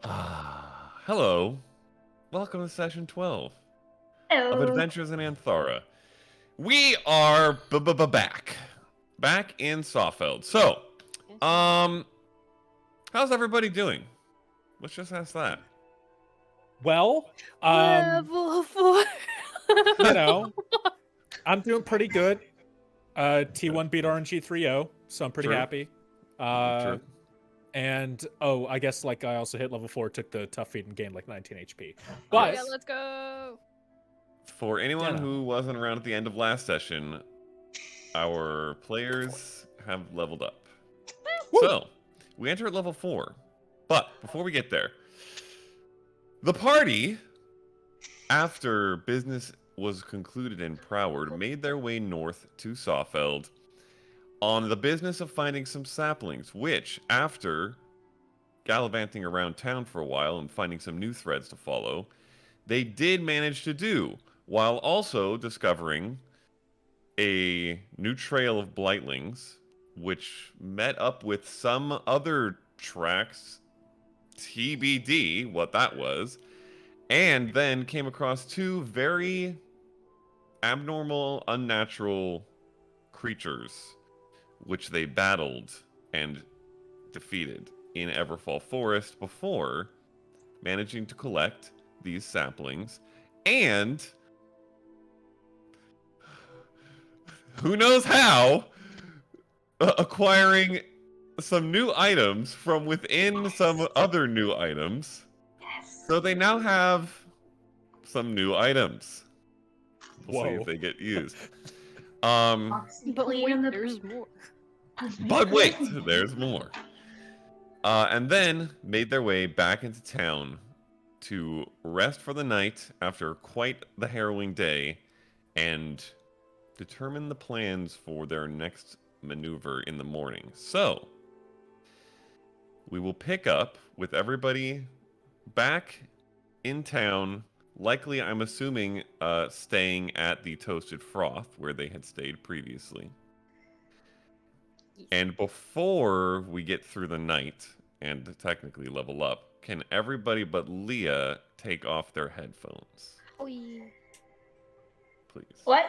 Hello. Welcome to session 12 of Hello. Adventures in Aanthara. We are back. Back in Sawfeld. So, how's everybody doing? Let's just ask that. Well, Level 4. you know, I'm doing pretty good. T1 beat RNG 3-0, so I'm pretty True. happy. True. And I guess like I also hit level 4, took the tough feat and gained like 19 HP. But Yeah, let's go. For anyone Yeah. who wasn't around at the end of last session, our players have leveled up. Woo! So, we enter at level 4. But before we get there, the party, after business was concluded in Proward, made their way north to Sawfeld on the business of finding some saplings, which, after gallivanting around town for a while and finding some new threads to follow, they did manage to do, while also discovering a new trail of blightlings, which met up with some other tracks, TBD, what that was, and then came across two very abnormal, unnatural creatures, which they battled and defeated in Everfall Forest before managing to collect these saplings and who knows how acquiring some new items from within some other new items. Yes. So they now have some new items. We'll see Whoa. if they get used. But wait, there's more. But wait, there's more. And then made their way back into town to rest for the night after quite the harrowing day and determine the plans for their next maneuver in the morning. So, we will pick up with everybody back in town. Likely, I'm assuming, staying at the Toasted Froth where they had stayed previously. And before we get through the night and technically level up, can everybody but Leah take off their headphones? Oi. Please. What?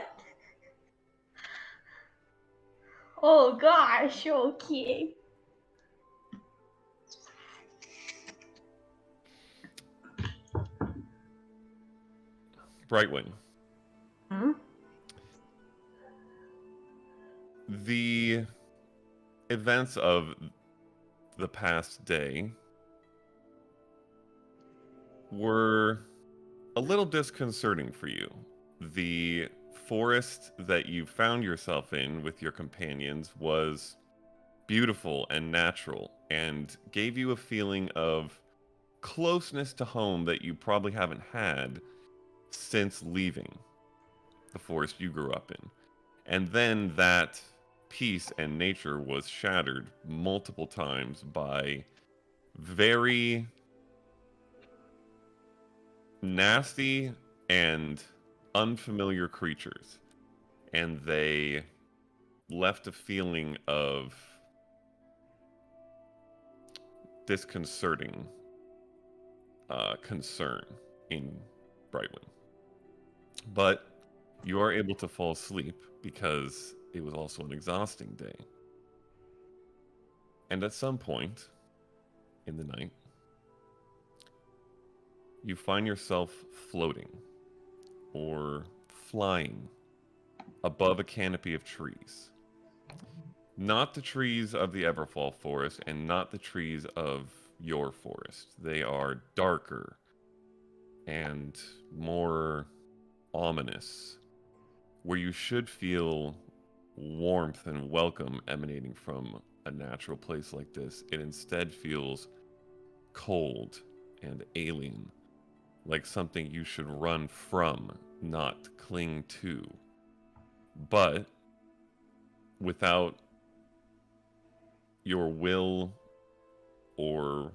Oh gosh, okay. Brightwing. Hmm? The events of the past day were a little disconcerting for you. The forest that you found yourself in with your companions was beautiful and natural and gave you a feeling of closeness to home that you probably haven't had since leaving the forest you grew up in. And then that peace and nature was shattered multiple times by very nasty and unfamiliar creatures. And they left a feeling of disconcerting concern in Brightwing. But you are able to fall asleep because it was also an exhausting day. And at some point in the night, you find yourself floating or flying above a canopy of trees. Not the trees of the Everfall Forest and not the trees of your forest. They are darker and more ominous, where you should feel warmth and welcome emanating from a natural place like this. It instead feels cold and alien, like something you should run from, not cling to. But without your will or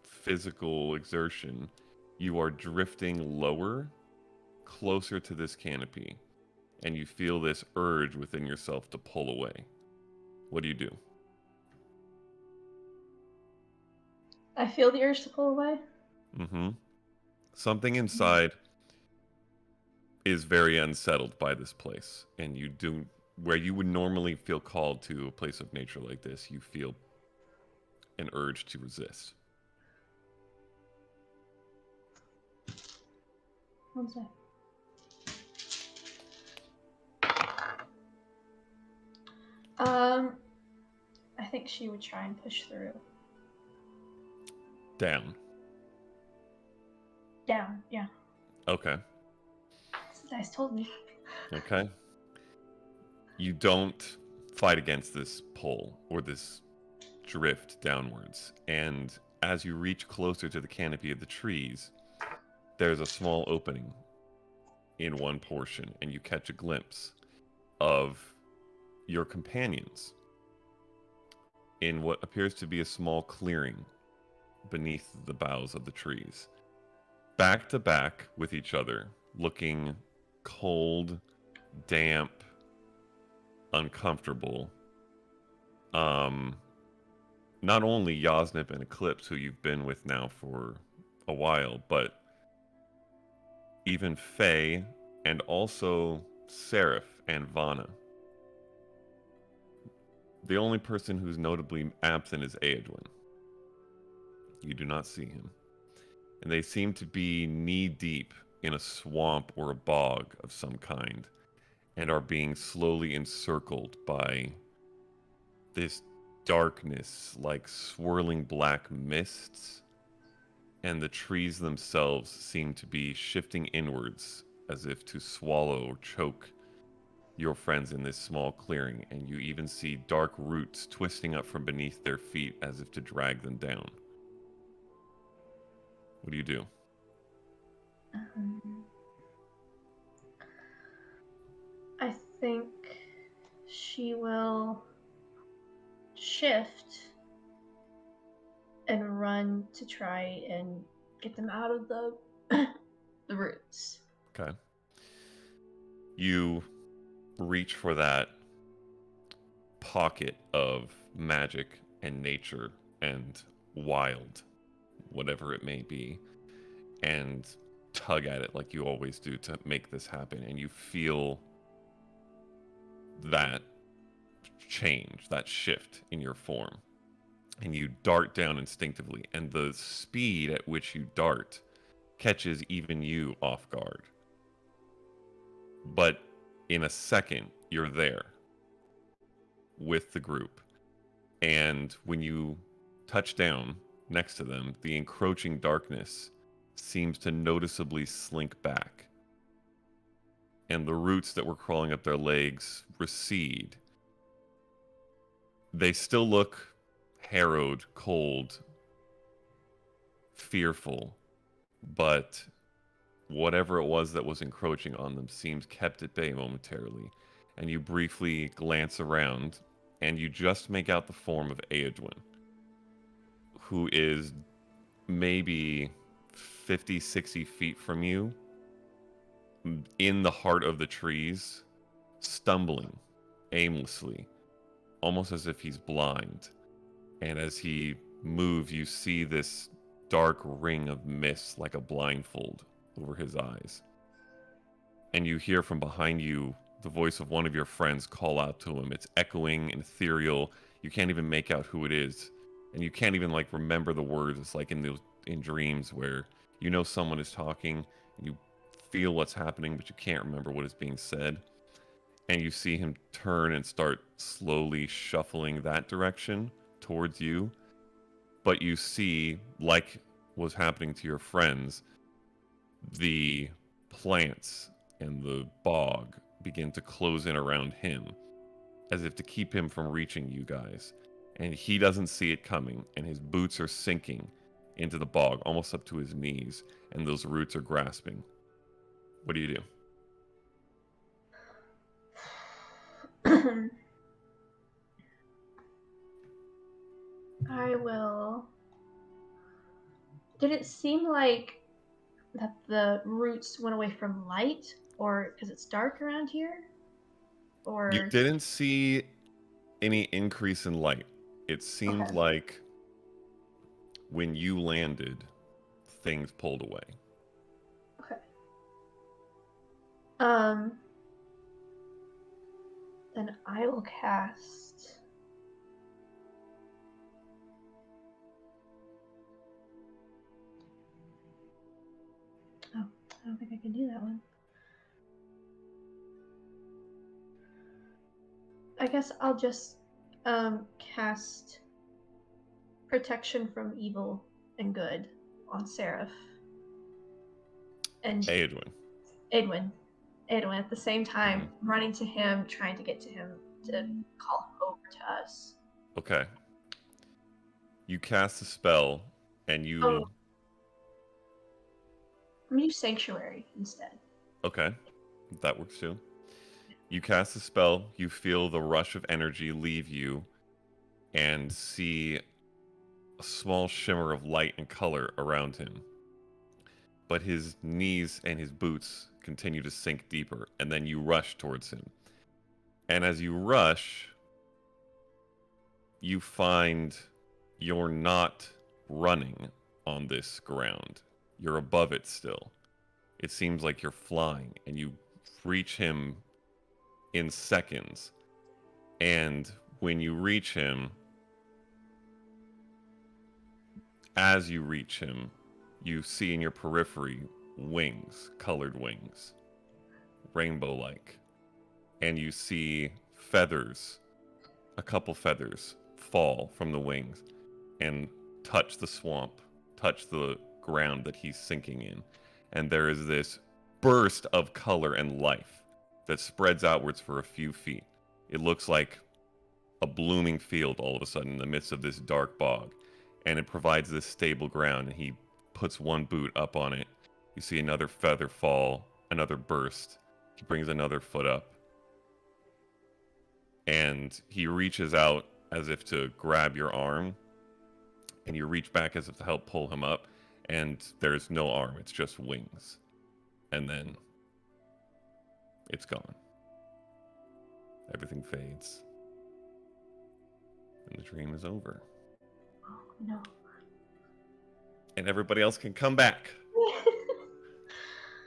physical exertion, you are drifting lower, closer to this canopy, and you feel this urge within yourself to pull away. What do you do? I feel the urge to pull away. Mm-hmm. Something inside is very unsettled by this place, and you do, where you would normally feel called to a place of nature like this, you feel an urge to resist. One sec. I think she would try and push through. Down. Down, yeah. Okay. The dice told me. Okay. You don't fight against this pull or this drift downwards, and as you reach closer to the canopy of the trees, there's a small opening in one portion, and you catch a glimpse of your companions in what appears to be a small clearing beneath the boughs of the trees, back to back with each other, looking cold, damp, uncomfortable. Not only Yasnip and Eclipse, who you've been with now for a while, but even Faye and also Seraph and Vanna. The only person who's notably absent is Eadwin. You do not see him. And they seem to be knee-deep in a swamp or a bog of some kind, and are being slowly encircled by this darkness, like swirling black mists, and the trees themselves seem to be shifting inwards as if to swallow or choke your friends in this small clearing, and you even see dark roots twisting up from beneath their feet as if to drag them down. What do you do? I think she will shift and run to try and get them out of the the roots. Okay. You reach for that pocket of magic and nature and wild, whatever it may be, and tug at it like you always do to make this happen. And you feel that change, that shift in your form. And you dart down instinctively, and the speed at which you dart catches even you off guard. But in a second, you're there with the group. And when you touch down next to them, the encroaching darkness seems to noticeably slink back. And the roots that were crawling up their legs recede. They still look harrowed, cold, fearful, but whatever it was that was encroaching on them seems kept at bay momentarily. And you briefly glance around, and you just make out the form of Eadwin, who is maybe 50, 60 feet from you, in the heart of the trees, stumbling aimlessly, almost as if he's blind. And as he moves, you see this dark ring of mist like a blindfold over his eyes. And you hear from behind you the voice of one of your friends call out to him. It's echoing and ethereal. You can't even make out who it is. And you can't even like remember the words. It's like in dreams where you know someone is talking and you feel what's happening, but you can't remember what is being said. And you see him turn and start slowly shuffling that direction towards you. But you see, like was happening to your friends, the plants and the bog begin to close in around him as if to keep him from reaching you guys. And he doesn't see it coming, and his boots are sinking into the bog almost up to his knees, and those roots are grasping. What do you do? I will. Did it seem like that the roots went away from light, or because it's dark around here? Or you didn't see any increase in light. It seemed like when you landed, things pulled away. Okay. Then I will cast. Oh, I don't think I can do that one. I guess I'll just cast Protection from Evil and Good on Seraph. And Edwin at the same time, running to him, trying to get to him to call him over to us. Okay. You cast a spell, and you... Oh. I'm gonna use Sanctuary instead. Okay. That works too. You cast a spell, you feel the rush of energy leave you, and see a small shimmer of light and color around him. But his knees and his boots continue to sink deeper, and then you rush towards him. And as you rush, you find you're not running on this ground. You're above it still. It seems like you're flying, and you reach him in seconds. And when you reach him, as you reach him, you see in your periphery wings, colored wings, rainbow-like. And you see feathers, a couple feathers, fall from the wings and touch the swamp, touch the ground that he's sinking in. And there is this burst of color and life that spreads outwards for a few feet. It looks like a blooming field all of a sudden in the midst of this dark bog. And it provides this stable ground, and he puts one boot up on it. You see another feather fall, another burst. He brings another foot up. And he reaches out as if to grab your arm. And you reach back as if to help pull him up. And there's no arm, it's just wings. And then it's gone. Everything fades. And the dream is over. Oh, no. And everybody else can come back.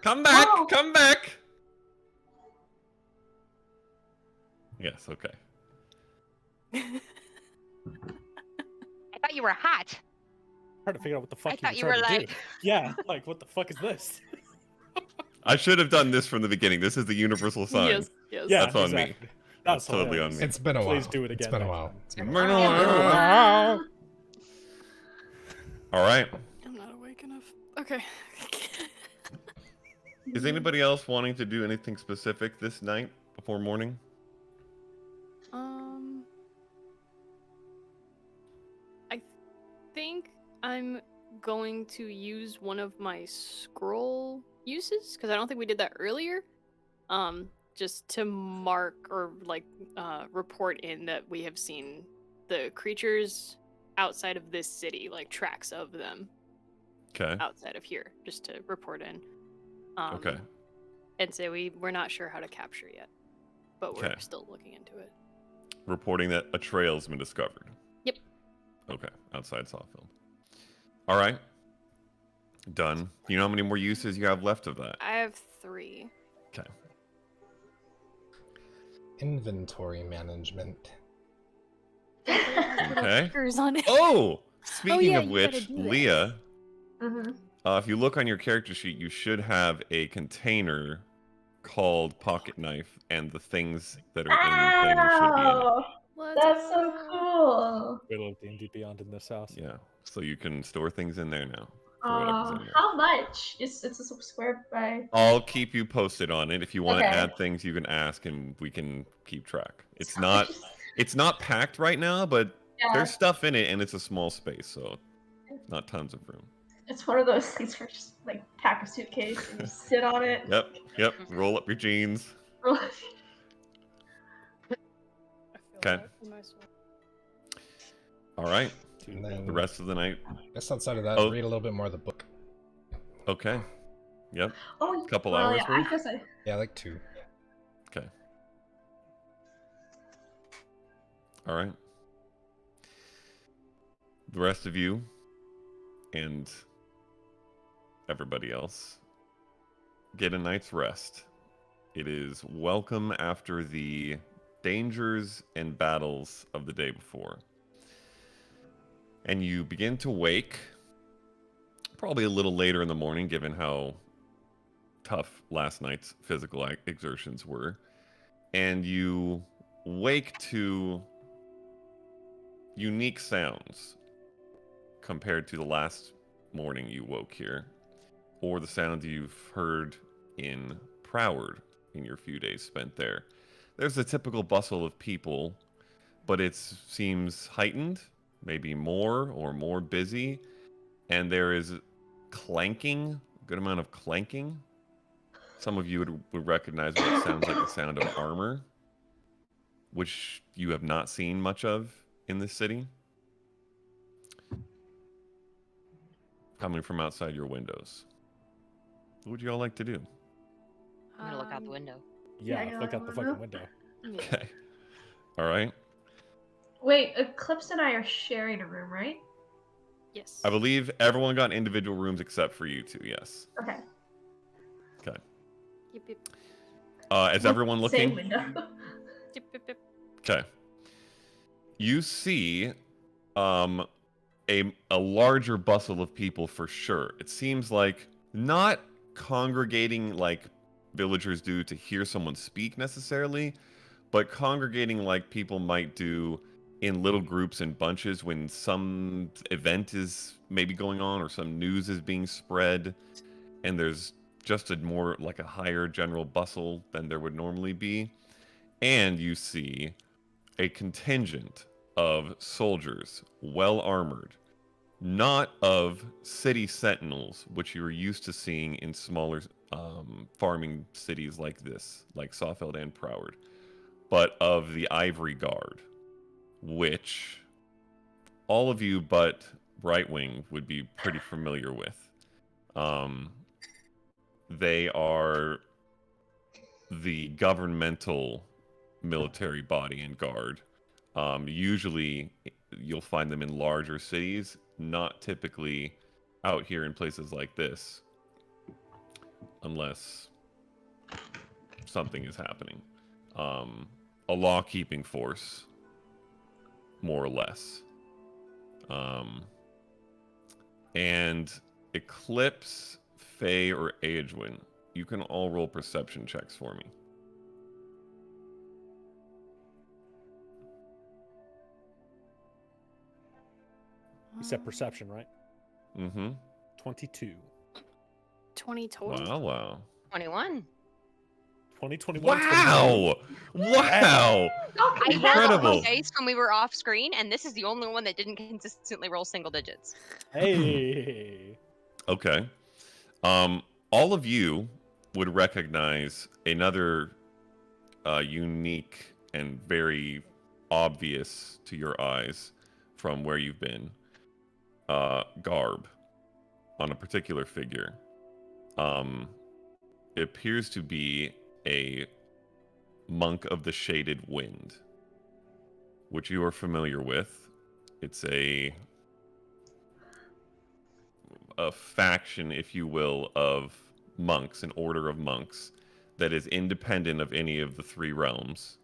Come back! Oh. Come back! Yes, okay. I thought you were hot. Trying to figure out what the fuck I you thought were you were trying to like... do. Yeah, like what the fuck is this? I should have done this from the beginning. This is the universal sign. Yes, yes. Yeah, That's on me. exactly. That's totally on me. It's been a while. Please do it again. It's been a next while. time. It's been a while. All right. I'm not awake enough. Okay. Is anybody else wanting to do anything specific this night before morning? I think I'm going to use one of my scroll uses because I don't think we did that earlier. Just to mark or like report in that we have seen the creatures outside of this city, like tracks of them. Okay. Outside of here, just to report in. Okay. And say we're not sure how to capture yet, but we're Okay. still looking into it. Reporting that a trail's been discovered. Yep. Okay. Outside Sawfield. All right. Done. You know how many more uses you have left of that? I have 3. Okay. Inventory management. Okay. Stickers on it. Oh! Speaking yeah, of you which, gotta do that. Leah, Mm-hmm. if you look on your character sheet, you should have a container called Pocket Knife, and the things that are in the thing should be in it. Wow! Let's That's so go. cool. We love D&D Beyond in this house. Yeah, so you can store things in there now. For whatever's in there. How much? It's a square by. I'll keep you posted on it. If you want to Okay. add things, you can ask, and we can keep track. It's not packed right now, but Yeah. there's stuff in it, and it's a small space, so not tons of room. It's one of those things where just like pack a suitcase and just sit on it. Yep. Roll up your jeans. Okay. All right. And then The rest of the night. just outside of that, Oh. read a little bit more of the book. Okay. Yep. Oh, Couple well, hours yeah, I worth? guess I. Yeah, like 2. Okay. All right. The rest of you and everybody else get a night's rest. It is welcome after the dangers and battles of the day before. And you begin to wake, probably a little later in the morning, given how tough last night's physical exertions were. And you wake to unique sounds compared to the last morning you woke here, or the sounds you've heard in Proward in your few days spent there. There's the typical bustle of people, but it seems heightened, maybe more busy, and there is clanking, a good amount of clanking. Some of you would recognize what sounds like the sound of armor, which you have not seen much of in this city, coming from outside your windows. What would you all like to do? I'm gonna look out the window. Yeah, Yeah, look I out the don't fucking know. window. Yeah. Okay. All right. Wait, Eclipse and I are sharing a room, right? Yes. I believe everyone got individual rooms except for you two, yes. Okay. Okay. Yep, yep, Is everyone Same looking? window. yep, yep, yep. Okay. You see a larger bustle of people for sure. It seems like not congregating like villagers do to hear someone speak necessarily, but congregating like people might do in little groups and bunches when some event is maybe going on or some news is being spread, and there's just a more like a higher general bustle than there would normally be. And you see a contingent of soldiers, well armored, not of city sentinels, which you are used to seeing in smaller farming cities like this, like Sawfeld and Proward, but of the Ivory Guard, which all of you but Brightwing would be pretty familiar with. They are the governmental military body and guard. Usually, you'll find them in larger cities, not typically out here in places like this, unless something is happening. A law-keeping force, more or less. And Eclipse, Faye, or Aedwin, you can all roll perception checks for me. You said perception, right? Mm-hmm. 22. 20 total. Wow. 21. 2021. Wow! Wow! I rolled Incredible. all dice when we were off screen, and this is the only one that didn't consistently roll single digits. Hey. Okay. All of you would recognize another unique and very obvious to your eyes from where you've been garb on a particular figure. It appears to be a monk of the Shaded Wind, which you are familiar with. It's a faction, if you will, of monks, an order of monks that is independent of any of the three realms,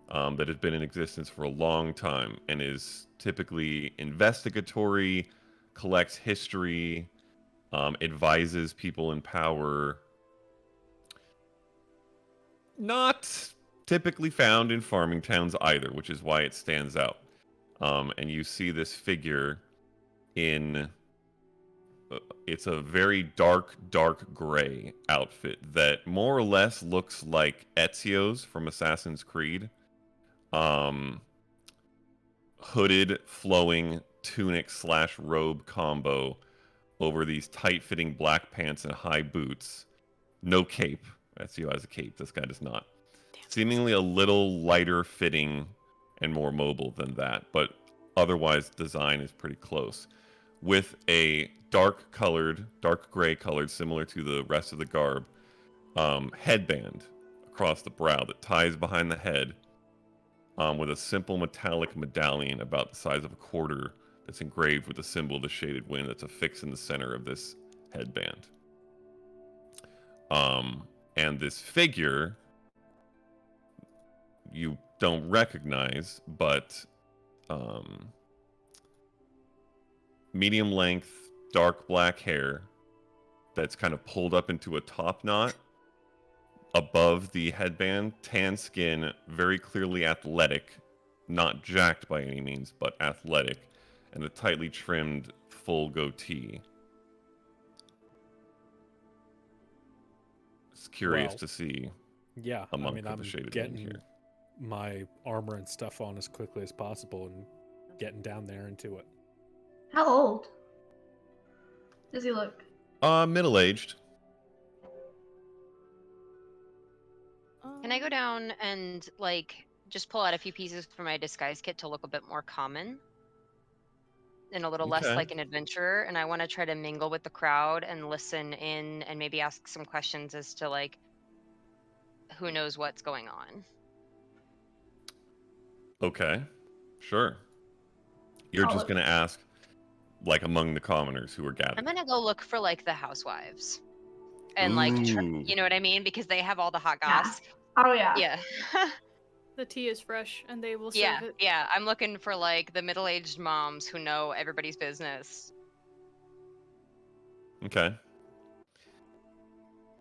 that has been in existence for a long time and is typically investigatory, collects history, advises people in power. Not typically found in farming towns either, which is why it stands out. And you see this figure in it's a very dark gray outfit that more or less looks like Ezio's from Assassin's Creed. Hooded, flowing tunic / robe combo over these tight-fitting black pants and high boots. No cape. Ezio has a cape. This guy does not. Seemingly a little lighter fitting and more mobile than that, but otherwise design is pretty close. With a dark gray colored, similar to the rest of the garb, headband across the brow that ties behind the head, with a simple metallic medallion about the size of a quarter It's engraved with the symbol of the shaded wind that's affixed in the center of this headband. And this figure you don't recognize, but medium length, dark black hair that's kind of pulled up into a top knot above the headband, tan skin, very clearly athletic, not jacked by any means, but athletic, and a tightly trimmed full goatee. It's curious Well, to see Yeah, a monk I mean, with I'm a shaded wind getting here. my armor and stuff on as quickly as possible and getting down there into it. How old does he look? Middle-aged. Can I go down and like just pull out a few pieces from my disguise kit to look a bit more common and a little less Okay. like an adventurer? And I want to try to mingle with the crowd and listen in and maybe ask some questions as to like who knows what's going on. Okay, sure. You're I'll just look. gonna ask, like, among the commoners who are I'm gathered. gonna go look for like the housewives and like Ooh. you know what I mean, because they have all the hot Yeah. goss. Oh yeah. Yeah. The tea is fresh, and they will Yeah, serve it. yeah. I'm looking for like the middle-aged moms who know everybody's business. Okay.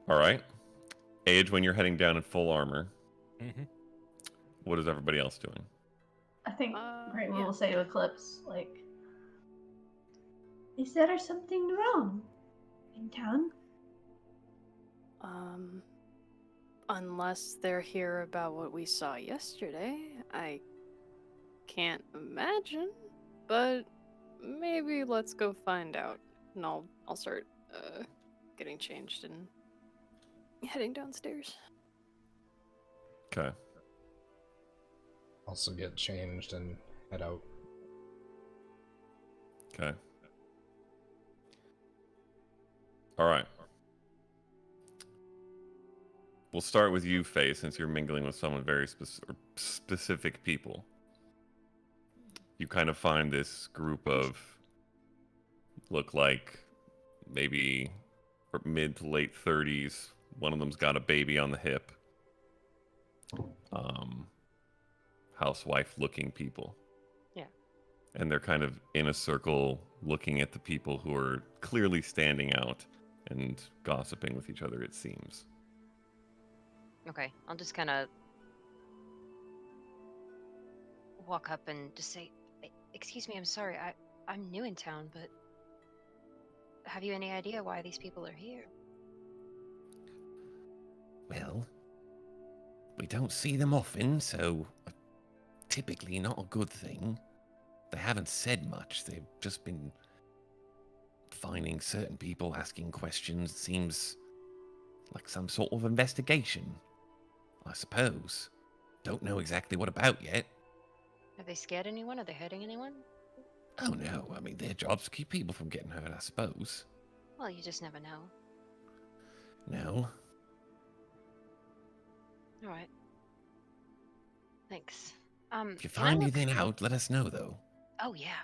All right. Age, when you're heading down in full armor, Mm-hmm. what is everybody else doing? I think Great One yeah. will say to Eclipse, like, is there something wrong in town? Unless they're here about what we saw yesterday, I can't imagine. But maybe let's go find out. And I'll start getting changed and heading downstairs. Okay. Also get changed and head out. Okay. All right. We'll start with you, Faye, since you're mingling with someone very specific people. You kind of find this group of look like maybe mid to late 30s. One of them's got a baby on the hip. Housewife-looking people. Yeah. And they're kind of in a circle looking at the people who are clearly standing out and gossiping with each other, it seems. Okay, I'll just kind of walk up and just say, "Excuse me, I'm sorry. I'm new in town, but have you any idea why these people are here?" Well, we don't see them often, so typically not a good thing. They haven't said much. They've just been finding certain people, asking questions. It seems like some sort of investigation, I suppose. Don't know exactly what about yet. Have they scared anyone? Are they hurting anyone? Oh no, I mean, their job's to keep people from getting hurt, I suppose. Well, you just never know. No. All right. Thanks. If you can I find look- anything out, let us know, though. Oh yeah.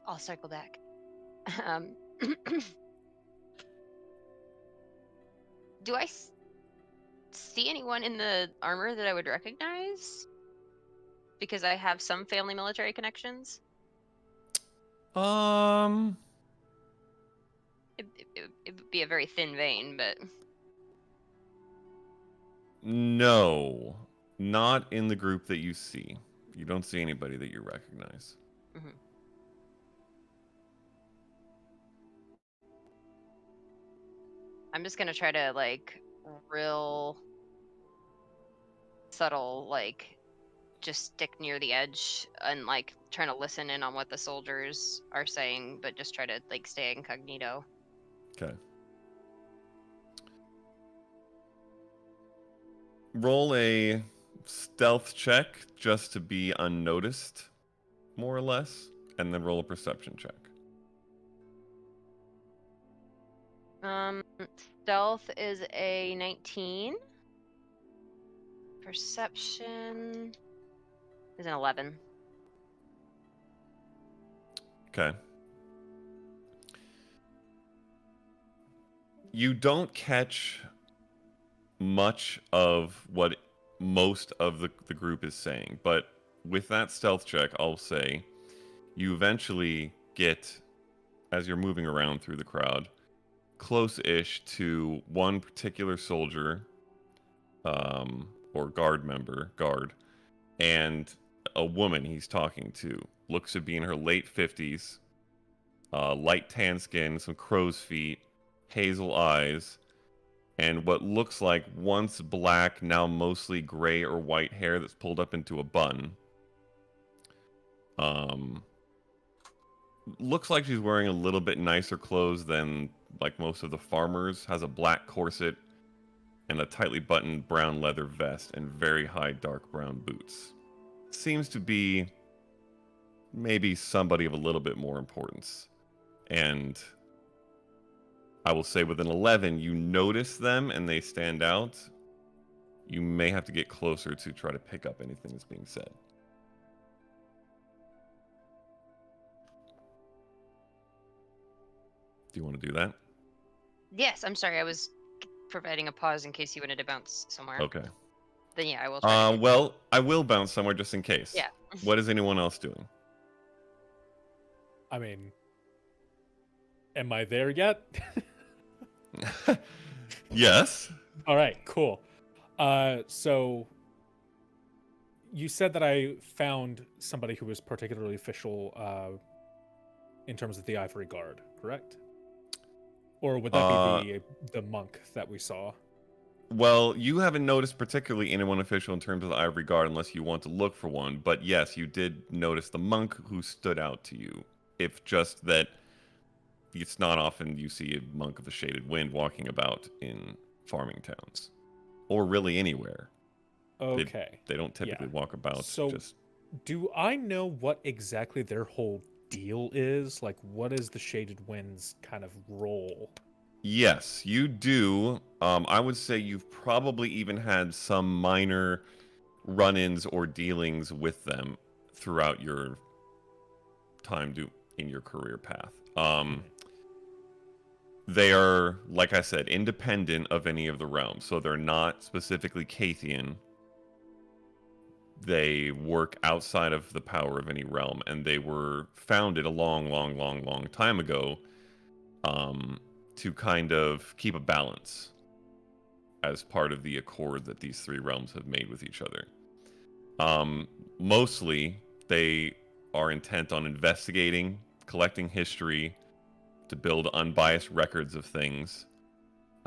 I'll circle back. Do I see anyone in the armor that I would recognize? Because I have some family military connections. Um, It would be a very thin vein, but no. Not in the group that you see. You don't see anybody that you recognize. I'm just gonna try to like real subtle, like just stick near the edge and like trying to listen in on what the soldiers are saying, but just try to like stay incognito. Okay. Roll a stealth check just to be unnoticed, more or less, and then roll a perception check. Stealth is a 19. Perception is an 11. Okay. You don't catch much of what most of the group is saying, but with that stealth check, I'll say you eventually get, as you're moving around through the crowd, close-ish to one particular soldier, or guard, and a woman he's talking to. Looks to be in her late 50s, light tan skin, some crow's feet, hazel eyes, and what looks like once black, now mostly gray or white hair that's pulled up into a bun. Looks like she's wearing a little bit nicer clothes than like most of the farmers. Has a black corset and a tightly buttoned brown leather vest and very high dark brown boots. Seems to be maybe somebody of a little bit more importance. And I will say with an 11, you notice them and they stand out. You may have to get closer to try to pick up anything that's being said. Do you want to do that? Yes, I'm sorry. I was providing a pause in case you wanted to bounce somewhere. Okay. Then yeah, I will try. to do Well, I will bounce somewhere just in case. Yeah. What is anyone else doing? I mean, am I there yet? Yes. All right, cool. So you said that I found somebody who was particularly official in terms of the Ivory Guard, correct? Or would that be the monk that we saw? Well, you haven't noticed particularly anyone official in terms of the Ivory Guard unless you want to look for one. But yes, you did notice the monk who stood out to you. If just that it's not often you see a monk of the Shaded Wind walking about in farming towns. Or really anywhere. Okay. They don't typically walk about So just... do I know what exactly their whole deal is? Like, what is the Shaded Wind's kind of role? Yes, you do. I would say you've probably even had some minor run-ins or dealings with them throughout your time in your career path. They are, like I said, independent of any of the realms, so they're not specifically Khaithian. They work outside of the power of any realm, and they were founded a long time ago to kind of keep a balance as part of the accord that these three realms have made with each other. Mostly, they are intent on investigating, collecting history to build unbiased records of things,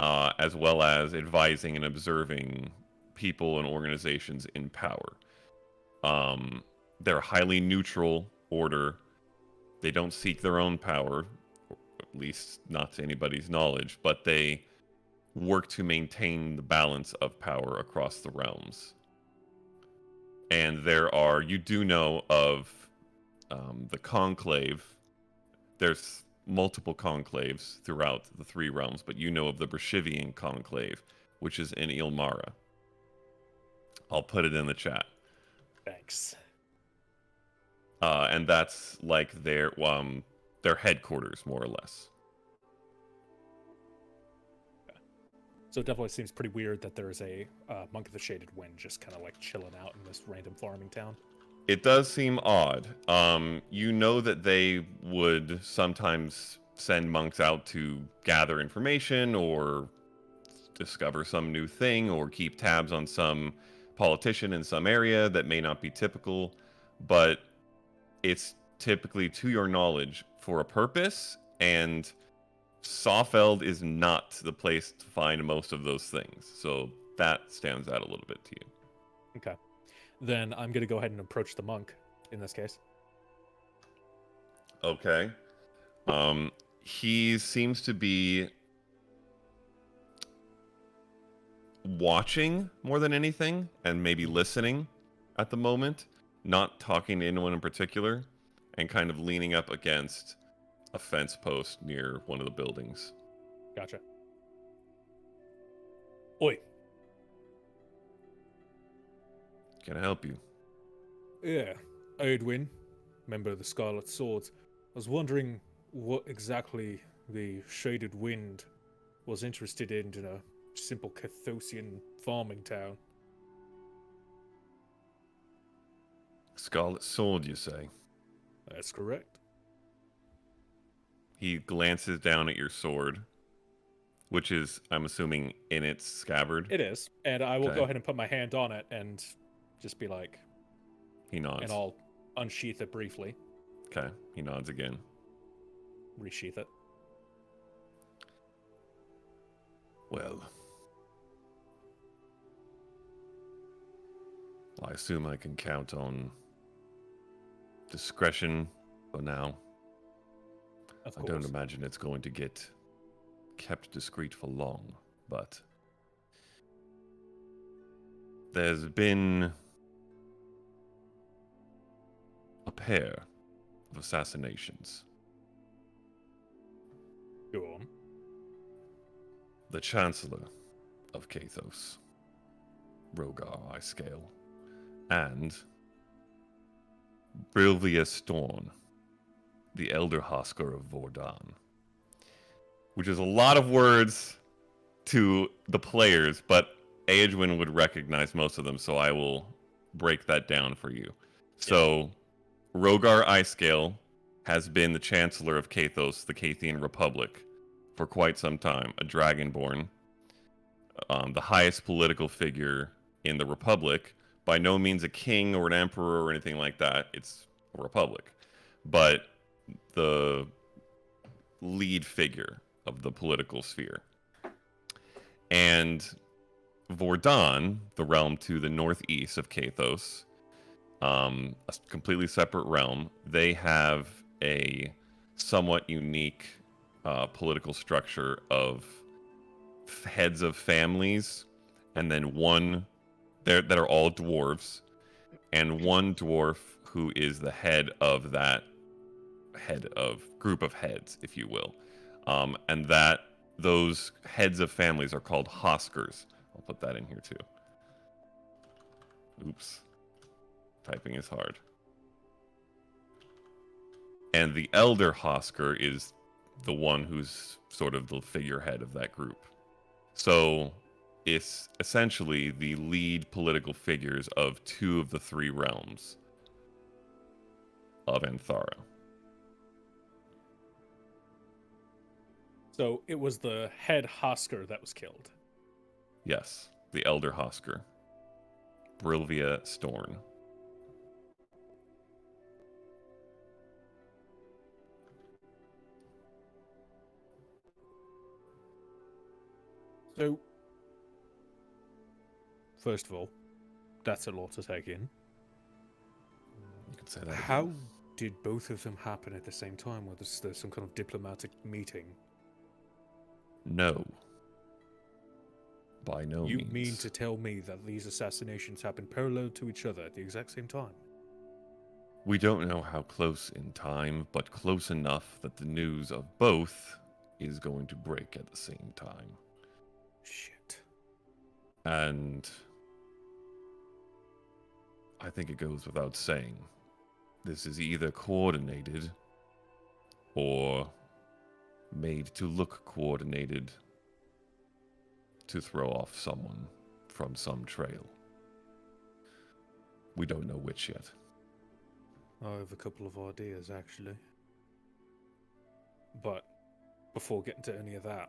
as well as advising and observing people and organizations in power. They're a highly neutral order. They don't seek their own power, at least not to anybody's knowledge, but they work to maintain the balance of power across the realms. And you do know of the conclave. There's multiple conclaves throughout the three realms, but you know of the Brishivian conclave, which is in Ilmara. I'll put it in the chat. Thanks. And that's like their headquarters, more or less. So it definitely seems pretty weird that there's a monk of the Shaded Wind just kind of like chilling out in this random farming town. It does seem odd. You know that they would sometimes send monks out to gather information or discover some new thing or keep tabs on some politician in some area that may not be typical, but it's typically, to your knowledge, for a purpose, and Sawfeld is not the place to find most of those things. So that stands out a little bit to you. Okay. Then I'm going to go ahead and approach the monk in this case. Okay. He seems to be watching more than anything and maybe listening at the moment, not talking to anyone in particular, and kind of leaning up against a fence post near one of the buildings. Gotcha. Oi. Can I help you? Yeah. Odwin, member of the Scarlet Swords. was wondering what exactly the Shaded Wind was interested in a simple Cathosian farming town. Scarlet Sword, you say? That's correct. He glances down at your sword, which is, I'm assuming, in its scabbard. It is, and I will Okay. go ahead and put my hand on it and just be like, He nods. and I'll unsheath it briefly, Okay, he nods again. resheath it. Well, I assume I can count on discretion for now. Of I course. don't imagine it's going to get kept discreet for long, but there's been a pair of assassinations. Go on. The Chancellor of Kathos, Rogar Icescale, and Brilvia Storn, the Elder Hosker of Vordan. Which is a lot of words to the players, but Aedwin would recognize most of them, so I will break that down for you. So, Rogar Icescale has been the Chancellor of Kathos, the Kathian Republic, for quite some time, a Dragonborn, the highest political figure in the Republic, by no means a king or an emperor or anything like that, it's a republic, but the lead figure of the political sphere. And Vordan, the realm to the northeast of Kathos, a completely separate realm, they have a somewhat unique political structure of heads of families, and then one that are all dwarves, and one dwarf who is the head of that group of heads, if you will. And that those heads of families are called Hoskers. I'll put that in here too. Oops. Typing is hard. And the Elder Hosker is the one who's sort of the figurehead of that group. So it's essentially the lead political figures of two of the three realms of Aanthara. So it was the head Hosker that was killed. Yes, the Elder Hosker. Brilvia Storn. So, first of all, that's a lot to take in. You could say that. How again. did both of them happen at the same time? Was there some kind of diplomatic meeting? No. By no You means. mean to tell me that these assassinations happened parallel to each other at the exact same time? We don't know how close in time, but close enough that the news of both is going to break at the same time. Shit. And I think it goes without saying, this is either coordinated or made to look coordinated to throw off someone from some trail. We don't know which yet. I have a couple of ideas, actually. But before getting to any of that,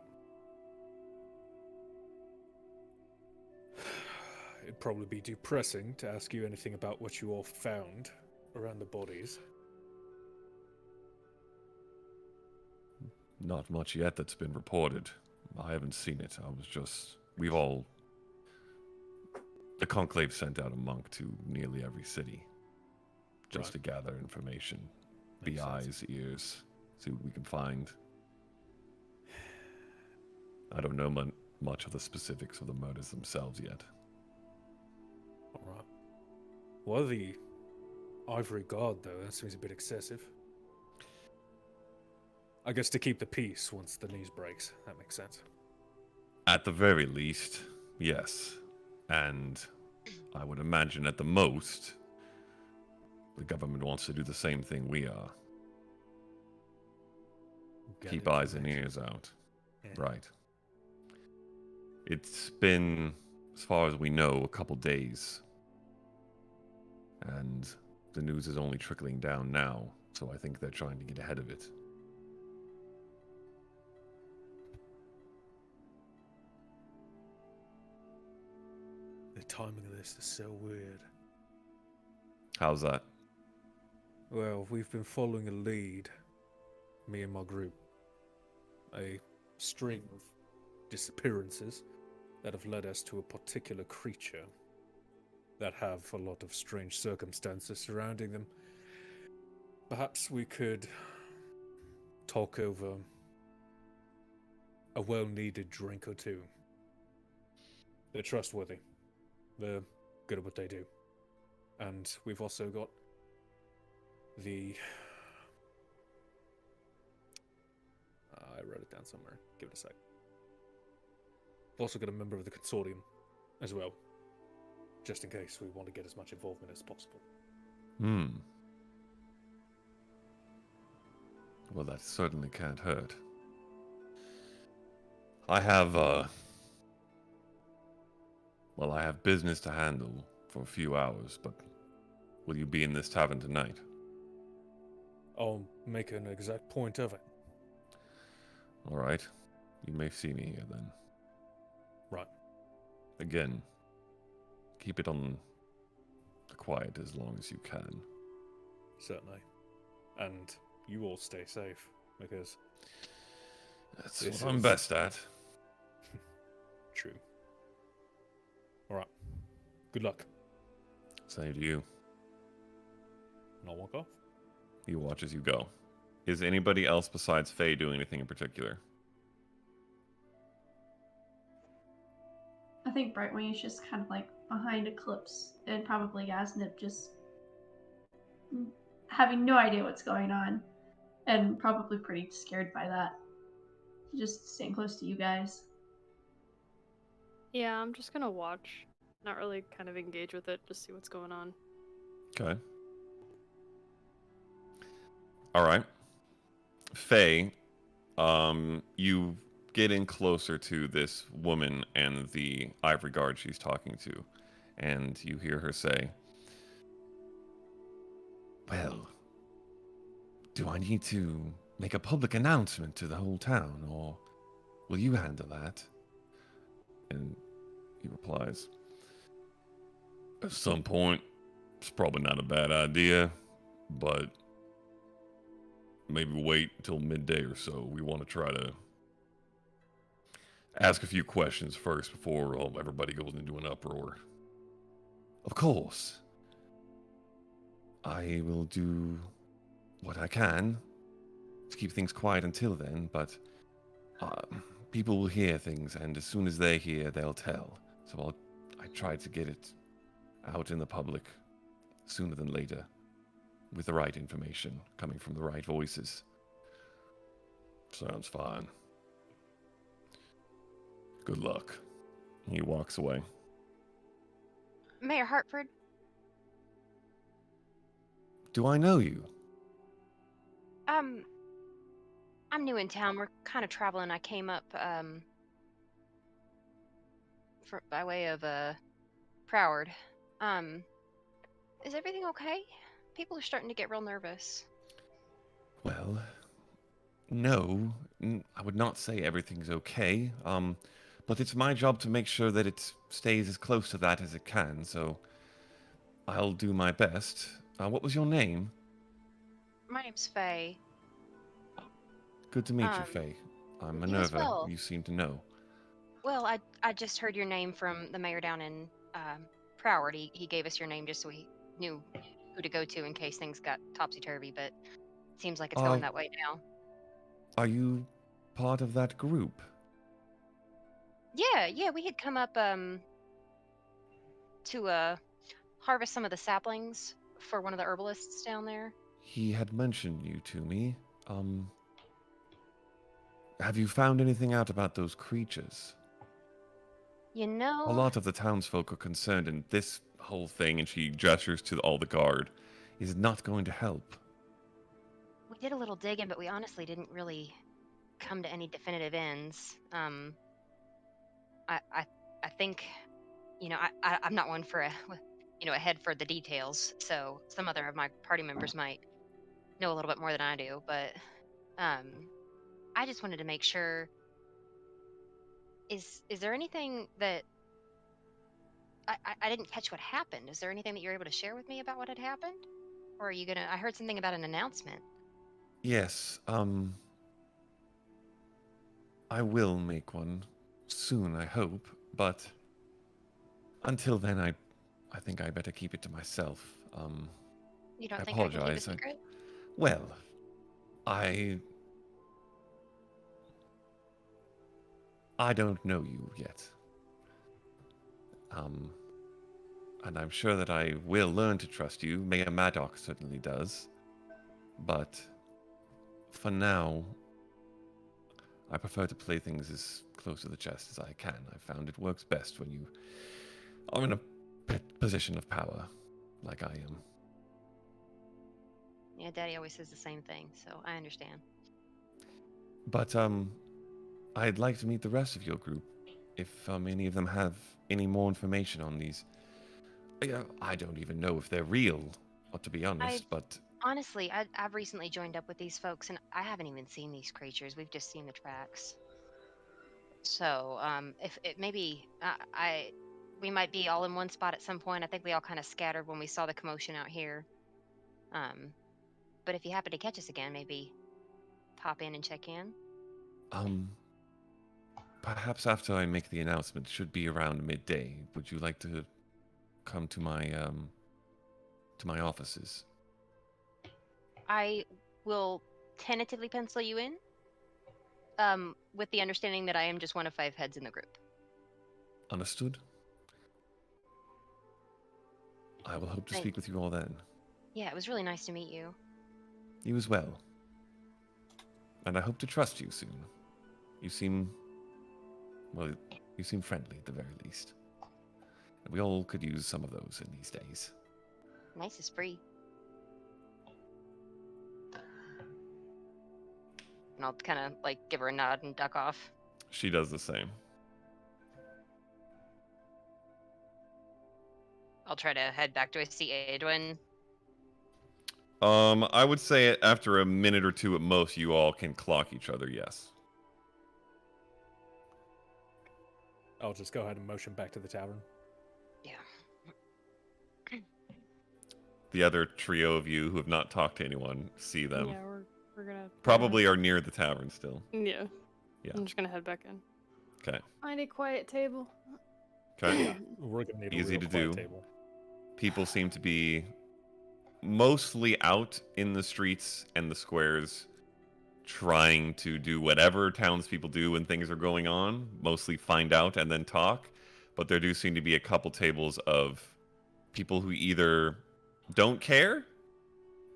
it'd probably be depressing to ask you anything about what you all found around the bodies. Not much yet that's been reported. I haven't seen it. The Conclave sent out a monk to nearly every city just to gather information. Be Makes sense. eyes, ears, see what we can find. I don't know much of the specifics of the murders themselves yet. Alright. Well, the Ivory Guard, though, that seems a bit excessive. I guess to keep the peace once the news breaks. That makes sense. At the very least, yes. And I would imagine at the most, the government wants to do the same thing we are. get keep eyes and information. ears out. Yeah. Right. It's been, as far as we know, a couple days. And the news is only trickling down now, so I think they're trying to get ahead of it. The timing of this is so weird. How's that? Well, we've been following a lead, me and my group. A string of disappearances that have led us to a particular creature that have a lot of strange circumstances surrounding them. Perhaps we could talk over a well-needed drink or two. They're trustworthy. They're good at what they do. And we've also got the... I wrote it down somewhere. Give it a sec. We've also got a member of the consortium as well, just in case we want to get as much involvement as possible. Well, that certainly can't hurt. I have, I have business to handle for a few hours, but will you be in this tavern tonight? I'll make an exact point of it. All right. You may see me here then. Right. Again, keep it on the quiet as long as you can. Certainly. And you all stay safe, because... That's This what I'm is- best at. True. Alright. Good luck. Same to you. And I'll walk off. You watch as you go. Is anybody else besides Faye doing anything in particular? I think Brightwing is just kind of like behind Eclipse and probably Gasnip just having no idea what's going on and probably pretty scared by that. Just staying close to you guys. Yeah, I'm just gonna watch. Not really kind of engage with it, just see what's going on. Okay. All right. Faye, you get in closer to this woman and the ivory guard she's talking to, and you hear her say, "Well, do I need to make a public announcement to the whole town, or will you handle that?" And he replies, "At some point, it's probably not a bad idea, but maybe wait until midday or so. We want to try to ask a few questions first before everybody goes into an uproar." "Of course. I will do what I can to keep things quiet until then, but people will hear things, and as soon as they hear, they'll tell. So I try to get it out in the public sooner than later, with the right information coming from the right voices." "Sounds fine. Good luck." He walks away. Mayor Hartford, "Do I know you?" I'm new in town. We're kind of traveling. I came up by way of Proward. Is everything okay? People are starting to get real nervous. "Well, no. I would not say everything's okay. But it's my job to make sure that it stays as close to that as it can, so I'll do my best. What was your name?" My name's Faye. "Good to meet you, Faye. I'm you as Minerva. well. You seem to know." Well, I just heard your name from the mayor down in Proward. He gave us your name just so we knew who to go to in case things got topsy-turvy, but it seems like it's going that way now. Are you part of that group? Yeah, we had come up to harvest some of the saplings for one of the herbalists down there. He had mentioned you to me. Have you found anything out about those creatures? You know, A lot of the townsfolk are concerned, and this whole thing, and she gestures to all the guard, is not going to help. we did a little digging, but we honestly didn't really come to any definitive ends. I think, I'm not one for a head for the details. So some other of my party members might know a little bit more than I do, but I just wanted to make sure. Is there anything that I didn't catch what happened? Is there anything that you're able to share with me about what had happened? Or are you gonna? I heard something about an announcement. Yes, I will make one soon, I hope, but until then, I think I better keep it to myself. You don't I think I can keep a apologize. secret? Well, I don't know you yet. And I'm sure that I will learn to trust you. Mayor Maddox certainly does. But for now, I prefer to play things as close to the chest as I can. I found it works best when you are in a position of power, like I am. Yeah, Daddy always says the same thing, so I understand. But I'd like to meet the rest of your group. If any of them have any more information on these. I don't even know if they're real, to be honest, but Honestly, I've recently joined up with these folks, and I haven't even seen these creatures. We've just seen the tracks. So, if it maybe we might be all in one spot at some point. I think we all kind of scattered when we saw the commotion out here. But if you happen to catch us again, maybe pop in and check in. perhaps after I make the announcement, it should be around midday. Would you like to come to my offices? I will tentatively pencil you in, with the understanding that I am just one of 5 heads in the group. Understood? I will hope to Thank speak with you all then. Yeah, it was really nice to meet you. You as well. And I hope to trust you soon. You seem friendly at the very least. And we all could use some of those in these days. Nice is free. And I'll kind of give her a nod and duck off. She does the same. I'll try to head back. Do I see Edwin? I would say after a minute or two at most, you all can clock each other, yes. I'll just go ahead and motion back to the tavern. Yeah. The other trio of you who have not talked to anyone see them. Yeah, we're gonna Probably are near the tavern still. Yeah. Yeah. I'm just gonna head back in. Okay. Find a quiet table. Okay. We're gonna need a Easy real to quiet do. table. People seem to be mostly out in the streets and the squares trying to do whatever townspeople do when things are going on, mostly find out and then talk. But there do seem to be a couple tables of people who either don't care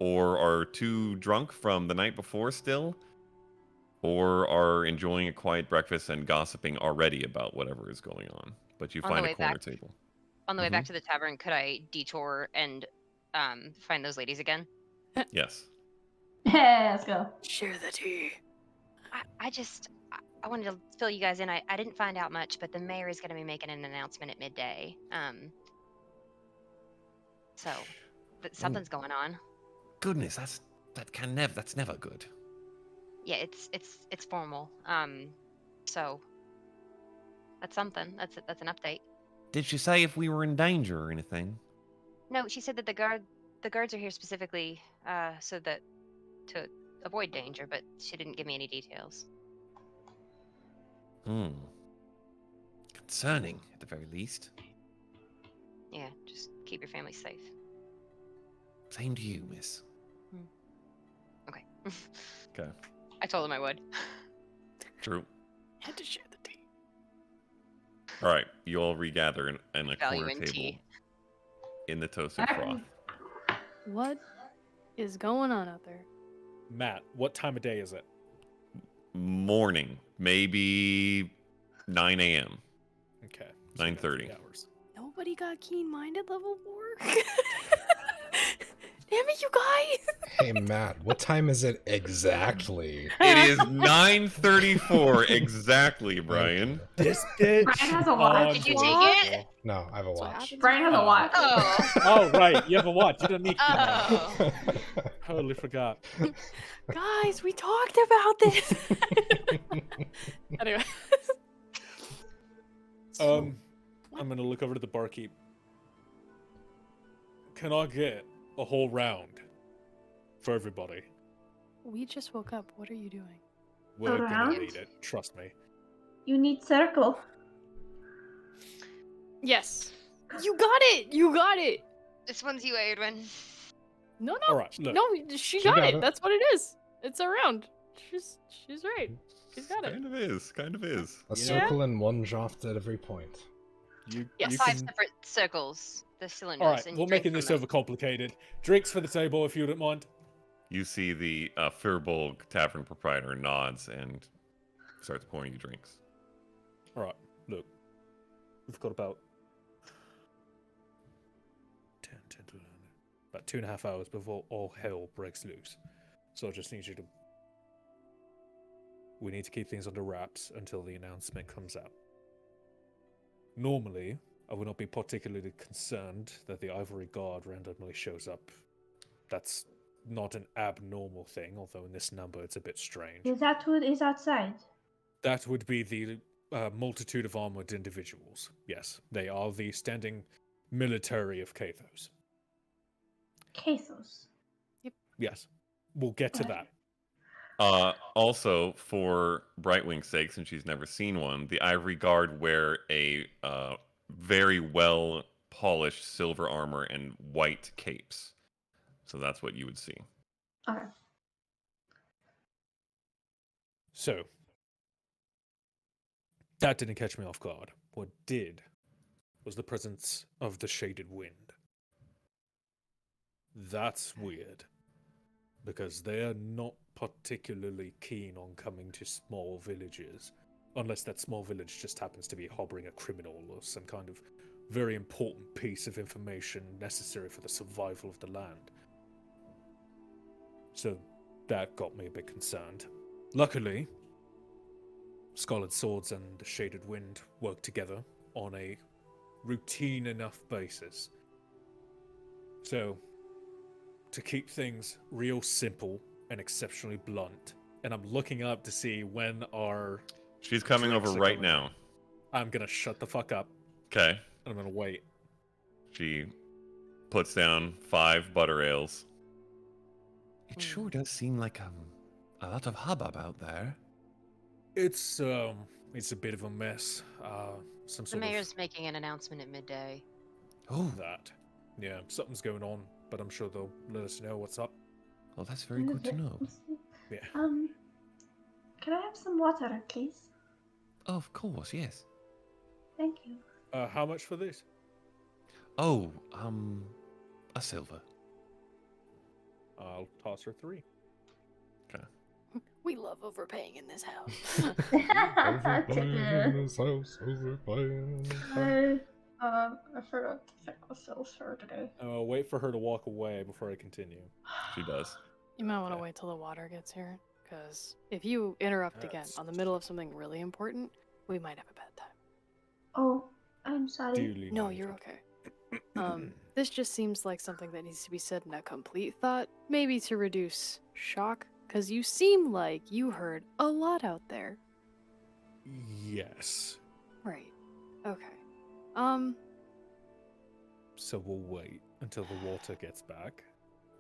or are too drunk from the night before still, or are enjoying a quiet breakfast and gossiping already about whatever is going on. But you On the find way a corner back. table. On the way back to the tavern, could I detour and find those ladies again? Yes. Hey, let's go. Share the tea. I wanted to fill you guys in. I didn't find out much, but the mayor is going to be making an announcement at midday. So something's going on. Goodness, that's never good. Yeah, it's formal. So that's something. That's an update. Did she say if we were in danger or anything? No, she said that the guards are here specifically so that to avoid danger, but she didn't give me any details. Concerning, at the very least. Yeah, just keep your family safe. Same to you, miss. Okay. Okay. I told him I would. True. Had to share the tea. All right. You all regather in a Value corner in table tea. in the toasted froth. What is going on out there? Matt, what time of day is it? Morning. Maybe 9 a.m. Okay. 9:30. Hours. Nobody got keen-minded level 4? Damn it, you guys! Hey, Matt, what time is it exactly? It is 9:34 exactly, Thank Brian. you. This bitch. Brian has a watch. Did you take it? No, I have a That's what watch. happens Brian has a Oh. watch. Oh. Oh, right. You have a watch. You don't need to. Oh. Totally forgot. Guys, we talked about this. Anyway. I'm gonna look over to the barkeep. Can I get a whole round for everybody? We just woke up. What are you doing? We're gonna round? need it. Trust me. You need circle. Yes. You got it. You got it. This one's you, Edwin. No, All right. Look. no, she got got it. it. That's what it is. It's a round. She's right. She's got it. Kind of is. Kind of is. A Yeah. circle and one shaft at every point. You, Yes. you 5 can... separate circles. The cylinders. All right. and We're you drink making from this them. overcomplicated. Drinks for the table, if you don't mind. You see the Firbolg tavern proprietor nods and starts pouring you drinks. All right. Look, we've got about 10 to 11, about 2.5 hours before all hell breaks loose. So I just need you to. We need to keep things under wraps until the announcement comes out. Normally, I would not be particularly concerned that the Ivory Guard randomly shows up. That's not an abnormal thing, although in this number it's a bit strange. Is that who is outside? That would be the multitude of armored individuals. Yes, they are the standing military of Kathos. Kathos. Yes, we'll get to Right. that. Also, for Brightwing's sake, since she's never seen one, the Ivory Guard wear a very well polished silver armor and white capes. So that's what you would see. Okay. So, that didn't catch me off guard. What did was the presence of the Shaded Wind. That's weird, because they are not particularly keen on coming to small villages, unless that small village just happens to be harboring a criminal or some kind of very important piece of information necessary for the survival of the land. So that got me a bit concerned. Luckily, Scarlet Swords and the Shaded Wind work together on a routine enough basis. So, to keep things real simple and exceptionally blunt, and I'm looking up to see when our... She's coming drinks over are right coming. now. I'm gonna shut the fuck up, Okay. and I'm gonna wait. She puts down 5 butter ales. It sure does seem like a lot of hubbub out there. It's a bit of a mess. Some The sort mayor's making an announcement at midday. Oh, of that. Yeah, something's going on, but I'm sure they'll let us know what's up. well, that's very good to know. Yeah. Can I have some water, please? Of course, yes. Thank you. How much for this? Oh, a silver. I'll toss her 3. We love overpaying in this house. Overplaying in this house, overplaying in this house. I forgot to check the sales for today. I'll wait for her to walk away before I continue. She does. You might want to Okay. wait till the water gets here, because if you interrupt again That's- on the middle of something really important, we might have a bad time. Oh, I'm sorry. Duly No, noted. you're okay. This just seems like something that needs to be said in a complete thought, maybe to reduce shock, because you seem like you heard a lot out there. Yes. Right. Okay. So we'll wait until the water gets back.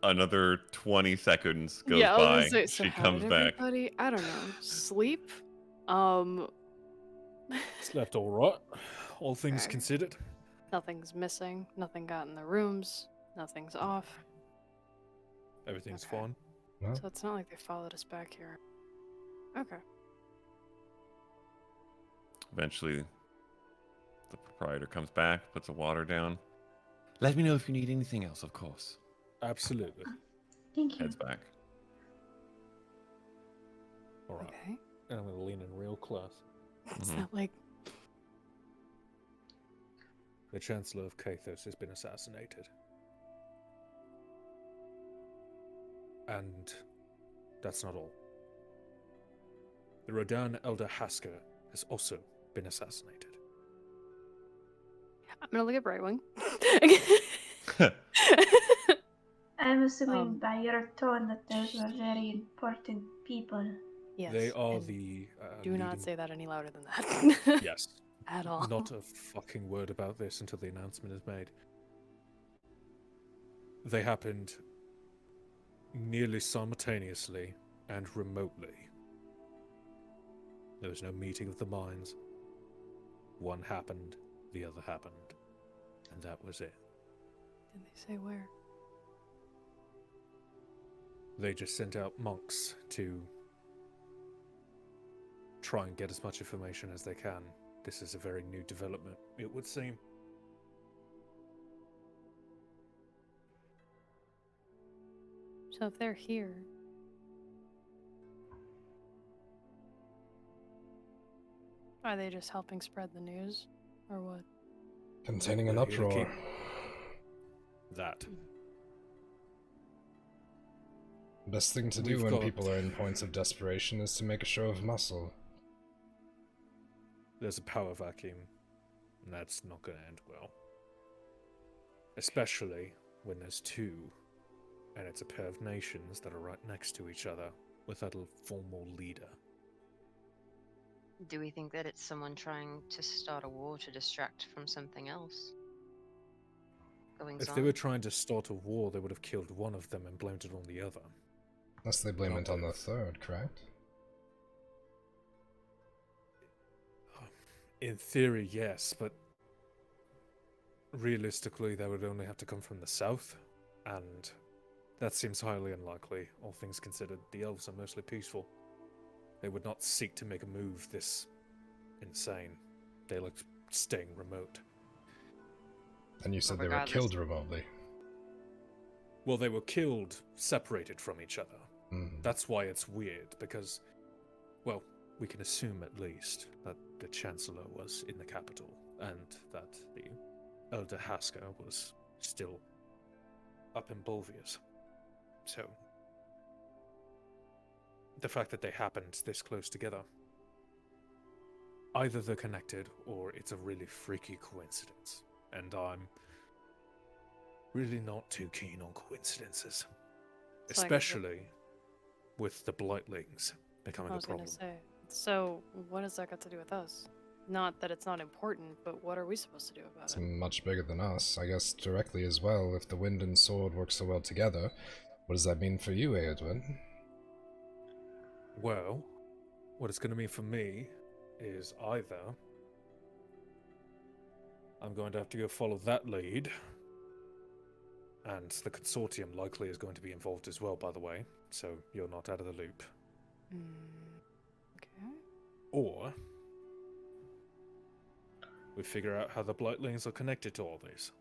Another 20 seconds goes yeah, I was by. gonna say, so She how comes did back. everybody, I don't know, sleep? Slept all right, all things Okay. considered. Nothing's missing, nothing got in the rooms, nothing's off. Everything's Okay. fine. No? So it's not like they followed us back here. Okay. Eventually, the proprietor comes back, puts the water down, Let me know if you need anything else, of course. Absolutely. Thank you. heads back. All right. Okay. And I'm gonna lean in real close. It's Mhm. not like The Chancellor of Kathos has been assassinated. And that's not all. The Rodan Elder Hasker has also been assassinated. I'm gonna look at Brightwing. I'm assuming Um, by your tone that those were very important people. yes. They are and the do not leading- say that any louder than that. Yes. At all. Not a fucking word about this until the announcement is made. They happened nearly simultaneously and remotely. There was no meeting of the minds. One happened, the other happened, and that was it. Did they say where? They just sent out monks to try and get as much information as they can. This is a very new development, it would seem. So if they're here, are they just helping spread the news, or what? Containing an They're here to uproar. keep that. Best thing to do We've when got- people are in points of desperation is to make a show of muscle. There's a power vacuum, and that's not going to end well. Especially when there's two, and it's a pair of nations that are right next to each other without a formal leader. Do we think that it's someone trying to start a war to distract from something else? Goings If they on? were trying to start a war, they would have killed one of them and blamed it on the other. Unless they blame Not it on the both. third, correct? In theory, yes, but realistically, they would only have to come from the south, and that seems highly unlikely. All things considered, the elves are mostly peaceful. They would not seek to make a move this insane. They like staying remote. And you said Well, they were regardless- killed remotely. Well, they were killed separated from each other. Mhm. That's why it's weird, because, well, we can assume at least that the Chancellor was in the capital, and that the Elder Hasker was still up in Bolvius. So, the fact that they happened this close together, either they're connected or it's a really freaky coincidence. And I'm really not too keen on coincidences. It's like a- Especially with the Blightlings becoming I a was gonna problem. say. So what does that got to do with us? Not that it's not important, but what are we supposed to do about It's it? much bigger than us, I guess directly as well. If the wind and sword work so well together, what does that mean for you, Eowyn? Well, what it's going to mean for me is either I'm going to have to go follow that lead, and the consortium likely is going to be involved as well, by the way, so you're not out of the loop. Okay. Or we figure out how the Blightlings are connected to all this.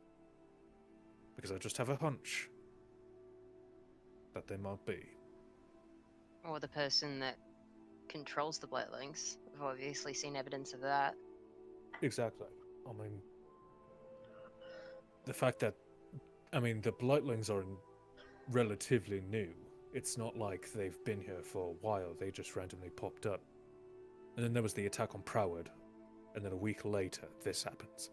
Because I just have a hunch that they might be. Or the person that controls the Blightlings. We've obviously seen evidence of that. Exactly. I mean, the fact that, the Blightlings are relatively new. It's not like they've been here for a while, they just randomly popped up. And then there was the attack on Proward, and then a week later, this happens.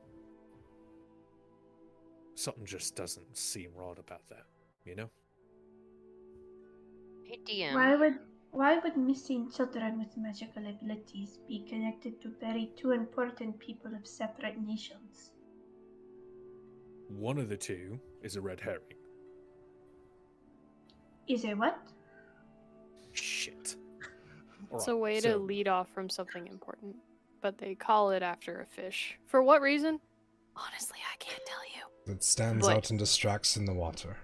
Something just doesn't seem right about that, you know? Hey, DM. Why would missing children with magical abilities be connected to very two important people of separate nations? One of the two is a red herring. Is it what? Shit. It's a Alright, way so- to lead off from something important, but they call it after a fish. For what reason? Honestly, I can't tell you. It stands But- out and distracts in the water.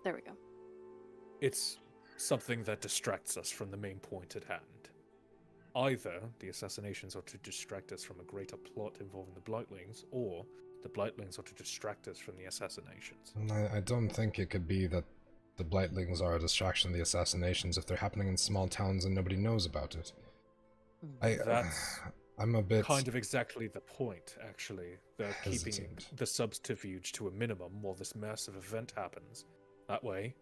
There we go. It's something that distracts us from the main point at hand. Either the assassinations are to distract us from a greater plot involving the Blightlings, or the Blightlings are to distract us from the assassinations. And I don't think it could be that the Blightlings are a distraction of the assassinations if they're happening in small towns and nobody knows about it. That's I'm a bit kind of exactly the point, actually. They're keeping hesitant. the subterfuge to a minimum while this massive event happens. That way,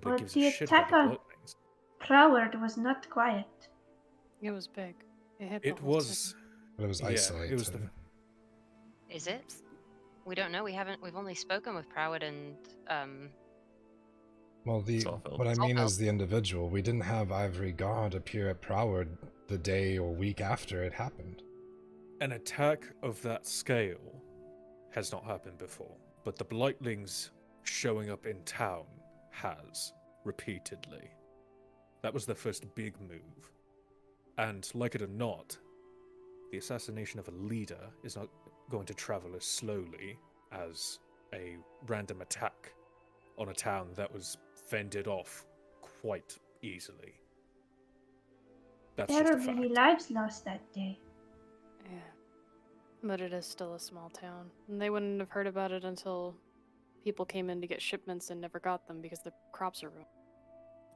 Nobody But gives the a shit about attack the on Blightlings. Proward was not quiet. It was big. It hit the It whole was, city. But it was yeah, isolated. it was the Is it? We don't know. We've only spoken with Proward and Well, Sawfeld. what I mean Sawfeld. is the individual. We didn't have Ivory God appear at Proward the day or week after it happened. an attack of that scale has not happened before, but the Blightlings showing up in town has repeatedly. That was their first big move. And like it or not, the assassination of a leader is not going to travel as slowly as a random attack on a town that was fended off quite easily. That's There just were a many fact. lives lost that day. Yeah. But it is still a small town. And they wouldn't have heard about it until people came in to get shipments and never got them because the crops are ruined.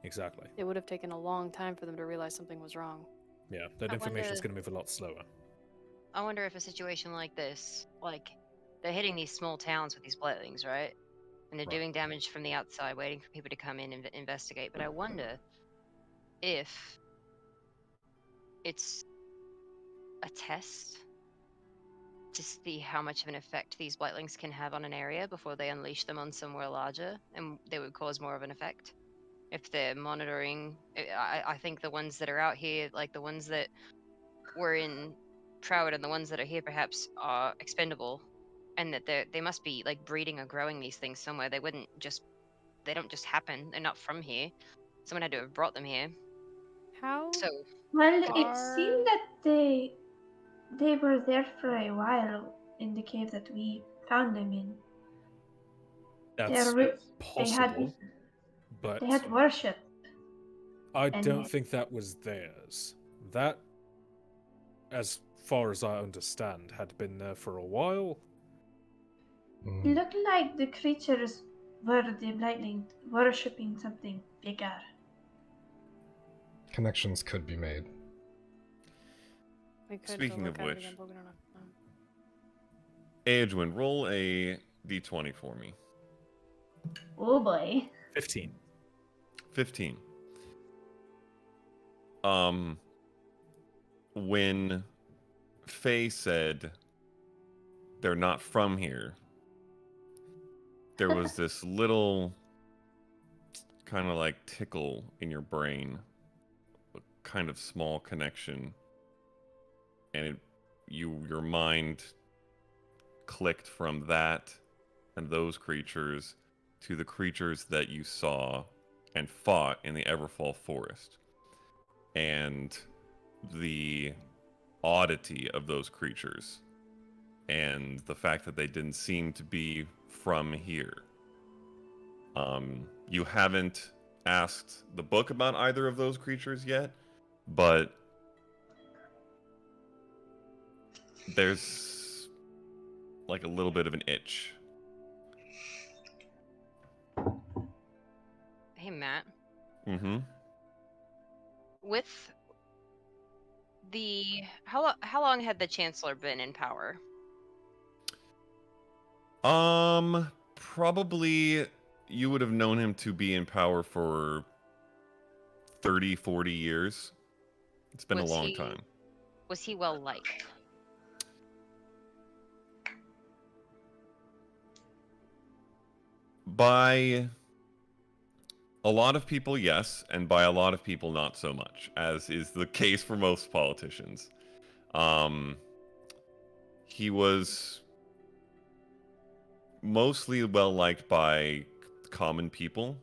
Exactly. It would have taken a long time for them to realize something was wrong. Yeah, that I information's wonder- going to move a lot slower. I wonder if a situation like this, like they're hitting these small towns with these Blightlings, right? And they're Right. doing damage from the outside, waiting for people to come in and investigate. But I wonder if it's a test to see how much of an effect these Blightlings can have on an area before they unleash them on somewhere larger, and they would cause more of an effect. If they're monitoring, I think the ones that are out here, like the ones that were in Proward and the ones that are here perhaps are expendable, and that they must be like breeding or growing these things somewhere. They don't just happen. They're not from here. Someone had to have brought them here. How? So Well, it Far- seemed that they were there for a while in the cave that we found them in. That's They possible, they had but worship. I and don't it- think that was theirs. That, as far as I understand, had been there for a while. It Mm. looked like the creatures were the Blightling worshipping something bigger. Connections could be made. We could Speaking go of look at it which- again, but we don't have time. Edwin, roll a d20 for me. Oh boy. 15. 15. When Faye said they're not from here, there was this little kind of like tickle in your brain, a kind of small connection, and your mind clicked from that and those creatures to the creatures that you saw and fought in the Everfall Forest, and the oddity of those creatures, and the fact that they didn't seem to be from here. You haven't asked the book about either of those creatures yet, but there's like a little bit of an itch. hey Matt, Mm-hmm. with the how long had the Chancellor been in power? Probably you would have known him to be in power for 30, 40 years. It's been Was a long he- time. Was he well liked? By a lot of people, yes, and by a lot of people, not so much, as is the case for most politicians. He was mostly well liked by common people.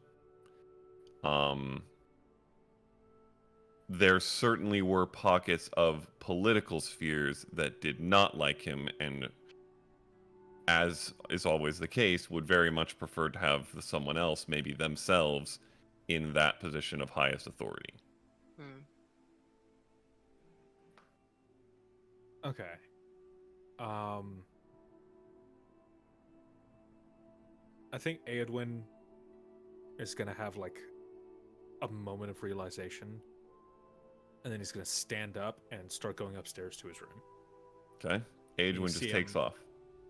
There certainly were pockets of political spheres that did not like him, and as is always the case, would very much prefer to have someone else, maybe themselves, in that position of highest authority. Hmm. Okay. I think Eowyn is gonna have like a moment of realization, and then he's gonna stand up and start going upstairs to his room. Okay? Aedwin just see takes him. off.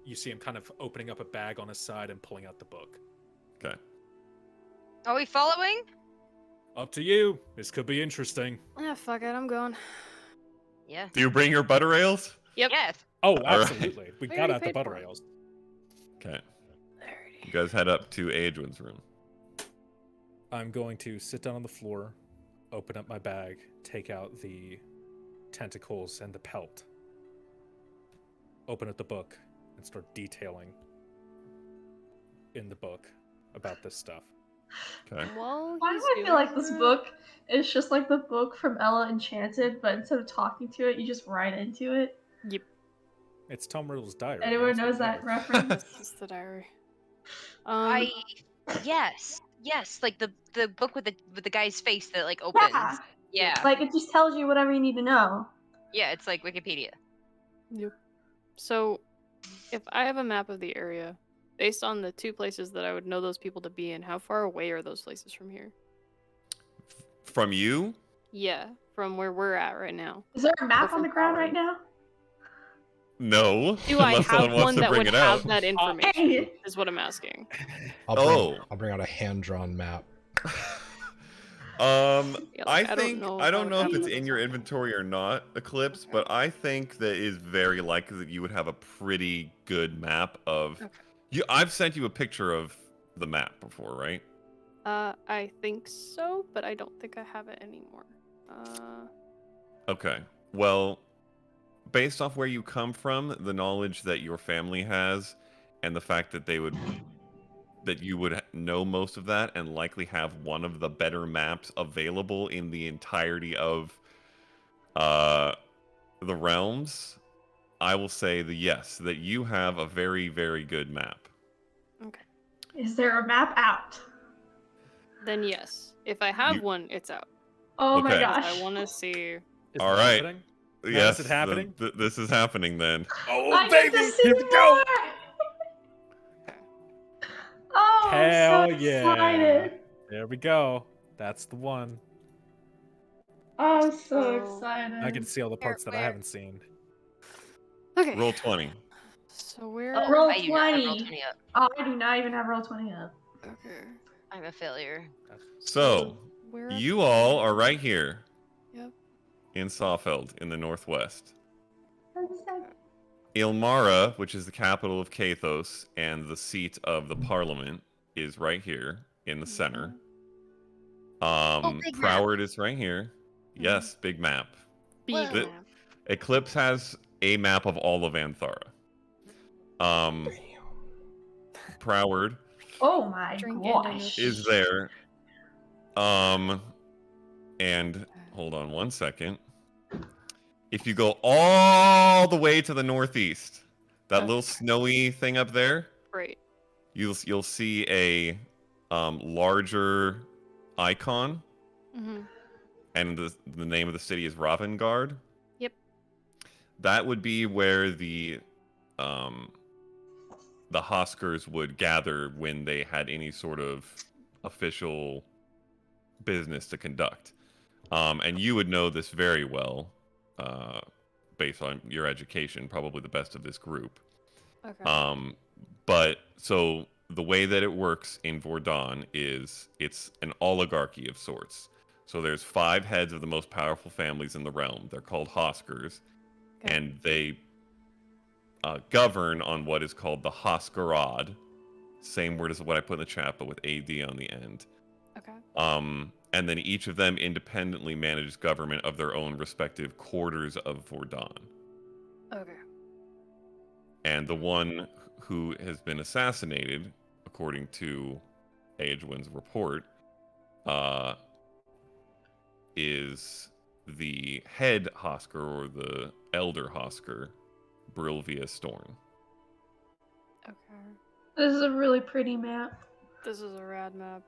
You see him kind of opening up a bag on his side and pulling out the book. Okay. Are we following? Up to you. This could be interesting. Ah, fuck it, I'm going. Yeah. Do you bring your butter rails? Yep. Yes. Oh, right. absolutely. We We got already out the paid butter for it. rails. Okay. Alrighty. You guys head up to Adrian's room. I'm going to sit down on the floor, open up my bag, take out the tentacles and the pelt, open up the book, and start detailing in the book about this stuff. Okay. Well, Why he's do I feel doing like this that. book is just like the book from Ella Enchanted, but instead of talking to it, you just write into it? Yep, It's Tom Riddle's diary. Anyone that's knows what that it is. reference? this is the diary. Yes, like the book with the guy's face that like opens. Yeah. Yeah. Like, it just tells you whatever you need to know. Yeah, it's like Wikipedia. Yep. So, if I have a map of the area, based on the 2 places that I would know those people to be in, how far away are those places from here? From you? Yeah, from where we're at right now. Is there a map Or on the from ground Power. right now? No. Do I Unless have someone wants one to that bring would it have out. that information? Hey. Is what I'm asking. Oh. I'll bring out a hand-drawn map. Yeah, like, I don't think know I if I don't would know if have it's one in that's your on. inventory or not, Eclipse, Okay. but I think that is very likely that you would have a pretty good map of. Okay. I've sent you a picture of the map before, right? I think so, but I don't think I have it anymore. Okay. Well, based off where you come from, the knowledge that your family has, and the fact that that you would know most of that and likely have one of the better maps available in the entirety of the realms, I will say that you have a very, very good map. Okay. Is there a map out? Then yes. If I have You- one, it's out. Oh my Okay. gosh. I want to see. Is All it right. happening? Now Yes, is it happening? this is happening then. Oh, I get to baby! see Here we go! more! Oh, Hell I'm so yeah! excited. There we go. That's the one. I'm so So, excited. I can see all the parts that I where? haven't seen. Okay. Roll 20. So where? Oh, roll I do not have roll 20. 20 up. Oh, I do not even have roll 20 up. Okay. I'm a failure. So, Where? you all are right here Yep. in Sawfeld in the northwest. That's so- Ilmara, which is the capital of Kathos and the seat of the parliament, is right here in the center. big map. Proward is right here. Yes, big map. Big Whoa. map. Eclipse has a map of all of Anthara. Proward Oh my Drink and gosh. is there. And hold on one second. If you go all the way to the northeast, that little snowy thing up there, Right. you'll see a larger icon, Mm-hmm. and the name of the city is Ravengard. Yep. That would be where the Hoskers would gather when they had any sort of official business to conduct. And you would know this very well, based on your education, probably the best of this group. Okay. But so the way that it works in Vordon is it's an oligarchy of sorts. So there's 5 heads of the most powerful families in the realm. They're called Hoskers, Okay. and they govern on what is called the Hoskarad. Same word as what I put in the chat, but with AD on the end. Okay. And then each of them independently manages government of their own respective quarters of Vordon. Okay. And the one who has been assassinated, according to Aedwin's report, is the head Hosker, or the elder Hosker, Brilvia Storm. Okay. This is a really pretty map. This is a rad map.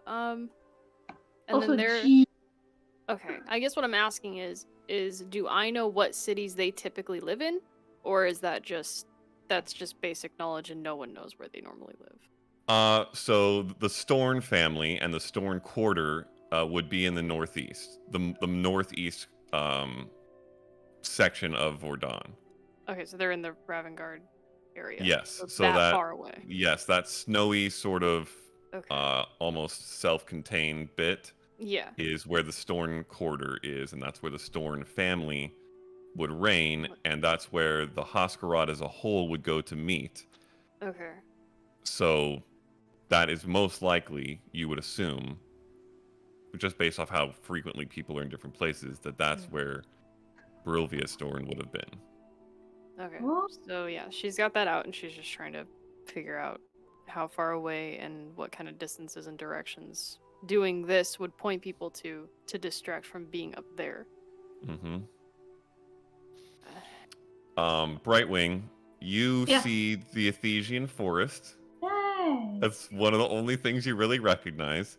Mm. And Also, then there. gee, Okay. I guess what I'm asking is do I know what cities they typically live in, or is that's just basic knowledge and no one knows where they normally live? So the Storn family and the Storn quarter would be in the northeast, the northeast section of Vordon. Okay, so they're in the Ravengard area. Yes, So so that that far away. yes, that snowy sort of Okay. almost self-contained bit Yeah. is where the Storn Quarter is, and that's where the Storn family would reign, and that's where the Hoskarad as a whole would go to meet. Okay. So that is most likely, you would assume, just based off how frequently people are in different places, that that's where Barilvia Storn would have been. Okay. What? So yeah, she's got that out, and she's just trying to figure out how far away and what kind of distances and directions doing this would point people to distract from being up there. Mm-hmm. Brightwing, you Yeah. see the Ephesian Forest. Yay! That's one of the only things you really recognize.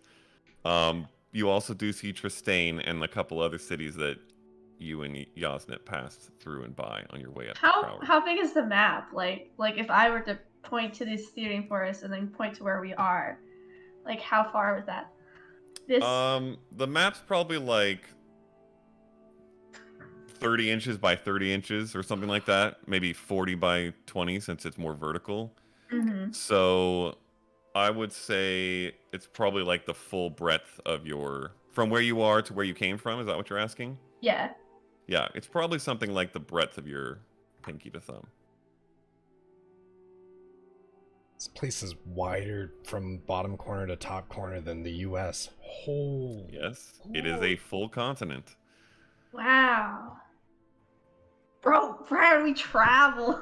You also do see Tristane and a couple other cities that you and Yasnet passed through and by on your way up to Proward. How big is the map? Like if I were to point to this Ethereum forest and then point to where we are, like how far was that? This The map's probably like 30 inches by 30 inches or something like that. Maybe 40 by 20 since it's more vertical. Mhm. So I would say it's probably like the full breadth of your, from where you are to where you came from. Is that what you're asking? Yeah. Yeah, it's probably something like the breadth of your pinky to thumb. This place is wider from bottom corner to top corner than the US. Oh. Yes, it is a full continent. Wow. Bro, where we travel?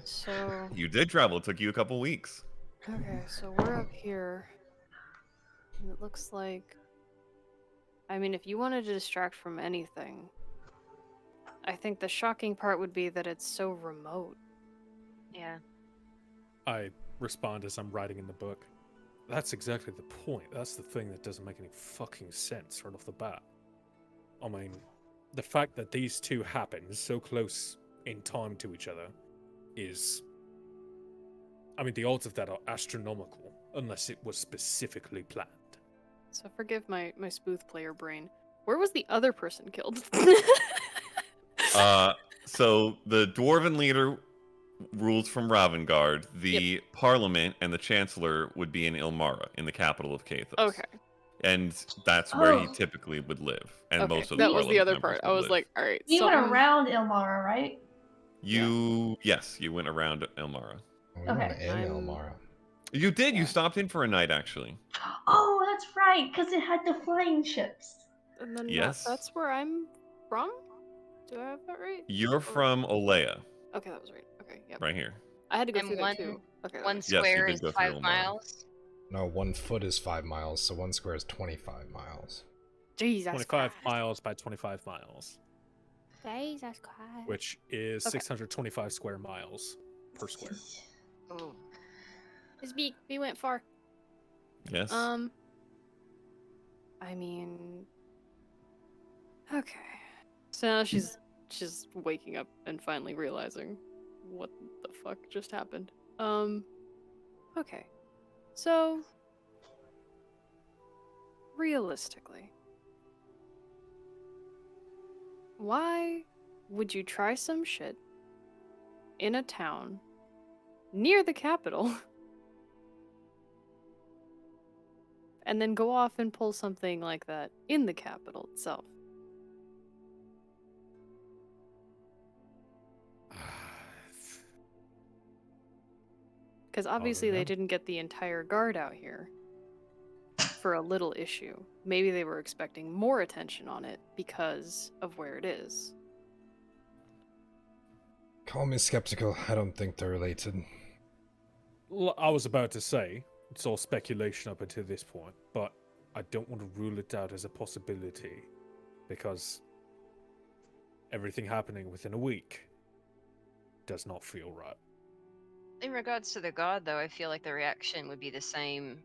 So You did travel. It took you a couple weeks. okay, so we're up here. And it looks like, I mean, if you wanted to distract from anything, I think the shocking part would be that it's so remote. Yeah. I respond as I'm writing in the book. That's exactly the point. That's the thing that doesn't make any fucking sense right off the bat. I mean, the fact that these two happen so close in time to each other is... I mean, the odds of that are astronomical, unless it was specifically planned. So forgive my spoof player brain. Where was the other person killed? So the dwarven leader rules from Ravengard. The parliament and the chancellor would be in Ilmara, in the capital of Kathos. Okay. And that's where he Oh. typically would live. And Okay, most of the that was the parliament other members part. I would was live. like, all right. We went something- around Ilmara, right? Yes, you went around Ilmara. We went Okay. in I'm- Elmara. You did. You Yeah. stopped in for a night, actually. Oh, that's right, because it had the flying ships. And then Yes. that's where I'm from? Do I have that right? You're from Olea, Okay, that was right. Okay, yep. right here. I had to go And through one- there too. Okay. that One makes Yes, you square did is go through 5 Ilmara. miles. No, 1 foot is 5 miles, so 1 square is 25 miles. Jesus 25 Christ. miles by 25 miles, Jesus Christ. which is Okay. 625 square miles per square. Ooh. It's big. We went far. Yes. I mean, okay. So now she's waking up and finally realizing what the fuck just happened. Okay. So realistically, why would you try some shit in a town near the capital and then go off and pull something like that in the capital itself? Because obviously they them. didn't get the entire guard out here for a little issue. Maybe they were expecting more attention on it because of where it is. Call me skeptical. I don't think they're related. I was about to say, it's all speculation up until this point, but I don't want to rule it out as a possibility because everything happening within a week does not feel right. In regards to the god, though, I feel like the reaction would be the same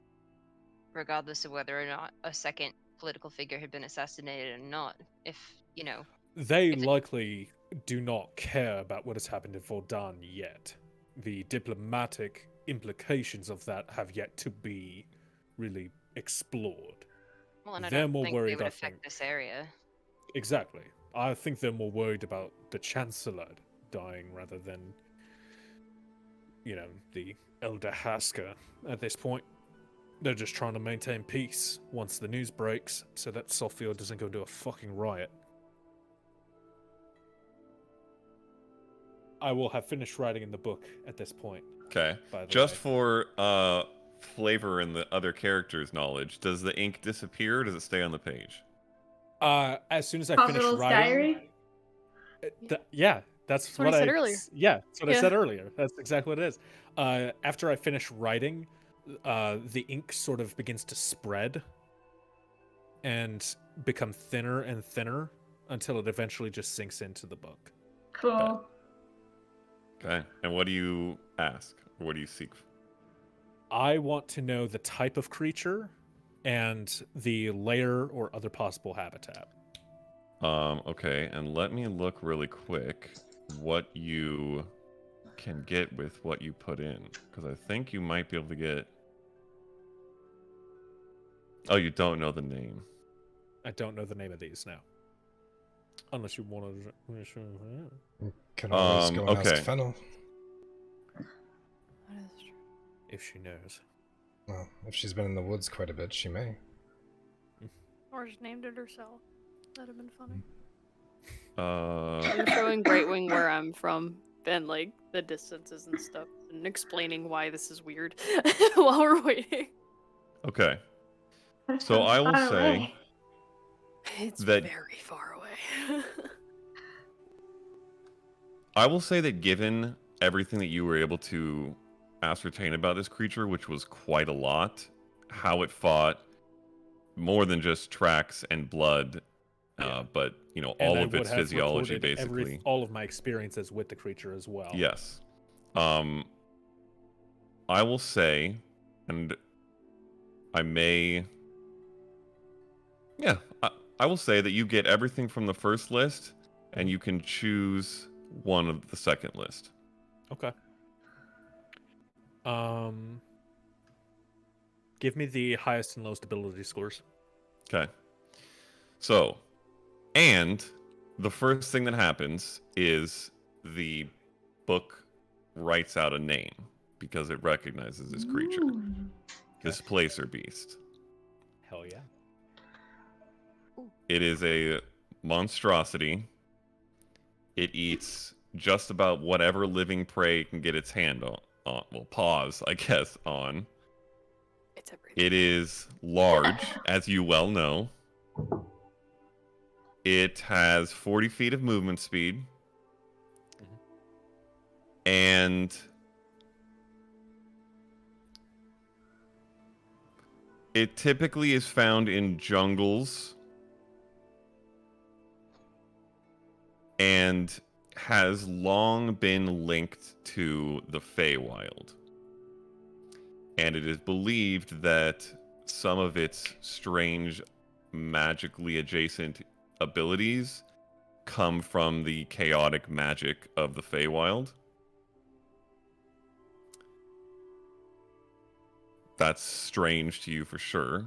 regardless of whether or not a second political figure had been assassinated or not. If, you know... They If it- likely do not care about what has happened in Vordan yet. The diplomatic implications of that have yet to be really explored. Well, and I They're don't more think they worried, would I affect think. this area. Exactly. I think they're more worried about the Chancellor dying rather than, you know, the Elder Hasker at this point. They're just trying to maintain peace once the news breaks, so that Softfield doesn't go into a fucking riot. I will have finished writing in the book at this point. Okay. By the Just way. for flavor and the other characters' knowledge, does the ink disappear or does it stay on the page? As soon as I finish Hospital's writing, diary. yeah, that's what I said earlier. Yeah, that's what I Yeah. said earlier. That's exactly what it is. After I finish writing, the ink sort of begins to spread and become thinner and thinner until it eventually just sinks into the book. Cool. Okay. And what do you ask? Or what do you seek? I want to know the type of creature and the lair or other possible habitat. Okay, and let me look really quick what you can get with what you put in, because I think you might be able to get. Oh, you don't know the name. I don't know the name of these now. Unless you want to. Can always go and okay. ask Fennel. That is true. If she knows. Well, if she's been in the woods quite a bit, she may. Or just named it herself. That'd have been funny. Uh, I'm showing Greatwing where I'm from and like the distances and stuff, and explaining why this is weird while we're waiting. okay. That So sounds I will far say away. It's that very far away. I will say that given everything that you were able to ascertain about this creature, which was quite a lot, how it fought more than just tracks and blood, but you know, And all I of would its have physiology recorded basically. all of my experiences with the creature as well. Yes. I will say, and I may. Yeah, I will say that you get everything from the first list, and you can choose one of the second list. Okay. Give me the highest and lowest ability scores. Okay. So, and the first thing that happens is the book writes out a name because it recognizes this creature, Ooh. this placer beast. Hell yeah. It is a monstrosity. It eats just about whatever living prey it can get its hand on. Well, paws, I guess, on. It's everything. It is large, as you well know. It has 40 feet of movement speed. And it typically is found in jungles and has long been linked to the Feywild. And it is believed that some of its strange, magically adjacent abilities come from the chaotic magic of the Feywild. That's strange to you for sure,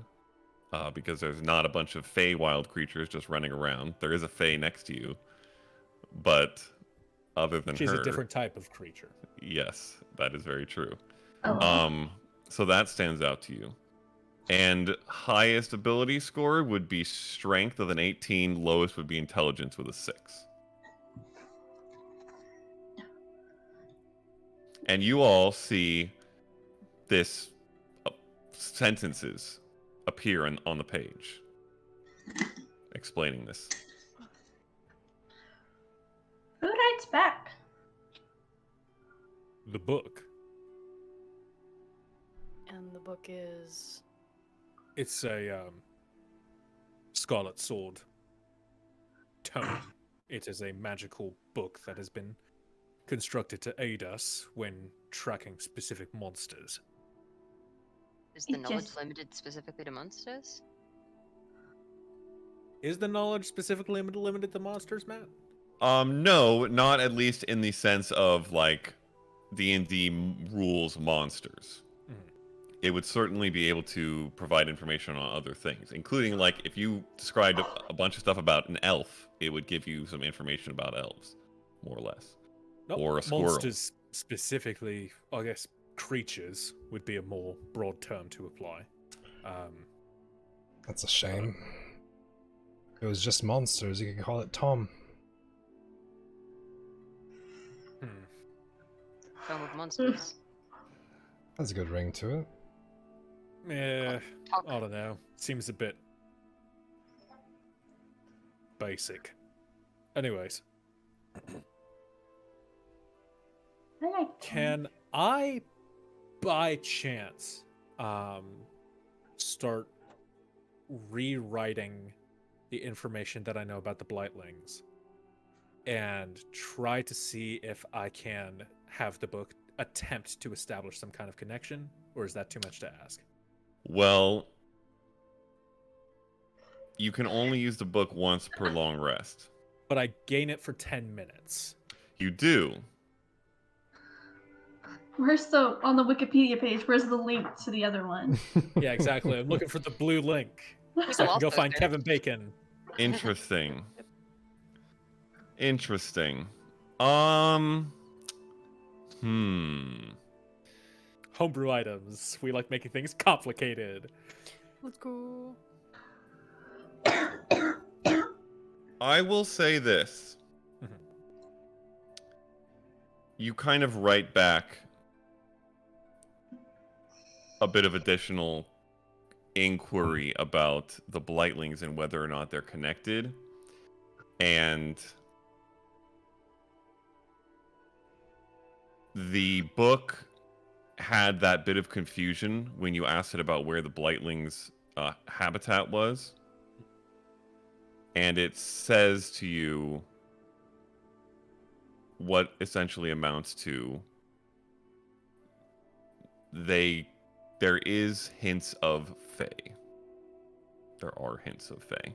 because there's not a bunch of Feywild creatures just running around. There is a Fey next to you, but other than She's her, a different type of creature. yes, that is very true. Oh. So that stands out to you. And highest ability score would be strength with an 18, lowest would be intelligence with a 6. And you all see this sentences appear on the page explaining this. Who writes back? The book. And the book is It's a Scarlet Sword tome. It is a magical book that has been constructed to aid us when tracking specific monsters. Is the It knowledge just- limited specifically to monsters? Is the knowledge specifically limited to monsters, Matt? No, not at least in the sense of like D&D rules monsters. It would certainly be able to provide information on other things, including like if you described a bunch of stuff about an elf, it would give you some information about elves, more or less. Nope. Or a squirrel. Monsters specifically, I guess creatures would be a more broad term to apply. That's a shame. If it was just monsters, you could call it Tom. Film of monsters. Has a good ring to it. Yeah, Talk. I don't know. Seems a bit basic. Anyways, I like can I, by chance, start rewriting the information that I know about the Blightlings and try to see if I can have the book attempt to establish some kind of connection, or is that too much to ask? Well, you can only use the book once per long rest. But I gain it for 10 minutes. You do. Where's the on the Wikipedia page? Where's the link to the other one? Yeah, exactly. I'm looking for the blue link We so I can lost go those find there. Kevin Bacon. Interesting. Interesting. Homebrew items. We like making things complicated. Let's go. I will say this. Mhm. You kind of write back a bit of additional inquiry about the Blightlings and whether or not they're connected. And the book had that bit of confusion when you asked it about where the Blightlings' habitat was. And it says to you what essentially amounts to there is hints of Fae. There are hints of Fae.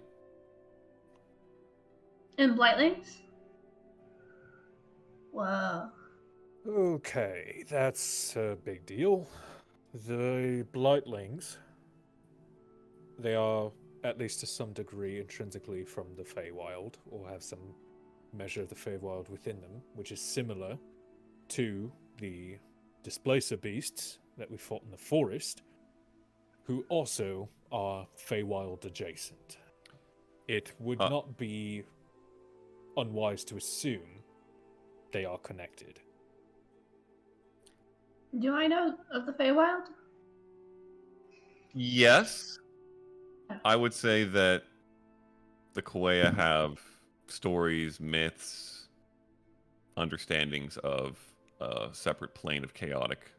And Blightlings? Whoa. Okay, that's a big deal. The Blightlings, they are, at least to some degree, intrinsically from the Feywild, or have some measure of the Feywild within them, which is similar to the Displacer beasts that we fought in the forest, who also are Feywild adjacent. It would not be unwise to assume they are connected. Do I know of the Feywild? Yes. I would say that the Kauea have stories, myths, understandings of a separate plane of chaotic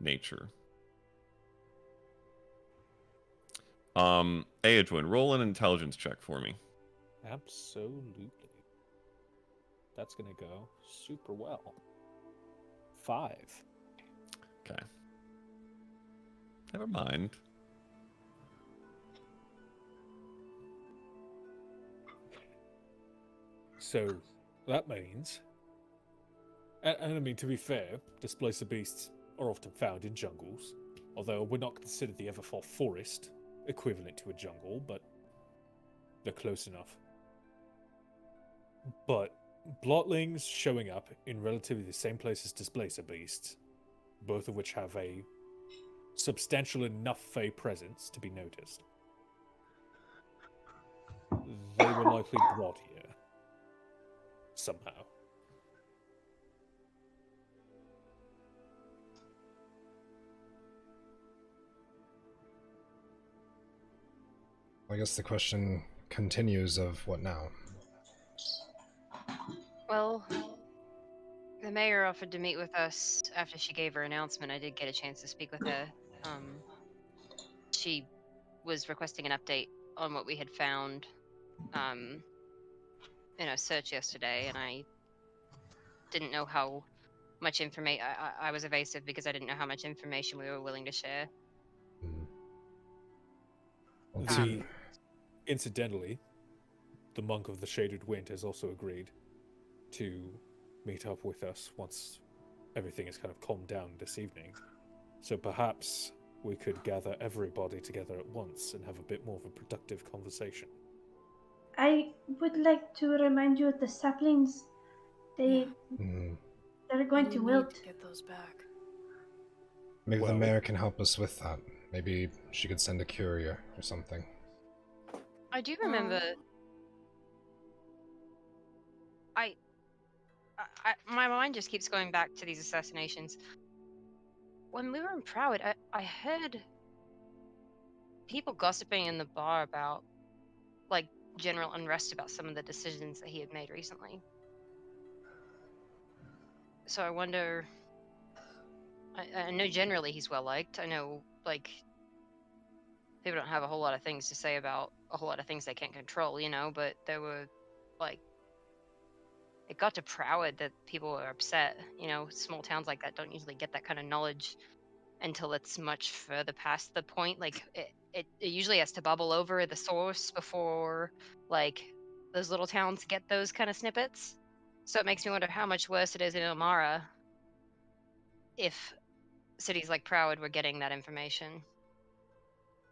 nature. Aedwin, roll an intelligence check for me. Absolutely. That's gonna go super well. 5. Okay. Never mind. So that means, and I mean, to be fair, Displacer beasts are often found in jungles, although I would not consider the Everfall Forest equivalent to a jungle, but they're close enough. But Blotlings showing up in relatively the same place as Displacer beasts, both of which have a substantial enough Fey presence to be noticed. They were likely brought here. Somehow. I guess the question continues of what now? Well, the mayor offered to meet with us after she gave her announcement. I did get a chance to speak with her. She was requesting an update on what we had found in a search yesterday, and I didn't know how much information. I was evasive because I didn't know how much information we were willing to share. Incidentally, the Monk of the Shaded Wind has also agreed to meet up with us once everything is kind of calmed down this evening. So perhaps we could gather everybody together at once and have a bit more of a productive conversation. I would like to remind you of the saplings. They're going to We need wilt. to get those back. Maybe Well- the mayor can help us with that. Maybe she could send a courier or something. I do remember. My mind just keeps going back to these assassinations. When we were in Proward, I heard people gossiping in the bar about, like, general unrest about some of the decisions that he had made recently. So I wonder. I know generally he's well liked. I know, like, people don't have a whole lot of things to say about a whole lot of things they can't control, you know, but there were, like, it got to Proward that people were upset. You know, small towns like that don't usually get that kind of knowledge until it's much further past the point. Like, it usually has to bubble over the source before, like, those little towns get those kind of snippets. So it makes me wonder how much worse it is in Ilmara if cities like Proward were getting that information.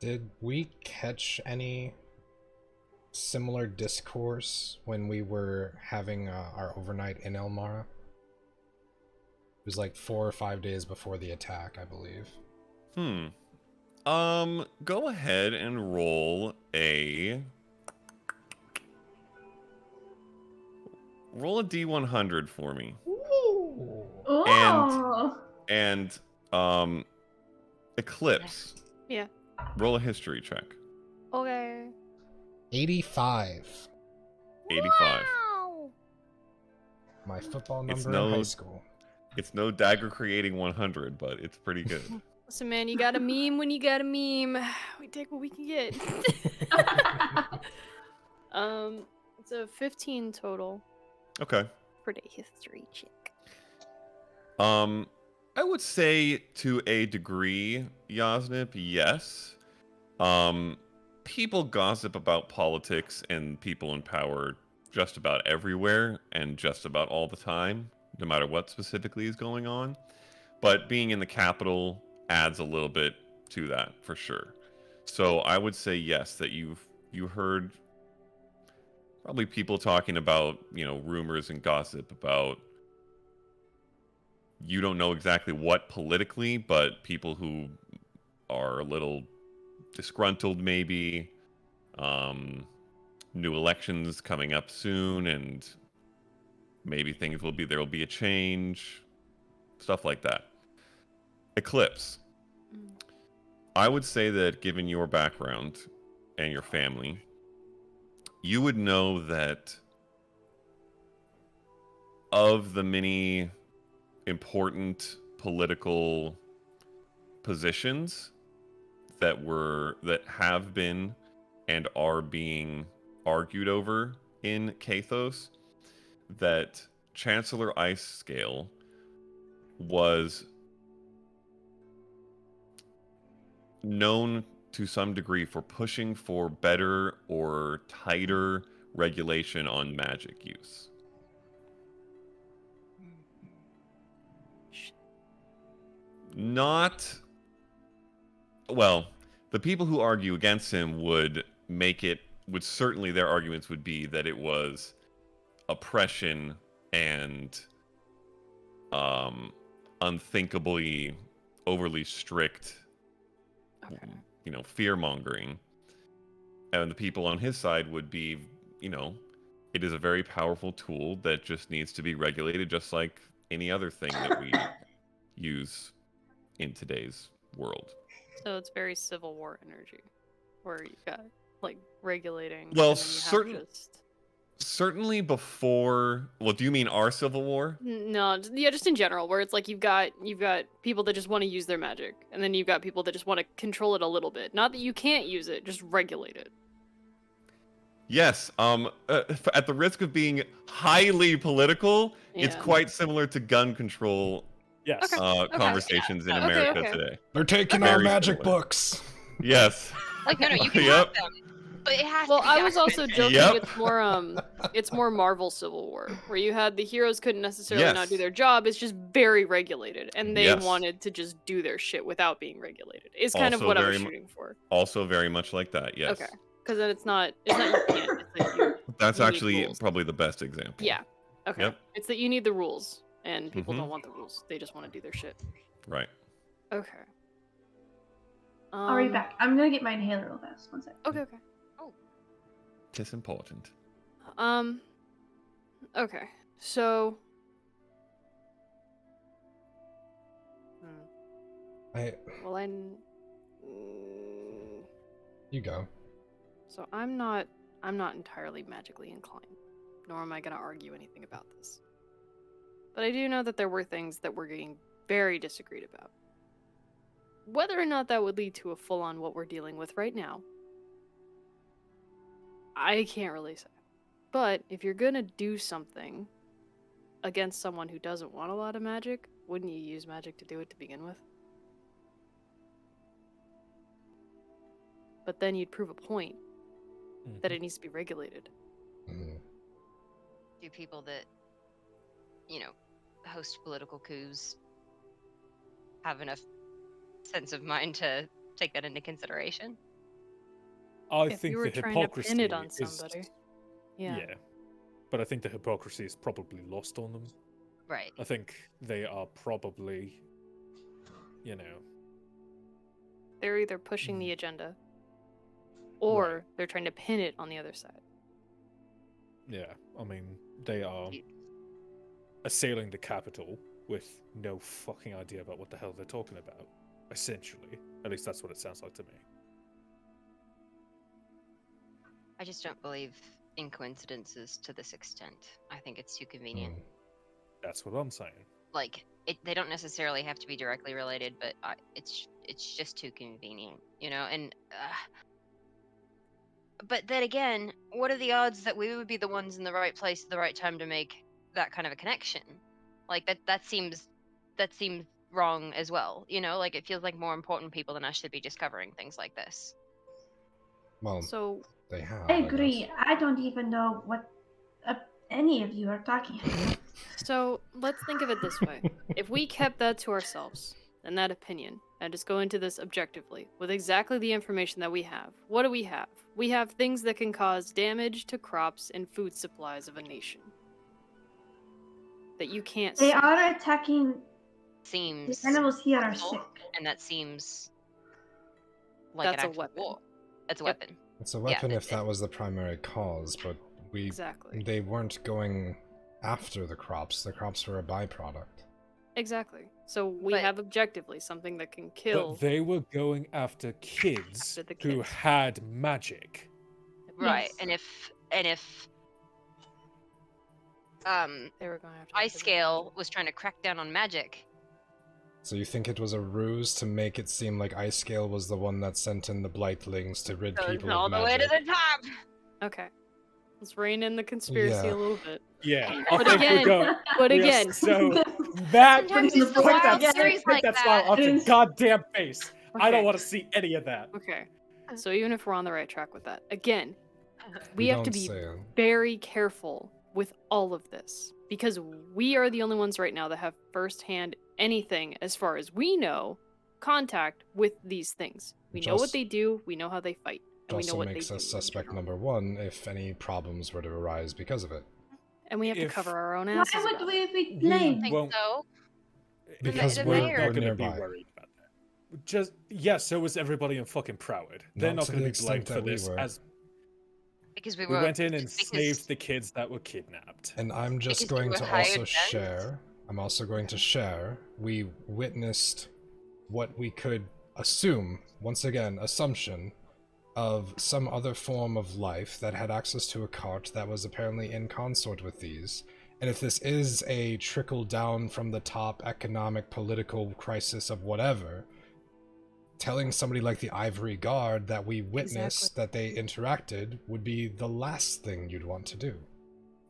Did we catch any similar discourse when we were having our overnight in Elmara? It was like 4 or 5 days before the attack, I believe. Go ahead and roll a D100 for me. Ooh. Ooh. And Eclipse. Yeah. Roll a history check. Okay. 85. 85. Wow. My football It's number in no- high school. It's no dagger creating 100, but it's pretty good. Listen, man, you got a meme when you got a meme. We take what we can get. It's a 15 total Okay. for the history check. I would say to a degree, Yasnip, yes. People gossip about politics and people in power just about everywhere and just about all the time, no matter what specifically is going on. But being in the capital adds a little bit to that for sure. So I would say yes, that you heard probably people talking about, rumors and gossip about, you don't know exactly what politically, but people who are a little disgruntled maybe, new elections coming up soon, and maybe there will be a change, stuff like that. Eclipse. I would say that given your background and your family, you would know that of the many important political positions that have been and are being argued over in Kathos, that Chancellor Icescale was known to some degree for pushing for better or tighter regulation on magic use. Not... Well, the people who argue against him would certainly, their arguments would be that it was oppression and unthinkably overly strict, fear-mongering. And the people on his side would be, it is a very powerful tool that just needs to be regulated just like any other thing that we use in today's world. So it's very Civil War energy, where you got, like, regulating. Well, and then you have certainly before. Well, do you mean our Civil War? No, yeah, just in general, where it's like you've got people that just want to use their magic, and then you've got people that just want to control it a little bit. Not that you can't use it, just regulate it. Yes. At the risk of being highly political, it's Yeah. quite similar to gun control. Yes. Conversations in Okay, America okay. today. They're taking our Very magic similar. books. Yes. Like, no, you can Yep. have them, but it has Well, to be I was also documented. joking. Yep. It's more Marvel Civil War, where you had the heroes couldn't necessarily not do Yes. their job. It's just very regulated, and they Yes. wanted to just do their shit without being regulated. Is kind of Also what I was very mu- shooting for. Also very much like that. Yes. Okay, because then it's not you can't. It's that you. That's You need actually rules. probably the best example. Yeah. Okay. Yep. It's that you need the rules, and people Mhm. don't want the rules. They just want to do their shit. Right. Okay. I'll be back. I'm gonna get my inhaler real fast. One sec. Okay, okay. Tis important. Okay. So well, You go. so I'm not entirely magically inclined, nor am I going to argue anything about this. But I do know that there were things that we're getting very disagreed about. Whether or not that would lead to a full-on what we're dealing with right now, I can't really say. But if you're going to do something against someone who doesn't want a lot of magic, wouldn't you use magic to do it to begin with? But then you'd prove a point that it needs to be regulated. Mhm. Do people that, host political coups have enough sense of mind to take that into consideration? I If think you were the trying to hypocrisy pin it on is, somebody. Yeah. but I think the hypocrisy is probably lost on them. Right. I think they are probably, They're either pushing the agenda or they're trying to pin it on the other side. yeah. I mean, they are assailing the capital with no fucking idea about what the hell they're talking about. Essentially, at least that's what it sounds like to me. I just don't believe in coincidences to this extent. I think it's too convenient. That's what I'm saying. Like, they don't necessarily have to be directly related, but it's just too convenient, And but then again, what are the odds that we would be the ones in the right place at the right time to make that kind of a connection? Like that seems wrong as well. Like it feels like more important people than us should be discovering things like this. Well, So they have. I I agree. guess. I don't even know what any of you are talking about. So let's think of it this way. If we kept that to ourselves, and that opinion, and just go into this objectively, with exactly the information that we have, what do we have? We have things that can cause damage to crops and food supplies of a nation. That you can't They see. are attacking. Seems The animals here are possible, sick. and that seems like That's an a actual weapon. war. That's a Yep. weapon. It's a weapon Yeah, if that was the primary cause, but Exactly. they weren't going after the crops. The crops were a byproduct. Exactly. So we But- have objectively something that can kill. But they were going after kids who had magic. Right. Yes. And if They were going after Ice Scale was trying to crack down on magic, So you think it was a ruse to make it seem like Ice Scale was the one that sent in the Blightlings to rid goes people all of the way to magic? the top. Okay. Let's rein in the conspiracy Yeah. a little bit. Yeah, But I think again- we're going. But we are again, so that Sometimes it's the put wild that, series put like that that. smile off your It's- goddamn face. I don't Okay. want to see any of that. Okay. So even if we're on the right track with that, again, we You have to don't be say it. very careful with all of this because we are the only ones right now that have firsthand anything, as far as we know, contact with these things. We Which know what also- they do, we know how they fight, Which and we know also what they makes do. us in suspect general. number one if any problems were to arise because of it. And we have to If- cover our own Why asses. would about we it. be We blamed? think won't. so. Because the we're mayor- not going to be nearby. worried about that. Just so is everybody in fucking Proward. They're Not not to going the to be extent blamed that for we this, were. as Because we we were went in and because- saved the kids that were kidnapped. And I'm just Because we going were to hired also guns? share. I'm also going to share. We witnessed what we could assume, once again, assumption, of some other form of life that had access to a cart that was apparently in consort with these. And if this is a trickle down from the top economic, political crisis of whatever, telling somebody like the Ivory Guard that we witnessed that they interacted would be the last thing you'd want to do.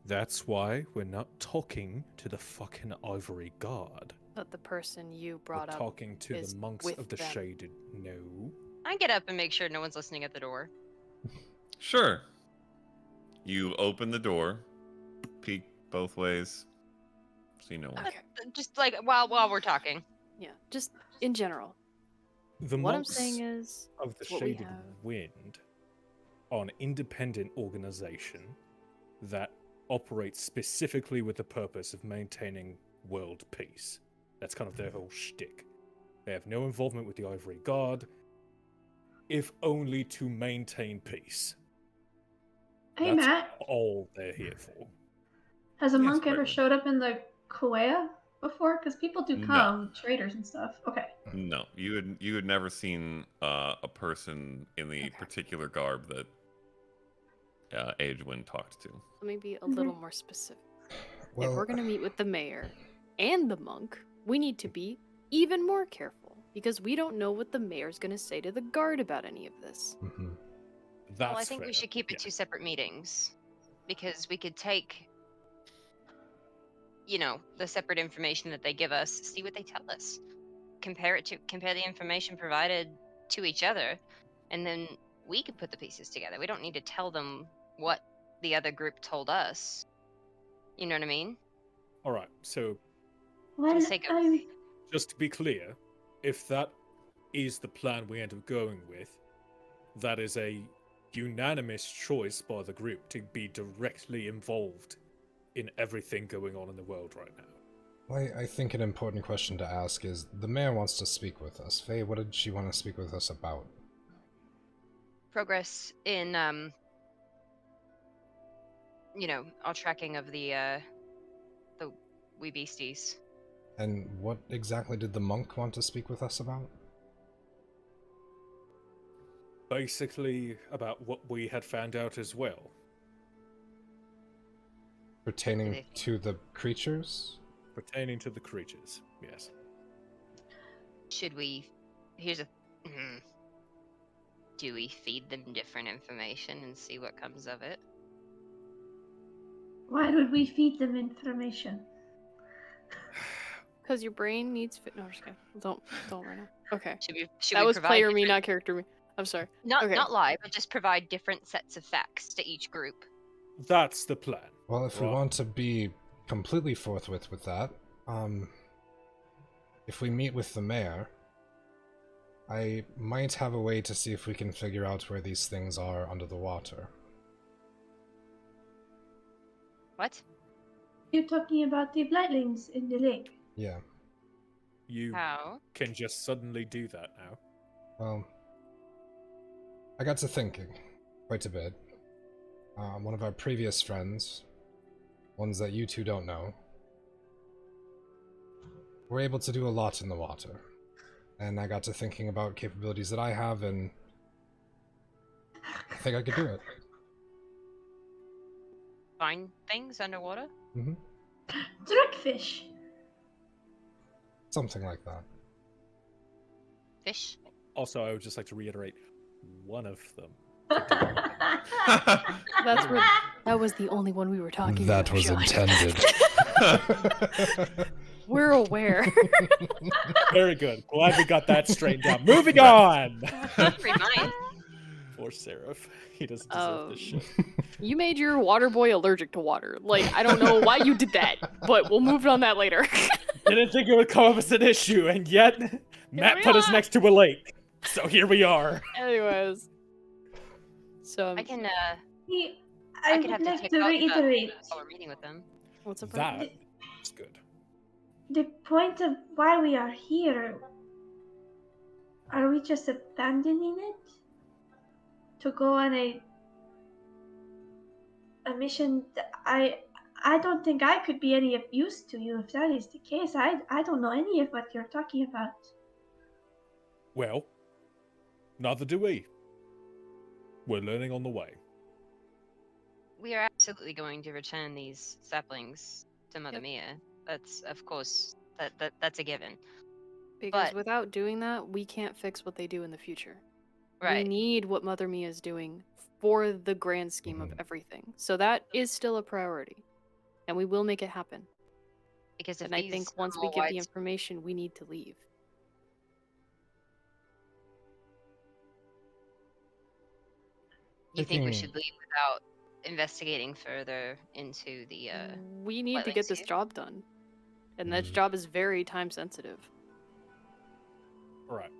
That's why we're not talking to the fucking Ivory Guard. But the person you brought We're up talking to is the monks with of the them. Shaded. No. I get up and make sure no one's listening at the door. Sure. You open the door, peek both ways, see no one. Okay. Just like while we're talking. Yeah, just in general. The What I'm monks saying is, of the what we Shaded have- Wind are an independent organization that operates specifically with the purpose of maintaining world peace. That's kind of their whole shtick. They have no involvement with the Ivory Guard. if only to maintain peace. Hey, That's Matt. all they're here for. Has a Yes, monk ever Byron. showed up in the Kuea before? Because people do No. come, traders and stuff. Okay. No, you had never seen a person in the particular garb that Aedwin talked to. Let me be a Mhm. little more specific. If Well, we're going to meet with the mayor and the monk, we need to be even more careful because we don't know what the mayor's going to say to the guard about any of this. mhm. That's Well, I think we fair, should keep it yeah. 2 separate meetings because we could take, the separate information that they give us, see what they tell us, compare the information provided to each other, and then we could put the pieces together. We don't need to tell them what the other group told us. You know what I mean? All right, so Well, sake of- I'm just to be clear, if that is the plan we end up going with, that is a unanimous choice by the group to be directly involved in everything going on in the world right now. I think an important question to ask is, the mayor wants to speak with us. Faye, what did she want to speak with us about? progress in our tracking of the wee beasties. And what exactly did the monk want to speak with us about? Basically, about what we had found out as well. Pertaining to the creatures? Pertaining to the creatures, yes. Should we? Here's a. Do we feed them different information and see what comes of it? Why would we feed them information? Because your brain needs fit. No, I'm just kidding. Don't right now. Okay. Should That we was provide player me, different- not character me. I'm sorry. Not Okay. not lie, but just provide different sets of facts to each group. That's the plan. Well, if we Right. want to be completely forthwith with that, if we meet with the mayor, I might have a way to see if we can figure out where these things are under the water. What? You're talking about the blightlings in the lake. Yeah, You How? can just suddenly do that now. well, I got to thinking quite a bit. One of our previous friends, ones that you two don't know, were able to do a lot in the water. And I got to thinking about capabilities that I have, and I think I could do it. Find things underwater? Mm-hmm. Dragfish. Something like that. Fish? Also, I would just like to reiterate, one of them. That's where. That was the only one we were talking That about. was Sean. intended. We're aware. Very good. Glad we got that straightened out. Moving on! Remind. Poor Seraph. He doesn't deserve this shit. You made your water boy allergic to water. Like, I don't know why you did that, but we'll move on that later. Didn't think it would come up as an issue, and yet Matt we put us are. next to a lake. So here we are. Anyways. So, I can I could have would to like take to out reiterate while we're meeting with them. what's up? That is good. the point of why we are here. Are we just abandoning it to go on a mission? I don't think I could be any of use to you if that is the case. I don't know any of what you're talking about. Well, neither do we. We're learning on the way. We are absolutely going to return these saplings to Mother Yep. Mia. That's, of course, that's a given. Because But- without doing that, we can't fix what they do in the future. We Right. need what Mother Mia is doing for the grand scheme of Mhm. everything. So that is still a priority. And we will make it happen. Because if And I these think are once we more get the wide- information, we need to leave. you think we Thinking- should leave without investigating further into the We need to wetlands get this here? job done. And that Mhm. job is very time sensitive. All right.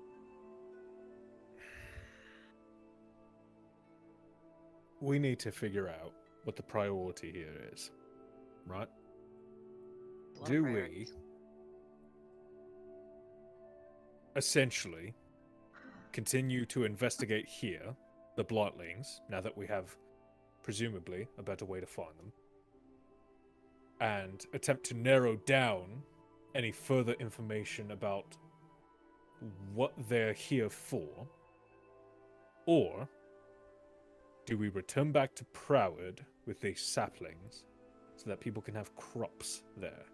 We need to figure out what the priority here is, right? a lot of Do priorities. we essentially continue to investigate here, the Blightlings, now that we have, presumably, a better way to find them, and attempt to narrow down any further information about what they're here for? Or do we return back to Proward with these saplings so that people can have crops there?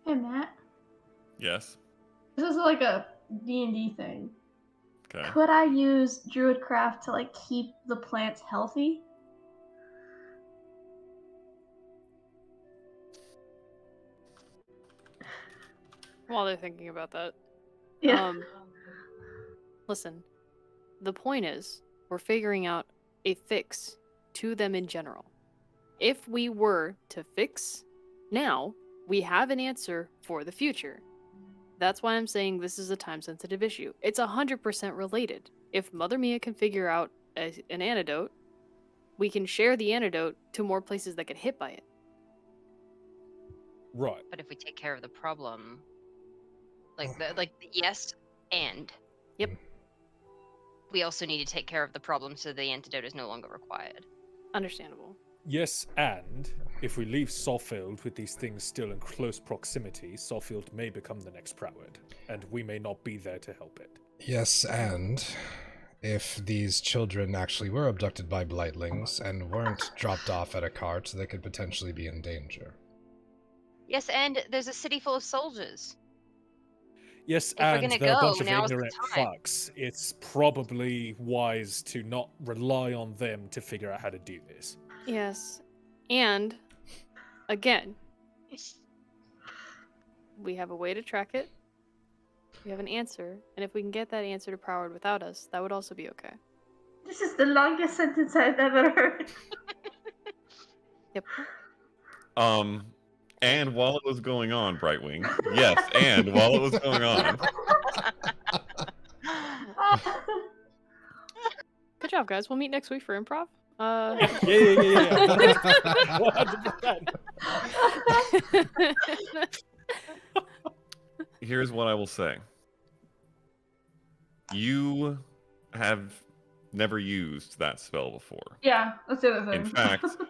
Hey, Matt. Yes. This is like a D&D thing. Okay. Could I use Druidcraft to like keep the plants healthy? While they're thinking about that. Yeah. Listen, the point is, we're figuring out a fix to them in general. If we were to fix now, we have an answer for the future. That's why I'm saying this is a time-sensitive issue. It's 100% related. If Mother Mia can figure out an antidote, we can share the antidote to more places that get hit by it. Right. But if we take care of the problem, yes, and Yep. we also need to take care of the problem so the antidote is no longer required. Understandable. Yes, and if we leave Sawfield with these things still in close proximity, Sawfield may become the next Proward, and we may not be there to help it. Yes, and if these children actually were abducted by Blightlings and weren't dropped off at a cart, they could potentially be in danger. Yes, and there's a city full of soldiers. Yes, If we're and gonna they're a go, bunch of now's the ignorant time. fucks. It's probably wise to not rely on them to figure out how to do this. Yes. And, again, we have a way to track it. We have an answer. And if we can get that answer to Proward without us, that would also be okay. This is the longest sentence I've ever heard. Yep. And while it was going on, Brightwing. Yes, and while it was going on. Good job, guys. We'll meet next week for improv. Yeah. 100%. Here's what I will say. You have never used that spell before. Yeah, that's the other thing.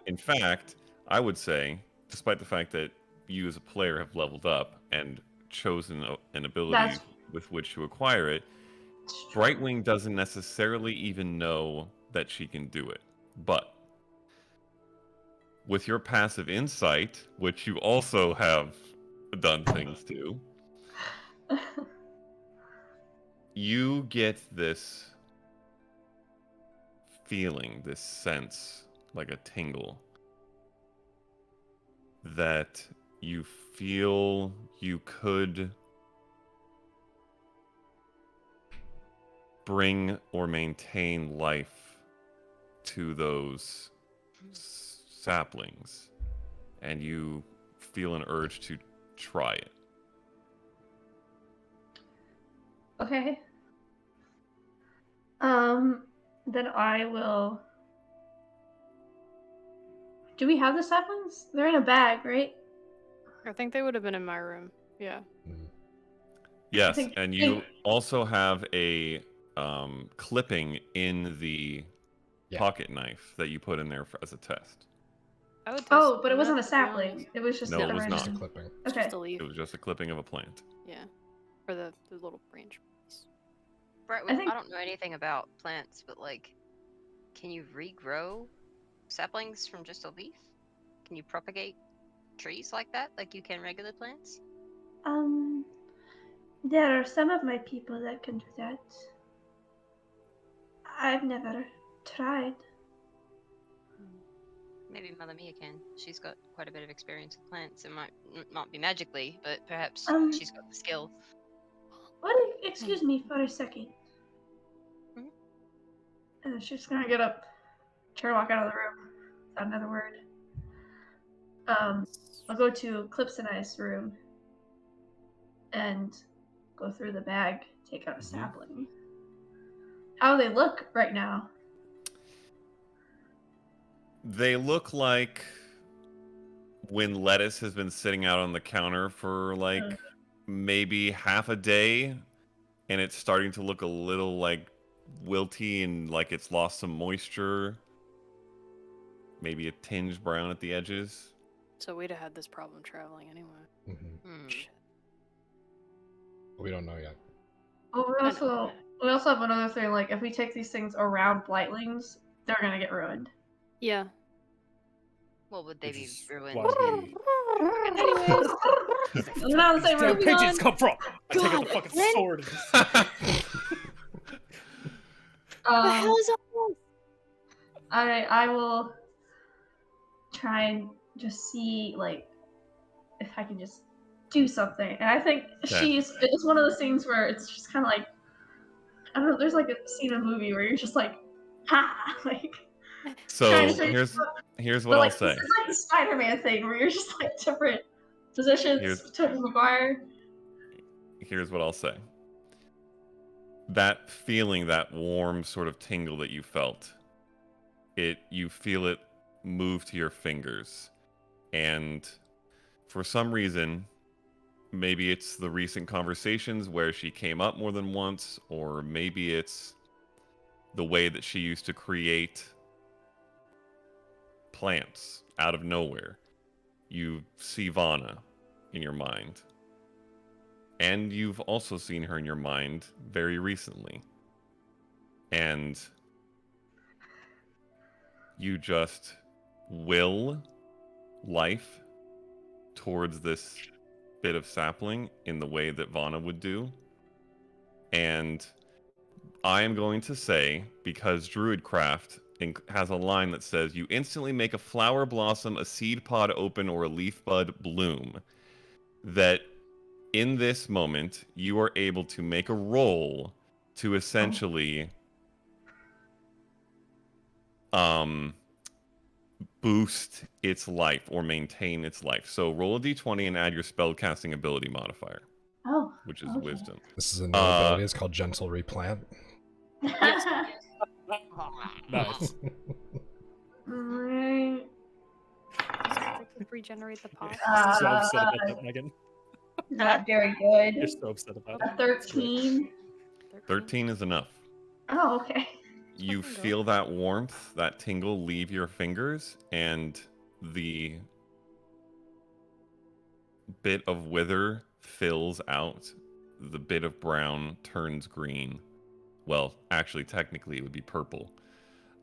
In fact, I would say, despite the fact that you as a player have leveled up and chosen an ability That's- with which to acquire it, Brightwing doesn't necessarily even know that she can do it. But with your passive insight, which you also have done things to, you get this feeling, this sense, like a tingle, that you feel you could bring or maintain life to those saplings, and you feel an urge to try it. Okay. Then I will. Do we have the saplings? They're in a bag, right? I think they would have been in my room. Yeah. Yes, think- and you also have a clipping in the Yeah. pocket knife that you put in there as a test. I would test Oh, but it that, wasn't a to be sapling. honest. It was just No, a it was Just a random- clipping. It's Okay. just a leaf. It was just a clipping of a plant. Yeah. For the little branch piece. Brightwing, I think- I don't know anything about plants, but can you regrow saplings from just a leaf? Can you propagate trees like that, like you can regular plants? There are some of my people that can do that. I've never tried. Maybe Mother Mia can. She's got quite a bit of experience with plants. It might not be magically, but perhaps she's got the skill. Excuse me for a second. Mhm. And she's gonna get up, try to walk out of the room without another word. I'll go to Clips and I's room and go through the bag, take out a sapling. How do they look right now? They look like when lettuce has been sitting out on the counter for maybe half a day, and it's starting to look a little wilty and like it's lost some moisture. Maybe a tinge brown at the edges. So we'd have had this problem traveling anyway. Hmm. Shit. We don't know yet. Well, we also have another thing. Like, if we take these things around Blightlings, they're gonna get ruined. Yeah. Well, would they Which be is ruined? why we- Anyways. Not the same Damn room. pigeons come from? I take out God, the fucking then- sword. The hell is all this? I will try and just see like if I can just do something. And I think Okay. it's one of those things where it's just kind of like, I don't know. There's like a scene in a movie where you're just like, ha, like. So trying to figure here's But what I'll like, say. this is like the Spider-Man thing where you're just like different positions. Here's- Tobey Maguire. Here's what I'll say. That feeling, that warm sort of tingle that you felt, you feel it move to your fingers. And for some reason, maybe it's the recent conversations where she came up more than once, or maybe it's the way that she used to create plants out of nowhere. You see Vana in your mind. And you've also seen her in your mind very recently. And you just will life towards this bit of sapling in the way that Vana would do. And I am going to say, because Druidcraft has a line that says, you instantly make a flower blossom, a seed pod open, or a leaf bud bloom, that in this moment, you are able to make a roll to essentially boost its life or maintain its life. So roll a d20 and add your spellcasting ability modifier, Oh. which is Okay. wisdom. This is a new ability. It's called Gentle Replant. Yes. Nice. Right. Regenerate the pot. So upset about that, Megan. Not very You're good. so upset about A it. 13. 13 is enough. Oh, okay. You fucking go. feel that warmth, that tingle leave your fingers, and the bit of wither fills out. The bit of brown turns green. Well, actually, technically, it would be purple.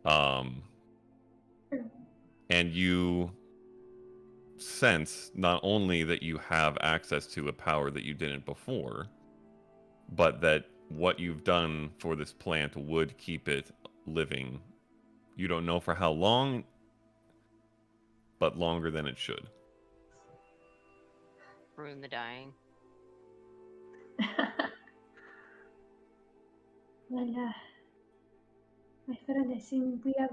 And you sense not only that you have access to a power that you didn't before, but that what you've done for this plant would keep it living. You don't know for how long, but longer than it should. Ruin the dying. Well, my friend, I think we have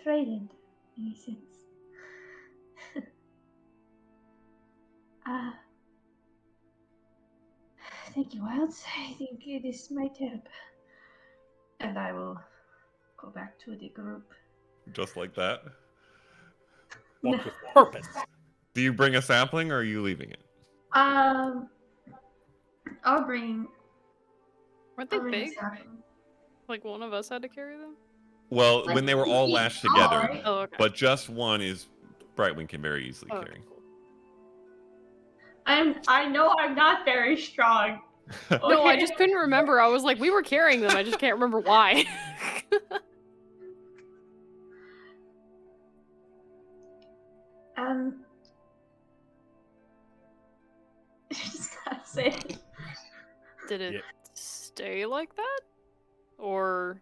traded in a sense. Thank you, Wilds. I think this might help. And I will go back to the group. Just like that. Walk with purpose. Do you bring a sapling or are you leaving it? I'll bring. Weren't I'll they bring a big? sapling. Like one of us had to carry them? Well, Like, when they were all lashed all together, right. Oh, okay. but just one is Brightwing can very easily Oh, carry. cool. I know I'm not very strong. No, I Okay. just couldn't remember. I was like, we were carrying them. I just can't remember why. Just gotta say it. Did it Yeah. stay like that? Or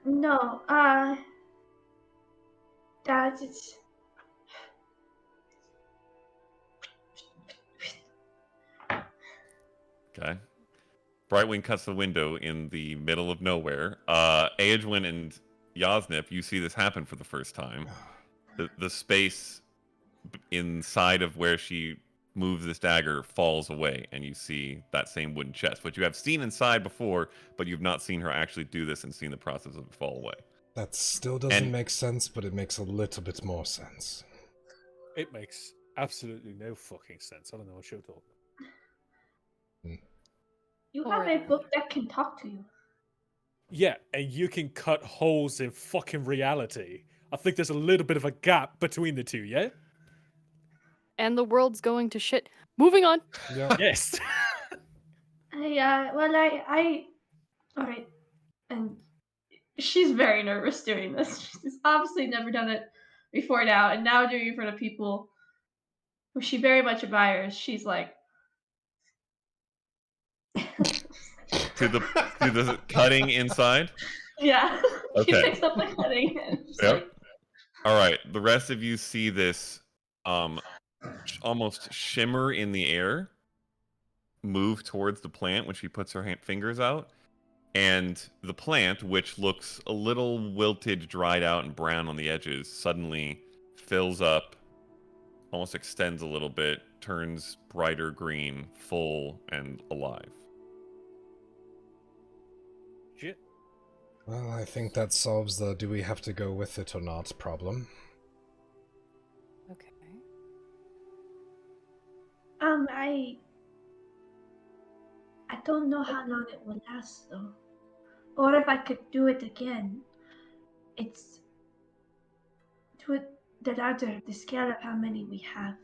No, that it's. Okay. Brightwing cuts the window in the middle of nowhere. Aedwin and Yosnip, you see this happen for the first time. The space inside of where she moves this dagger falls away, and you see that same wooden chest, which you have seen inside before, but you've not seen her actually do this and seen the process of it fall away. That still doesn't And- make sense, but it makes a little bit more sense. It makes absolutely no fucking sense. I don't know what you're talking about. You have a Alright. book that can talk to you. Yeah, and you can cut holes in fucking reality. I think there's a little bit of a gap between the two, yeah? And the world's going to shit. Moving on. Yep. Yes. All right. And she's very nervous doing this. She's obviously never done it before now, and now doing it in front of people who she very much admires. She's like, To the cutting inside. yeah. She Okay. picks up the cutting and she's Yep. like, All right. The rest of you see this almost shimmer in the air move towards the plant when she puts her fingers out. And the plant, which looks a little wilted, dried out, and brown on the edges, suddenly fills up, almost extends a little bit, turns brighter green, full, and alive. Shit. Well, I think that solves the do we have to go with it or not problem. Okay. I don't know how long it will last though. Or if I could do it again. It's to the larger the scale of how many we have.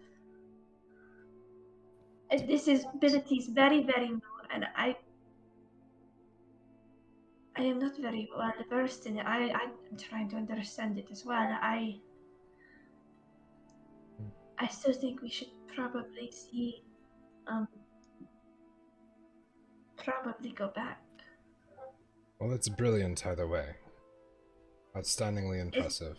This is ability is very, very new, and I am not very well versed in it. I'm trying to understand it as well. I still think we should probably see probably go back. Well, it's brilliant either way. Outstandingly impressive.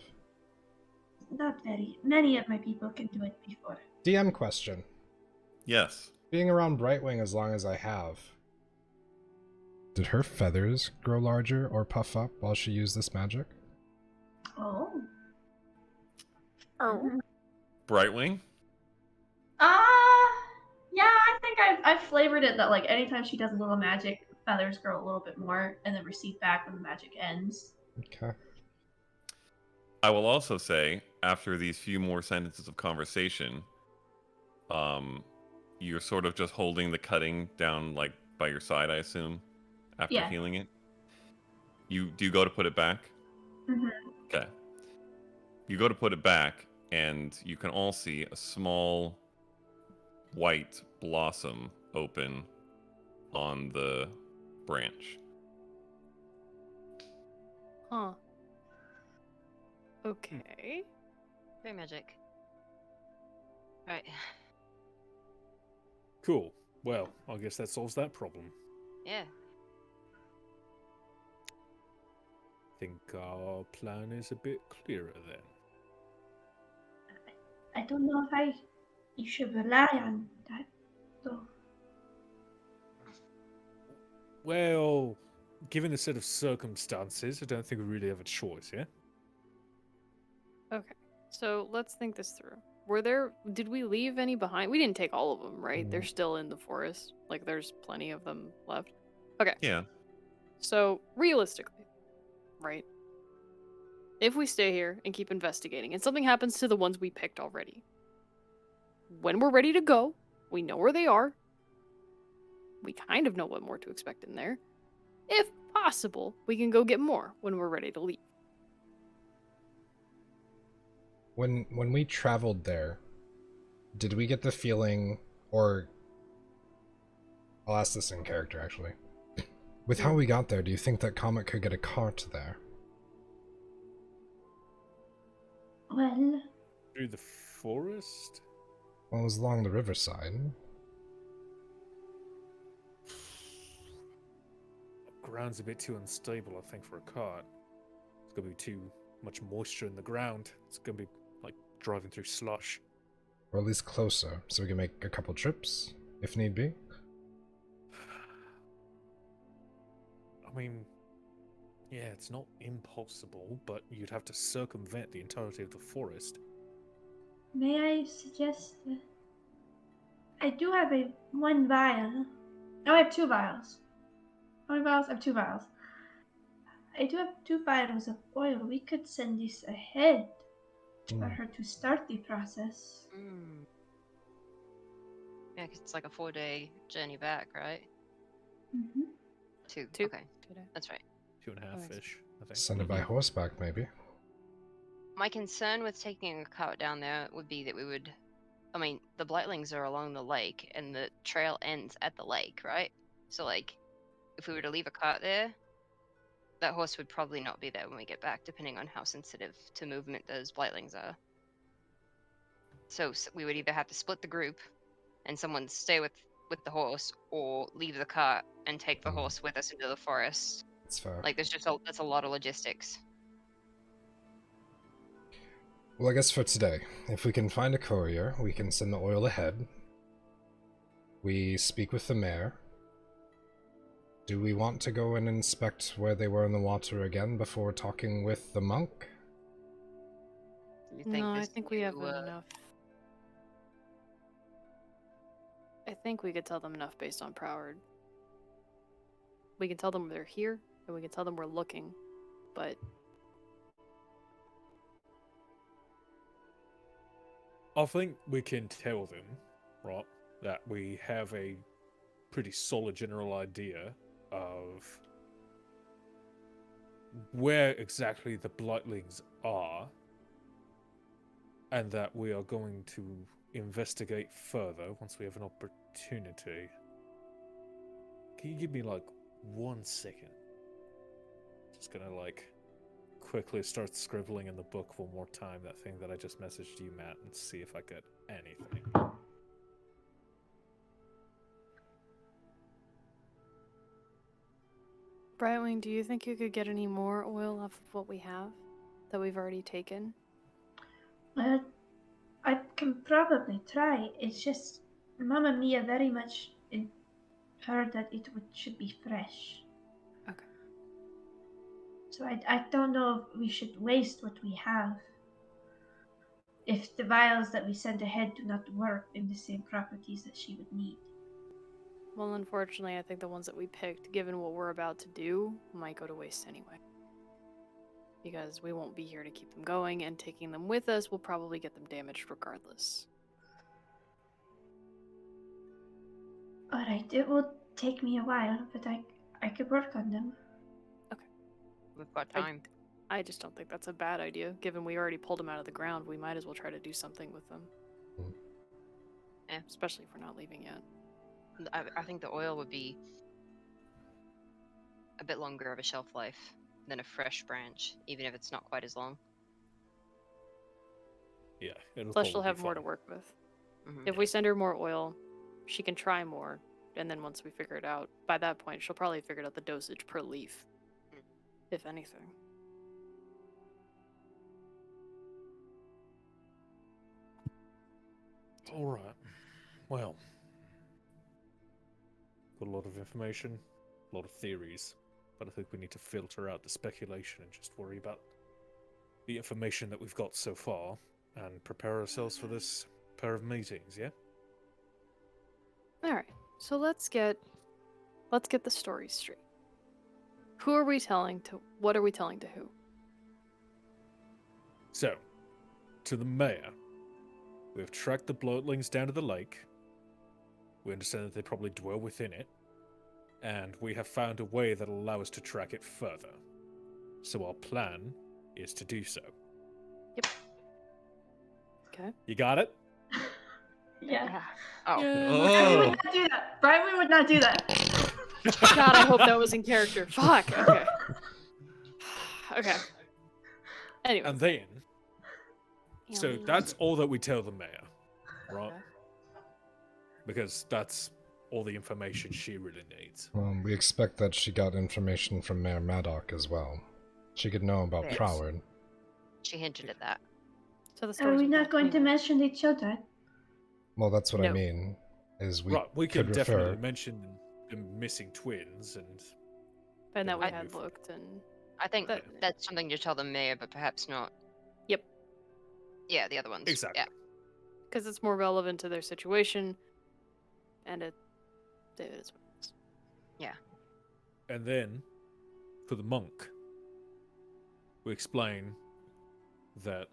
Not very many of my people can do it before. DM question. Yes. Being around Brightwing as long as I have, did her feathers grow larger or puff up while she used this magic? Oh. Oh. Brightwing? Yeah, I think I've flavored it that like anytime she does a little magic, feathers grow a little bit more and then recede back when the magic ends. Okay. I will also say, after these few more sentences of conversation, you're sort of just holding the cutting down like by your side, I assume, after Yeah. healing it. Do you go to put it back? Mm-hmm. Okay. You go to put it back, and you can all see a small white blossom open on the branch. Huh. Okay. Very magic. Right. Cool. Well, I guess that solves that problem. Yeah. Think our plan is a bit clearer then. I don't know if you should rely on that though. Well, given the set of circumstances, I don't think we really have a choice, yeah? Okay. So let's think this through. Did we leave any behind? We didn't take all of them, right? They're still in the forest. Like, there's plenty of them left. Okay. Yeah. So, realistically, right? If we stay here and keep investigating, and something happens to the ones we picked already, when we're ready to go, we know where they are. We kind of know what more to expect in there. If possible, we can go get more when we're ready to leave. When we traveled there, did we get the feeling, or I'll ask this in character actually. With how we got there, do you think that Comet could get a cart there? Well, Through the forest? Well, it was along the riverside. Ground's a bit too unstable, I think, for a cart. It's gonna be too much moisture in the ground. It's gonna be like driving through slush. Or at least closer, so we can make a couple trips, if need be. I mean, yeah, it's not impossible, but you'd have to circumvent the entirety of the forest. may I suggest I do have one vial. Oh, I have 2 vials. How many vials? I have 2 vials. I do have 2 vials of oil. We could send this ahead for her to start the process. Mm. Yeah, 'cause it's like a 4-day journey back, right? Mm-hmm. 2. Two. Okay, that's right. 2.5-ish, I think. Send it by horseback, maybe. My concern with taking a cart down there would be that we would. I mean, the Blightlings are along the lake, and the trail ends at the lake, right? So, like, if we were to leave a cart there, that horse would probably not be there when we get back, depending on how sensitive to movement those Blightlings are. So we would either have to split the group, and someone stay with the horse, or leave the cart and take the horse with us into the forest. That's fair. Like, that's a lot of logistics. Well, I guess for today, if we can find a courier, we can send the oil ahead. We speak with the mayor. Do we want to go and inspect where they were in the water again before talking with the monk? You think No, I this think we have new, enough. I think we could tell them enough based on Proward. We can tell them they're here, and we can tell them we're looking, but I think we can tell them, right, that we have a pretty solid general idea of where exactly the Blightlings are, and that we are going to investigate further once we have an opportunity. Can you give me, like, 1 second? Just gonna, like, quickly start scribbling in the book one more time, that thing that I just messaged you, Matt, and see if I get anything. Brightwing, do you think you could get any more oil off of what we have that we've already taken? Well, I can probably try. It's just Mamma Mia very much heard that should be fresh. Okay. So I don't know if we should waste what we have. If the vials that we send ahead do not work in the same properties that she would need. Well, unfortunately, I think the ones that we picked, given what we're about to do, might go to waste anyway. Because we won't be here to keep them going, and taking them with us will probably get them damaged regardless. Alright, it will take me a while, but I could work on them. We've got time. I just don't think that's a bad idea. Given we already pulled them out of the ground, we might as well try to do something with them. Yeah. Especially if we're not leaving yet. I think the oil would be a bit longer of a shelf life than a fresh branch, even if it's not quite as long. Yeah, it'll Plus, she'll probably have be more to fine. work with. Mhm. If we send her more oil, she can try more, and then once we figure it out, by that point, she'll probably figure out the dosage per leaf, if anything. All right. Well, got a lot of information, a lot of theories, but I think we need to filter out the speculation and just worry about the information that we've got so far and prepare ourselves for this pair of meetings, yeah? Alright, so let's get the story straight. Who are we telling to? What are we telling to who? So, to the mayor, we have tracked the bloatlings down to the lake. We understand that they probably dwell within it, and we have found a way that'll allow us to track it further. So our plan is to do so. Yep. Okay. You got it? Yeah. Oh. Brian would not do that. Brian would not do that. God, I hope that was in character. Fuck. Okay. Okay. Anyway. And then, so that's all that we tell the mayor, right? Okay. Because that's all the information she really needs. We expect that she got information from Mayor Maddock as well. She could know about Yes. Proward. She hinted at that. So the Are story's we not going to between us. mention each other? Well, that's what I No. mean. Is we Right, we could can definitely refer. mention the missing twins and And that we I- had looked and I think That- that's something to tell the mayor, but perhaps not. Yep. Yeah, the other ones. exactly. Yeah. because it's more relevant to their situation, and it is what it is. And then, for the monk, we explain that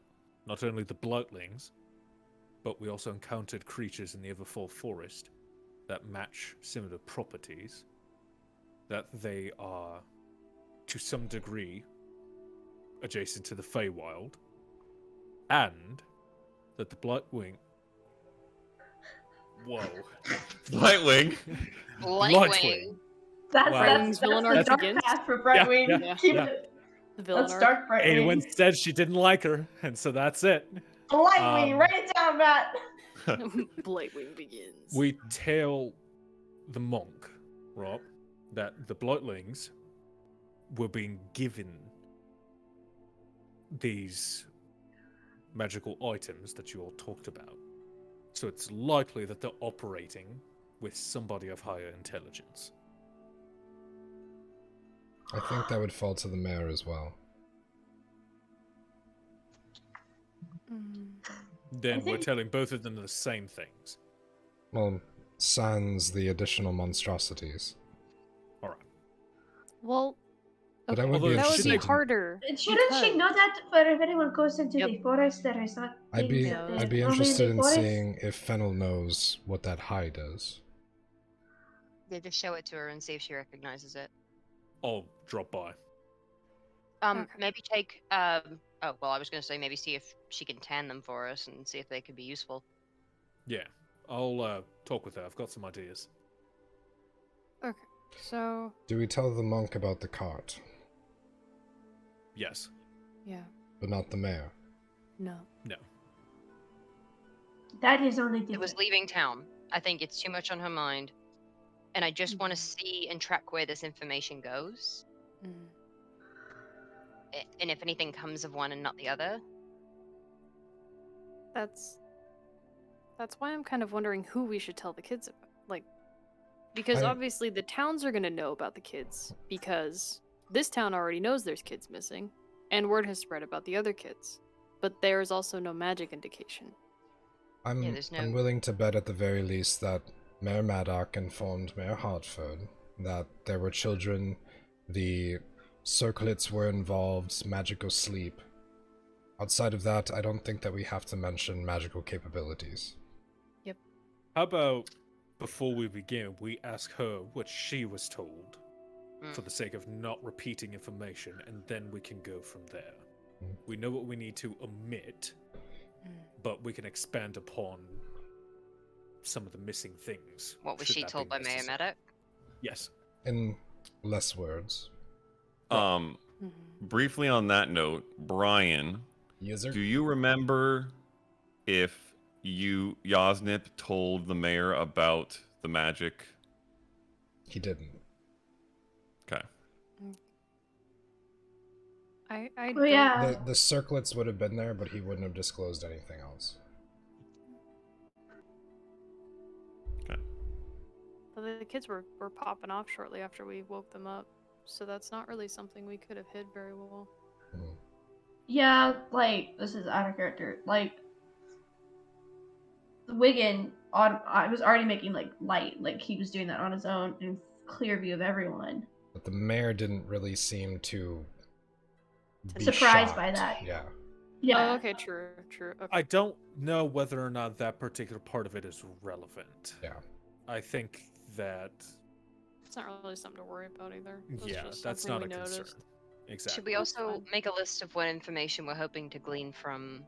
not only the bloatlings, but we also encountered creatures in the Everfall forest that match similar properties, that they are to some degree, adjacent to the Feywild, and that the Blightwing. Whoa. Blightwing. Lightwing. That's Wow. that's Villain the arc dark begins. path for Brightwing. Yeah, Keep yeah. it. The villain Let's arc. start Brightwing. Anyone said she didn't like her, and so that's it. Blightwing, write it down, Matt. Blightwing begins. We tell the monk, right, that the Blightlings were being given these magical items that you all talked about. So it's likely that they're operating with somebody of higher intelligence. I think that would fall to the mayor as well. Then we're think- telling both of them the same things. Well, sans the additional monstrosities. All right. Well, But I okay, would be that would be interested in- harder. Shouldn't she because- know that for if anyone goes into Yep. the forest, there is not I'd be things that I'd be are only interested the in forest? seeing if Fennel knows what that hide is. Yeah, just show it to her and see if she recognizes it. I'll drop by. Okay. Maybe take. Oh well, I was gonna say maybe see if she can tan them for us and see if they could be useful. Yeah, I'll talk with her. I've got some ideas. Okay, so Do we tell the monk about the cart, Yes. yeah, but not the mayor? no. No. That is only It was different. leaving town. I think it's too much on her mind, and I just want to see and track where this information goes, Mm. and if anything comes of one and not the other. That's why I'm kind of wondering who we should tell the kids about. Like, because I- obviously the towns are going to know about the kids because this town already knows there's kids missing, and word has spread about the other kids. But there is also no magic indication. I'm there's no- I'm willing to bet at the very least that Mayor Maddock informed Mayor Hartford that there were children, the circlets were involved, magical sleep. Outside of that, I don't think that we have to mention magical capabilities. How about before we begin, we ask her what she was told for the sake of not repeating information, and then we can go from there. Mm. We know what we need to omit, but we can expand upon some of the missing things. What was should she that be told by Mayor necessary. Maddock? Yes. In less words. Um, briefly on that note, Brian, User? do you remember if Yosnip told the mayor about the magic? He didn't. Okay. I Oh don't- yeah. The circlets would have been there, but he wouldn't have disclosed anything else. But the kids were popping off shortly after we woke them up, so that's not really something we could have hid very well. Mhm. Yeah, like, this is out of character. Like, Wiggin I was already making, like, light. Like, he was doing that on his own in clear view of everyone. But the mayor didn't really seem to be Surprised by shocked. that. Yeah. Yeah. Oh, okay, true. Okay. I don't know whether or not that particular part of it is relevant. Yeah. I think that, It's not really something to worry about either. It's yeah, just that's something not a we concern. noticed. Exactly. Should we That's also fine. make a list of what information we're hoping to glean from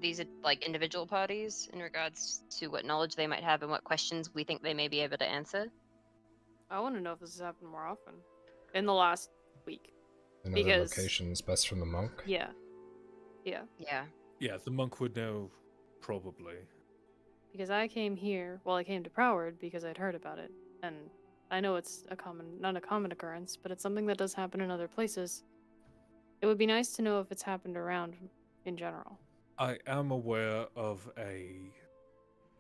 these like individual parties in regards to what knowledge they might have and what questions we think they may be able to answer? I want to know if this has happened more often in the last week. In other Because- locations, best from the monk. Yeah. Yeah. Yeah, the monk would know, probably. Because I came here, well, I came to Proward because I'd heard about it, and I know it's not a common occurrence, but it's something that does happen in other places. It would be nice to know if it's happened around in general. I am aware of a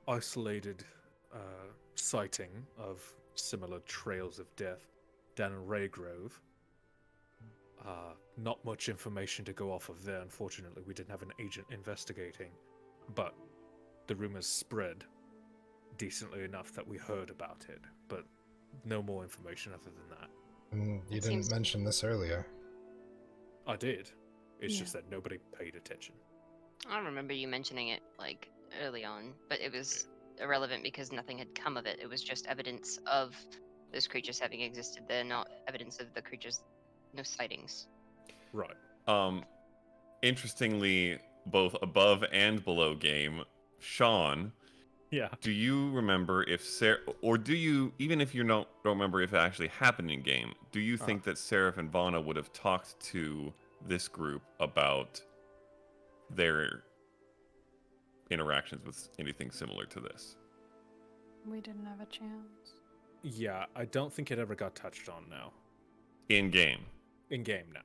isolated sighting of similar trails of death down in Raygrove. Not much information to go off of there. Unfortunately, we didn't have an agent investigating, but the rumors spread decently enough that we heard about it, but no more information other than that. And you It didn't seems- mention this earlier. I did. It's Yeah. just that nobody paid attention. I don't remember you mentioning it like early on, but it was irrelevant because nothing had come of it. It was just evidence of those creatures having existed there, not evidence of the creatures no sightings. Right. Interestingly, both above and below game, Sean, Yeah. do you remember if Sarah, or do you, even if you don't remember if it actually happened in game, do you think that Seraph and Vanna would have talked to this group about their interactions with anything similar to this? We didn't have a chance. Yeah, I don't think it ever got touched on now. In game. In game now.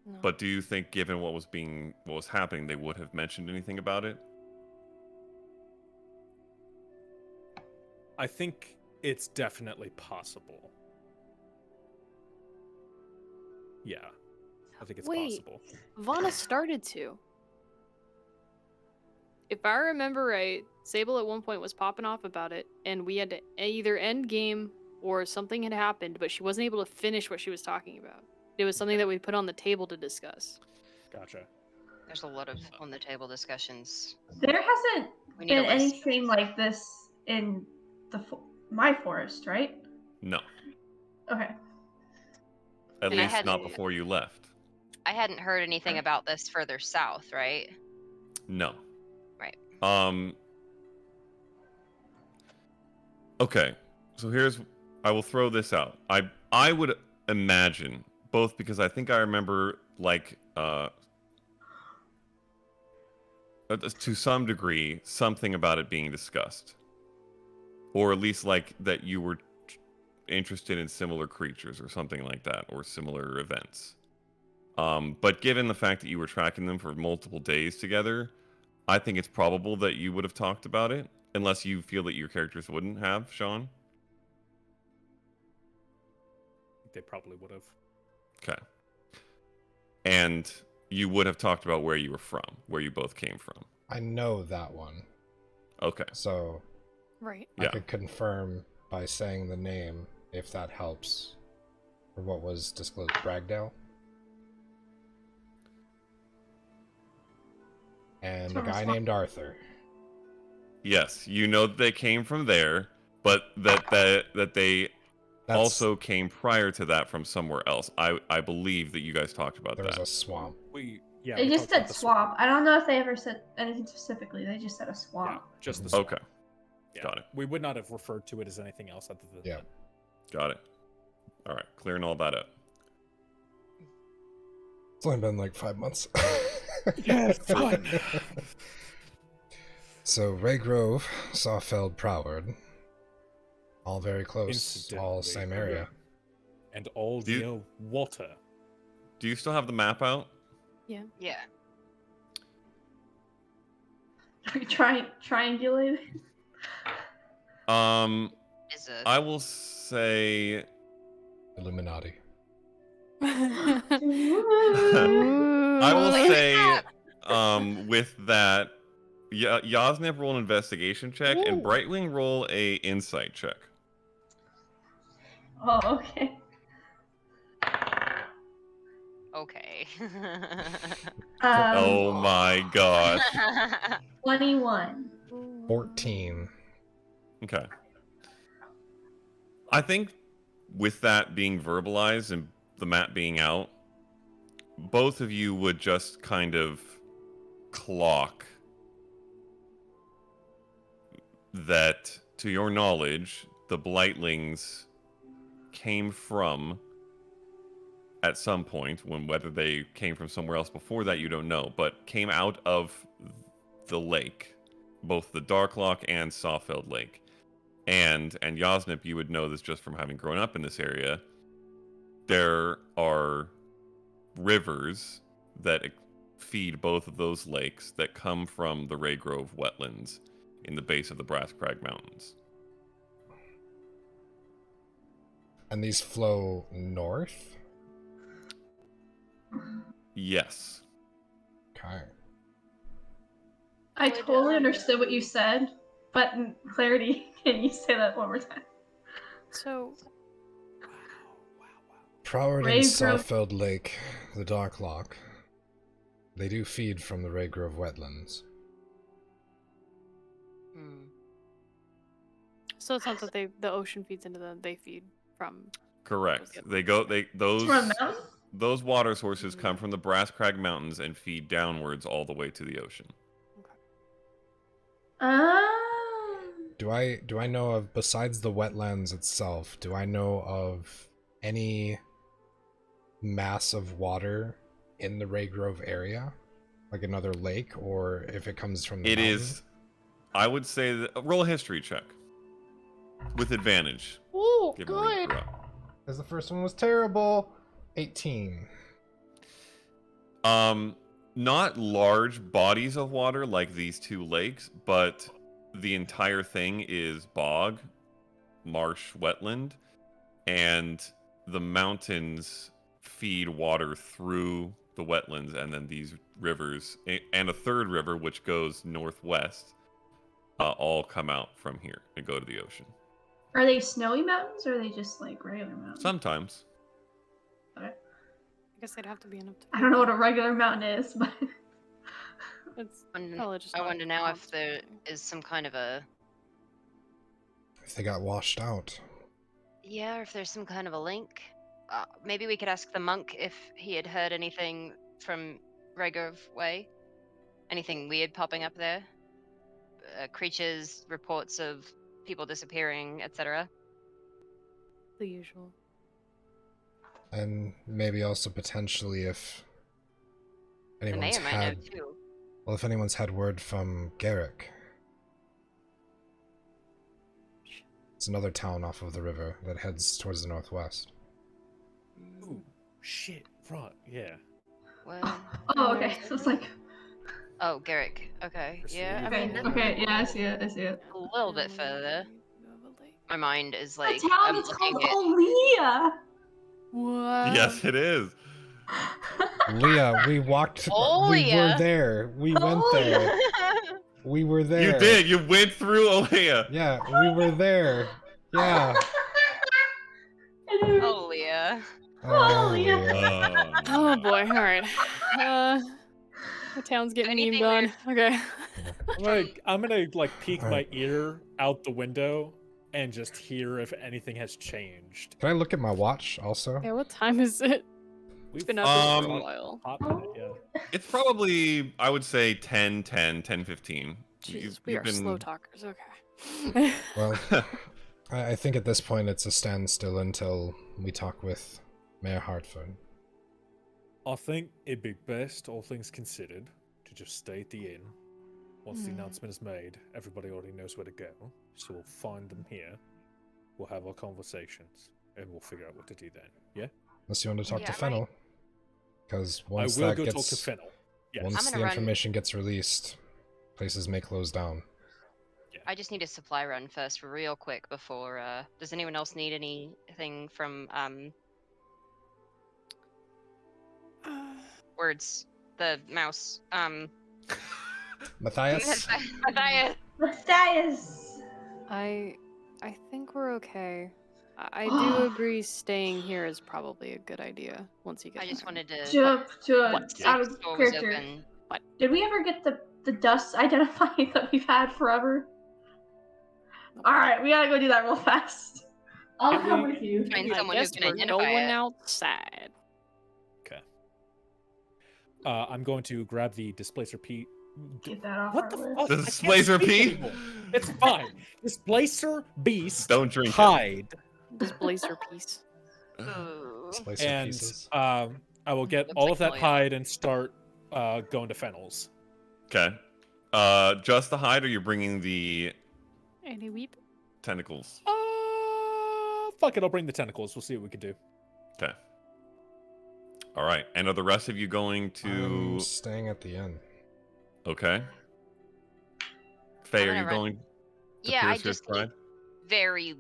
No. But do you think, given what was happening, they would have mentioned anything about it? I think it's definitely possible. Yeah. I think it's Wait. possible. Vanna started to. If I remember right, Sable at one point was popping off about it, and we had to either end game or something had happened, but she wasn't able to finish what she was talking about. It was something that we put on the table to discuss. Gotcha. There's a lot of on the table discussions. There hasn't We need a been list. anything like this in my forest, right? No. Okay. At And I least had not to- before you left. I hadn't heard anything about this further south, right? No. Right. Okay. So I will throw this out. I would imagine, both because I think I remember, like, to some degree, something about it being discussed. Or at least, like, that you were interested in similar creatures or something like that, or similar events. But given the fact that you were tracking them for multiple days together, I think it's probable that you would have talked about it, unless you feel that your characters wouldn't have, Sean. They probably would have. Okay. And you would have talked about where you were from, where you both came from. I know that one. Okay. So Right. I Yeah. could confirm by saying the name, if that helps. Or what was disclosed, Bragdale. And a Thomas guy Wa- named Arthur. Yes, you know that they came from there, but that they That's, also came prior to that from somewhere else. I believe that you guys talked about there was that. a swamp. We They just talked about said the swamp. I don't know if they ever said anything specifically. They just said a Yeah, swamp. just the Mhm. swamp. Okay, Yeah. got it. We would not have referred to it as anything else other than Yeah. that. Got it. All right, clearing all that up. It's only been like 5 months. Yeah, it's fine. So Raygrove, Sawfeld, Proward, all very close, all Incidentally, same area. And all Do you- near water. Do you still have the map out? Yeah. Yeah. Are you triangulating? Is a I will say Illuminati. I will Holy say crap! with that, Yasnip roll an investigation check and Ooh. Brightwing roll a insight check. Oh, okay. Okay. Oh my gosh. 21. 14. Okay. I think with that being verbalized and the map being out, both of you would just kind of clock that, to your knowledge, the Blightlings came from, at some point, whether they came from somewhere else before that, you don't know, but came out of the lake, both the Darklock and Sawfeld Lake. And Yasnip, you would know this just from having grown up in this area. There are rivers that feed both of those lakes that come from the Raygrove wetlands in the base of the Brass Crag Mountains. And these flow north? Yes. Okay. I Would, totally understood what you said, but in clarity, can you say that one more time? So, Proward and Raygrove- Sawfeld Lake, the Darklock. They do feed from the Raygrove wetlands. Hmm. so it's not that the ocean feeds into them; they feed from. Correct. Yep. Those From a mountain? those water sources come from the Brass Crag Mountains and feed downwards all the way to the ocean. Do I know of, besides the wetlands itself, do I know of any mass of water in the Raygrove area? Like another lake, or if it comes from the It mountain? is, I would say, roll a history check. With advantage. Ooh, given where you good! grew up. Because the first one was terrible. 18. Not large bodies of water like these two lakes, but the entire thing is bog, marsh, wetland, and the mountains feed water through the wetlands, and then these rivers and a third river which goes northwest all come out from here and go to the ocean. Are they snowy mountains or are they just like regular mountains? Sometimes. Okay. I guess they'd have to be enough to. I don't know what a regular mountain is, but It's And probably just I not want to know if there constantly. is some kind of a If they got washed out. or if there's some kind of a link. Maybe we could ask the monk if he had heard anything from Ragov Way. Anything weird popping up there? Creatures, reports of people disappearing, etc. The usual. And maybe also potentially if The anyone's mayor might know had... too. Well, if anyone's had word from Garrick. It's another town off of the river that heads towards the northwest. Ooh, shit. Right, yeah. Well, oh, okay. So it's like, oh, Garrick. Okay, yeah. I okay, mean, that's okay, yeah, I see it. I see it. a little bit further. My mind is A like, town I'm that's looking called at. Olea. What? Yes, it is. Leah, we walked... Oh, we were Leah. there. We went there. We were there. You did. You went through Olea. Yeah, we were there. Yeah. Oh, Leah. Oh, Leah. Leah. Oh boy. All right. The town's getting Anything memed on. Okay. I'm gonna like peek my Alright. ear out the window and just hear if anything has changed. Can I look at my watch also? Yeah. What time is it? It's been up there for a while. Hot minute, yeah. It's probably, I would say, 10, 15. Jesus, we You've are slow been- talkers. Okay. Well, I think at this point it's a standstill until we talk with Mayor Hartford. I think it'd be best, all things considered, to just stay at the inn. Once the announcement is made, everybody already knows where to go, so we'll find them here. We'll have our conversations, and we'll figure out what to do then. Yeah? Unless you want to talk Yeah, to I might- Fennel. Because once I will that go gets... talk to Fennel. Yes. Once I'm the gonna run- information gets released, places may close down. I just need a supply run first, real quick, before. Does anyone else need anything from words? The mouse. Matthias? Matthias. Matthias. I think we're okay. I do agree staying here is probably a good idea once you get I just there. wanted to. To What out safe of store was character. open? Did we ever get the dust identifying that we've had forever? Alright, we gotta go do that real fast. I'll Can come we- with you. Find I someone who guess can we're identify going it. outside. Okay. I'm going to grab the displacer P. Get that off What our the list. fuck? The I can't displacer speak P? anymore. It's fine. Displacer beast. Don't drink it. hide. This blazer piece. Ooh. Slice your And pieces. I will get Looks all like of that Leah. hide and start going to Fennel's. Okay. Just the hide, or you're bringing the Any weep? tentacles? Fuck it, I'll bring the tentacles. We'll see what we can do. Okay. All right. And are the rest of you going to? I'm staying at the inn. Okay. Faye, I'm are gonna you run- going? To Yeah, I Piercer's just need Pride? very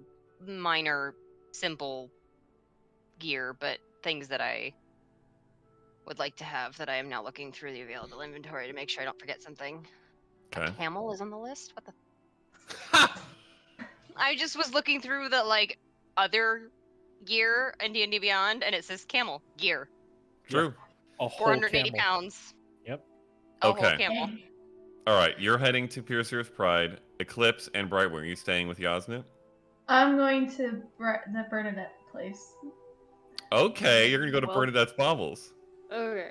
minor, simple gear, but things that I would like to have that I am now looking through the available inventory to make sure I don't forget something. Okay. Camel is on the list? What the? I just was looking through the, like, other gear in D&D Beyond, and it says camel gear. True. A whole 480 camel. pounds. Yep. A whole Okay. camel. All right. You're heading to Piercer's Pride, Eclipse, and Brightwing. Are you staying with Yasnit? I'm going to the Bernadette place. Okay, you're gonna go to Well- Bernadette's baubles. Okay.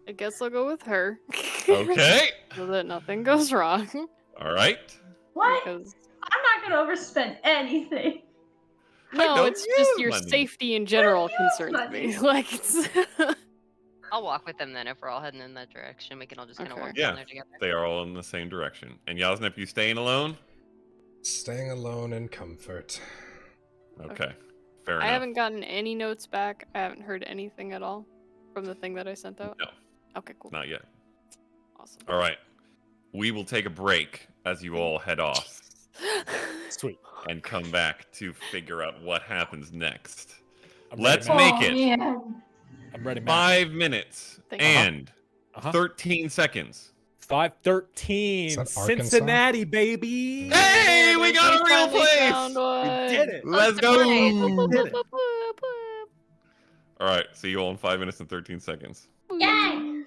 I guess I'll go with her. Okay. So that nothing goes wrong. All right. What? Because I'm not gonna overspend anything. no, don't it's just use your money. safety in general use concerns money. me. Like it's I'll walk with them then if we're all heading in that direction. We can all just kind of Okay. walk Yeah, down there together. they are all in the same direction. And Yasnip, you staying alone? Staying alone in comfort. Okay, fair I enough. haven't gotten any notes back. I haven't heard anything at all from the thing that I sent out. No, Okay, cool. not yet. Awesome. All right, we will take a break as you all head off Sweet. and come back to figure out what happens next. I'm Let's ready, make Matt. it Man. I'm ready, Matt. 5 minutes Thank you. and Uh-huh. 13 seconds. 5:13. Is that Arkansas? Cincinnati, baby. Hey, we got a real finally place! found one. We did it. Let's the go! place. Did it. All right, see you all in 5 minutes and 13 seconds. Yay!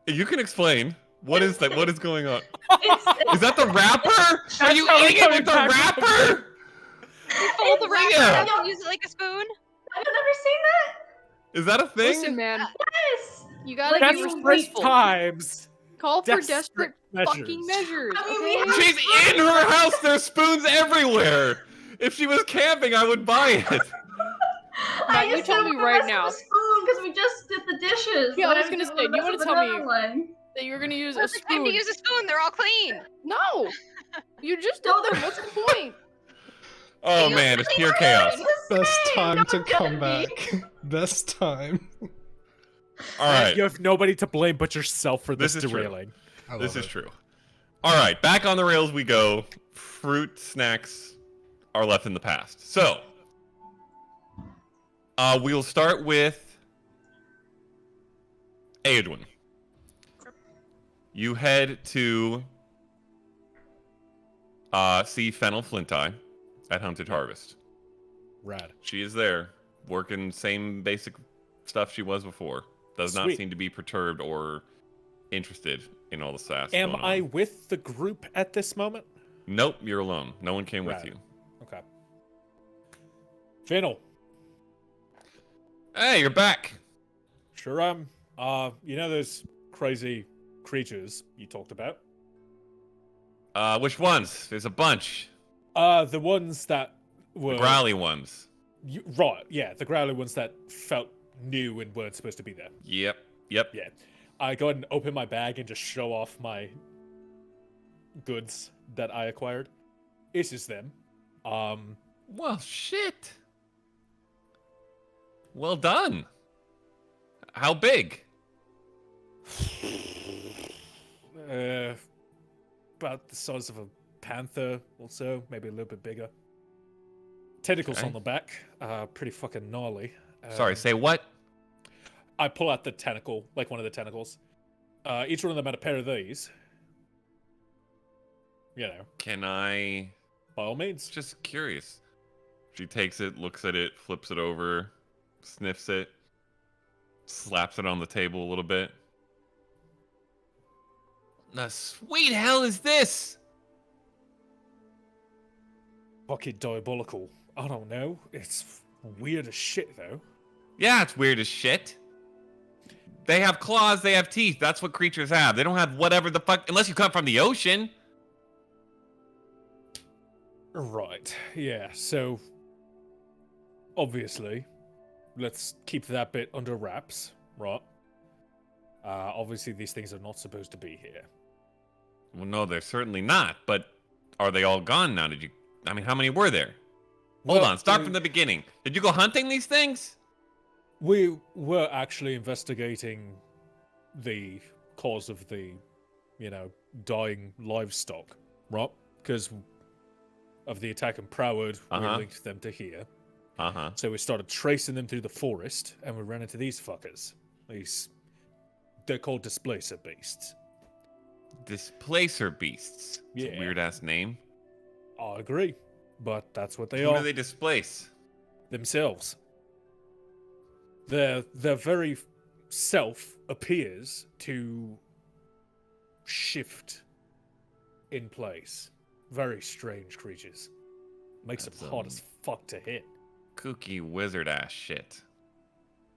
You can explain. What is that? What is going on? It's, Is that the wrapper? Are you how we're eating it coming with the back from wrapper? You fold the wrapper Leah! up and use it like a spoon? I've never seen that. Is that a thing? Listen, man, Yes. you gotta Like, be you resourceful. times. Call for Desperate desperate fucking measures. I mean, we okay? have- She's in her house. There's spoons everywhere. If she was camping, I would buy it. Matt, you tell me right now. Spoon, because we just did the dishes. Yeah, I was I'm gonna doing say, the do you rest wanna of tell me- another one. That you're gonna use a Perfect time to spoon. use a spoon. They're all clean. No! You just did No, them. What's the point? Oh You man, it's really pure are. chaos. Best time No to one's gonna come be. back. Best time. All right, You have nobody to blame but yourself for this This is true. derailing. I this love is it. true. All right, back on the rails we go. Fruit snacks are left in the past. So, we'll start with Edwin. You head to see Fennel Flinty at Hunted Harvest. Rad. She is there, working same basic stuff she was before. Does not Sweet. seem to be perturbed or interested in all the sass. Am going I on. with the group at this moment? Nope, you're alone. No one came with Right. you. Okay. Fennel. Hey, you're back. Sure am. You know those crazy creatures you talked about? Which ones? There's a bunch. The ones that The were... growly ones. Right, yeah, the growly ones that felt new and weren't supposed to be there. Yep. Yeah. I go ahead and open my bag and just show off my goods that I acquired. This is them. Well, shit. Well done. How big? About the size of a panther or so, maybe a little bit bigger. Tentacles Okay. on the back, pretty fucking gnarly. Sorry, say what? I pull out the tentacle, like one of the tentacles. Each one of them had a pair of these. You know, Can I... by all means. Just curious. She takes it, looks at it, flips it over, sniffs it, slaps it on the table a little bit. The sweet hell is this? Fucking diabolical. I don't know. It's weird as shit, though. Yeah, it's weird as shit. They have claws, they have teeth. That's what creatures have. They don't have whatever the fuck, unless you come from the ocean. Right. Yeah. So, obviously, let's keep that bit under wraps, right? Obviously, these things are not supposed to be here. Well, no, they're certainly not. But are they all gone now? Did you? I mean, how many were there? Hold Well, on. Start from the beginning. Did you go hunting these things? We were actually investigating the cause of the, dying livestock, right? Because of the attack in Proward, we linked them to here. Uh-huh. So we started tracing them through the forest, and we ran into these fuckers. They're called displacer beasts. Displacer beasts. It's a Yeah. weird-ass name. I agree, but that's what they Who are do they displace? themselves. Their very self appears to shift in place. Very strange creatures. Makes That's, them hard as fuck to hit. Kooky wizard-ass shit.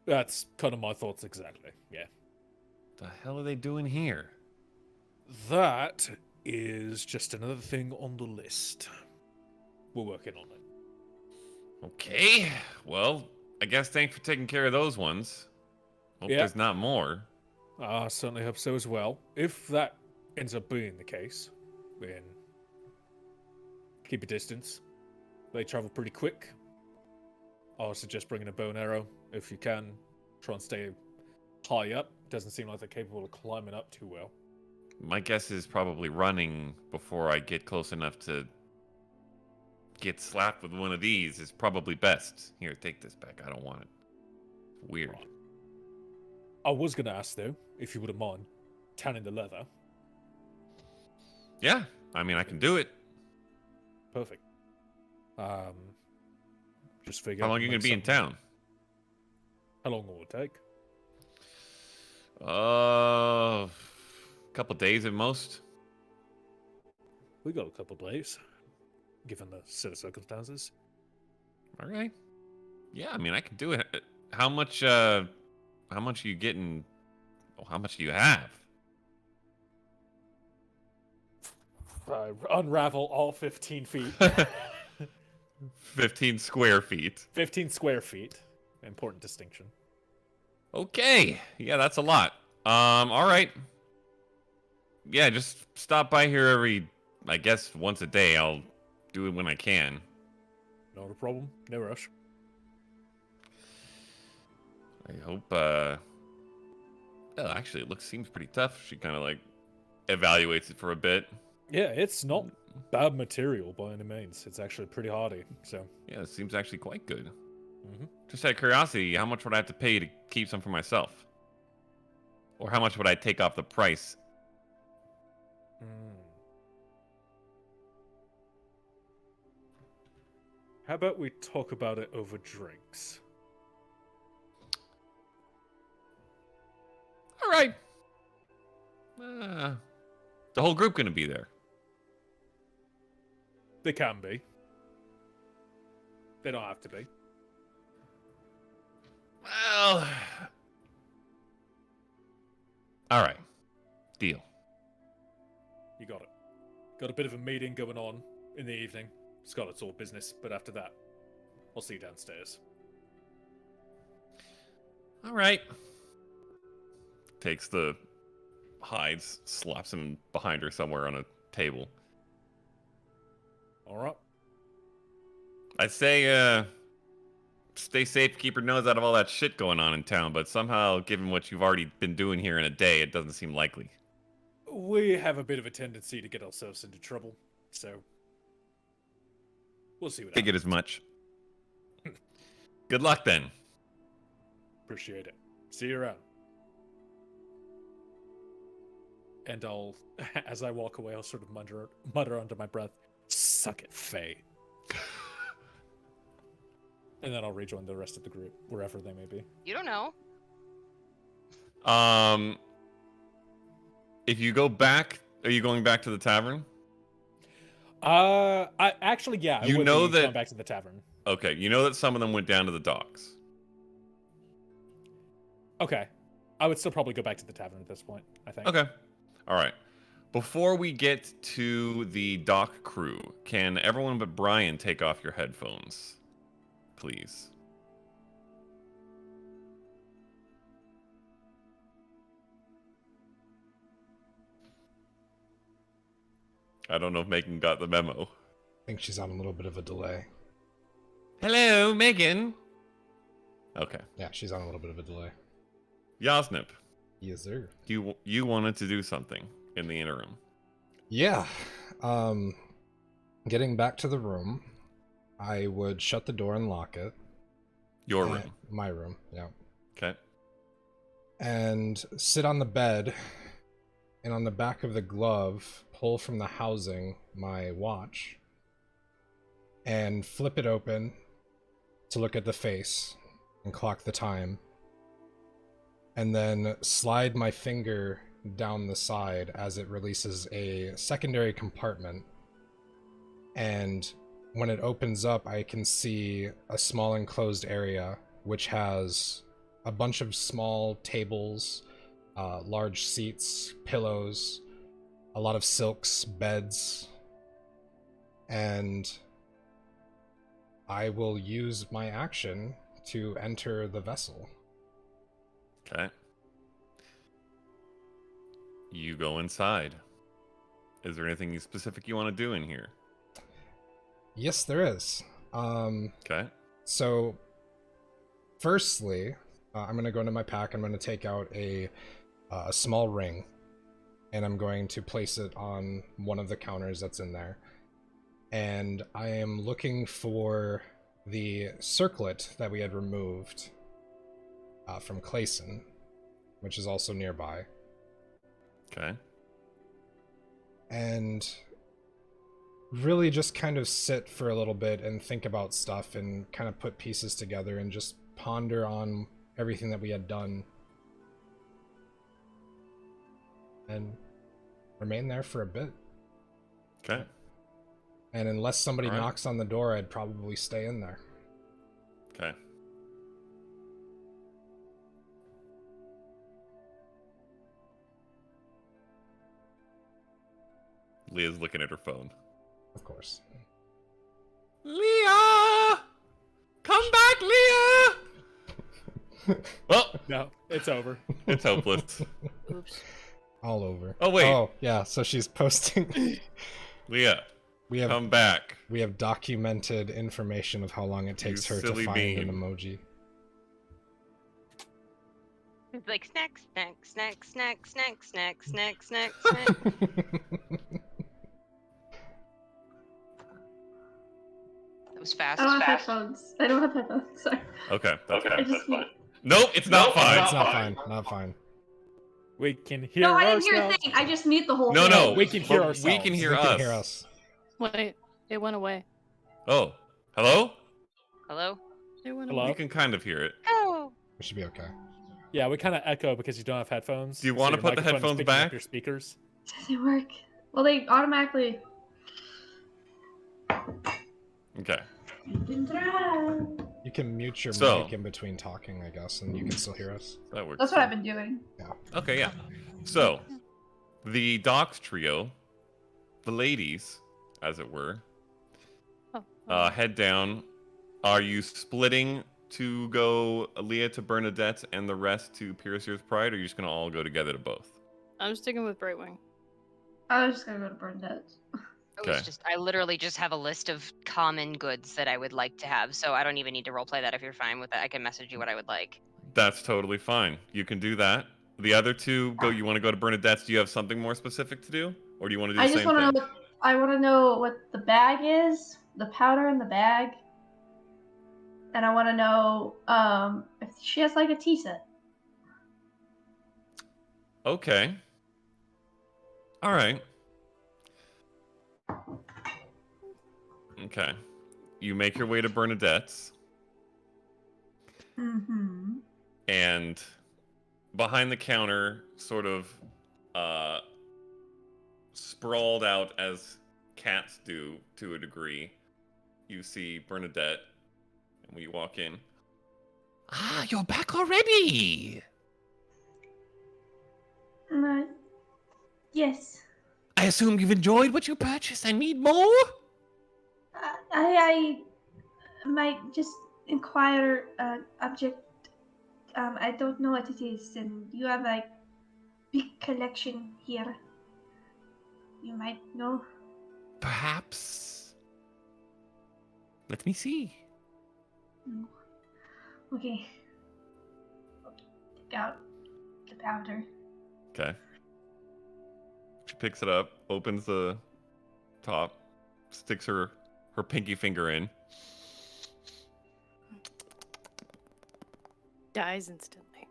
That's kind of my thoughts exactly, yeah. The hell are they doing here? That is just another thing on the list. We're working on it. Okay. Well, I guess thanks for taking care of those ones. Hope Yeah. there's not more. I certainly hope so as well. If that ends up being the case, then keep a distance. They travel pretty quick. I suggest bringing a bow and arrow if you can. Try and stay high up. Doesn't seem like they're capable of climbing up too well. My guess is probably running before I get close enough to get slapped with one of these is probably best. Here, take this back. I don't want it. It's weird. Right. I was going to ask, though, if you wouldn't mind, tanning the leather. Yeah, I mean, I can do it. Perfect. Just figure How long are you going to be in town? How long will it take? couple days at most. We got a couple days, given the set of circumstances. All right. Yeah, I mean, I can do it. How much are you getting? Oh, how much do you have? Unravel all 15 feet. 15 square feet. 15 square feet. Important distinction. Okay. Yeah, that's a lot. All right. Yeah, just stop by here every, I guess, once a day. I'll do it when I can. Not a problem. No rush. I hope, oh, actually, seems pretty tough. She kind of, like, evaluates it for a bit. Yeah, it's not bad material by any means. It's actually pretty hardy, so... Yeah, it seems actually quite good. Mm-hmm. Just out of curiosity, how much would I have to pay to keep some for myself? Or how much would I take off the price? How about we talk about it over drinks? All right. The whole group gonna be there. They can be. They don't have to be. Well... All right. Deal. You got it. Got a bit of a meeting going on in the evening. Scarlet's all business, but after that, I'll see you downstairs. All right. Takes the hides, slaps him behind her somewhere on a table. All right. I'd say, stay safe, keep your nose out of all that shit going on in town, but somehow, given what you've already been doing here in a day, it doesn't seem likely. We have a bit of a tendency to get ourselves into trouble, so we'll see what Figured happens. as much. Good luck, then. Appreciate it. See you around. And I'll, as I walk away, I'll sort of mutter under my breath, "Suck it, Faye." And then I'll rejoin the rest of the group, wherever they may be. You don't know. If you go back, are you going back to the tavern? I actually, yeah. I You would know be that- going back to the tavern. Okay, you know that some of them went down to the docks. Okay, I would still probably go back to the tavern at this point, I think. Okay. All right. Before we get to the dock crew, can everyone but Brian take off your headphones? Please. I don't know if Megan got the memo. I think she's on a little bit of a delay. Hello, Megan. Okay. Yeah, she's on a little bit of a delay. Yasnip, Yes, sir. you wanted to do something in the interim. Yeah. Getting back to the room, I would shut the door and lock it. Your room. My room, yeah. Okay. And sit on the bed, and on the back of the glove, pull from the housing my watch, and flip it open to look at the face and clock the time, and then slide my finger down the side as it releases a secondary compartment, and when it opens up, I can see a small enclosed area which has a bunch of small tables, large seats, pillows, a lot of silks, beds, and I will use my action to enter the vessel. Okay. You go inside. Is there anything specific you want to do in here? Yes, there is. Okay. So, firstly, I'm going to go into my pack. I'm going to take out a small ring, and I'm going to place it on one of the counters that's in there. And I am looking for the circlet that we had removed from Clayson, which is also nearby. Okay. And really just kind of sit for a little bit and think about stuff and kind of put pieces together and just ponder on everything that we had done. And remain there for a bit. Okay. And unless somebody All right. knocks on the door, I'd probably stay in there. Okay. Leah's looking at her phone. Of course. Leah! Come back, Leah! Well, No, it's over. it's hopeless. Oops. All over. Oh, wait. Oh, yeah, so she's posting. Leah, we have come back. we have documented information of how long it takes her to silly find an bean. emoji. It's like snack, snack, snack, snack, snack, snack, snack, snack, snack. That was fast. I don't have headphones. I don't have headphones. Sorry. Okay, that's I fine. just mute. Nope, it's not fine. It's not fine. Not fine. We can hear No, I didn't hear a ourselves. thing. I just mute the whole No, thing. no, We can hear but ourselves. We can hear You us. can hear us. Wait, it went away. Oh, hello? Hello? It went Hello? You away. can kind of hear it. Oh. We should be okay. Yeah, we kind of echo because you don't have headphones. Do you so wanna your put the microphone is headphones picking up back? Your speakers. Doesn't work. Well, they automatically. Okay. You can try. You can mute your So- mic in between talking, I guess, and you can still hear us. That works. That's what I've been doing. Okay, yeah. So, the Docs trio, the ladies, as it were, Oh, head down. Are you splitting to go Leah to Bernadette and the rest to Piercer's Pride, or are you just going to all go together to both? I'm sticking with Brightwing. I was just gonna go to Bernadette. Okay. I literally just have a list of common goods that I would like to have, so I don't even need to roleplay that if you're fine with that. I can message you what I would like. That's totally fine. You can do that. The other two, you want to go to Bernadette's? Do you have something more specific to do? Or do you want to do I the just same want to thing? know. I want to know what the bag is, the powder in the bag, and I want to know if she has like a tea set. Okay. All right. Okay. You make your way to Bernadette's, Mm-hmm. and behind the counter, sort of sprawled out as cats do to a degree, you see Bernadette, and when you walk in, Ah, you're back already. Yes. I assume you've enjoyed what you purchased. I need more. I might just inquire object. I don't know what it is, and you have a big collection here. You might know. Perhaps. Let me see. No. Okay. Take out the powder. okay. She picks it up, opens the top, sticks her pinky finger in. Dies instantly.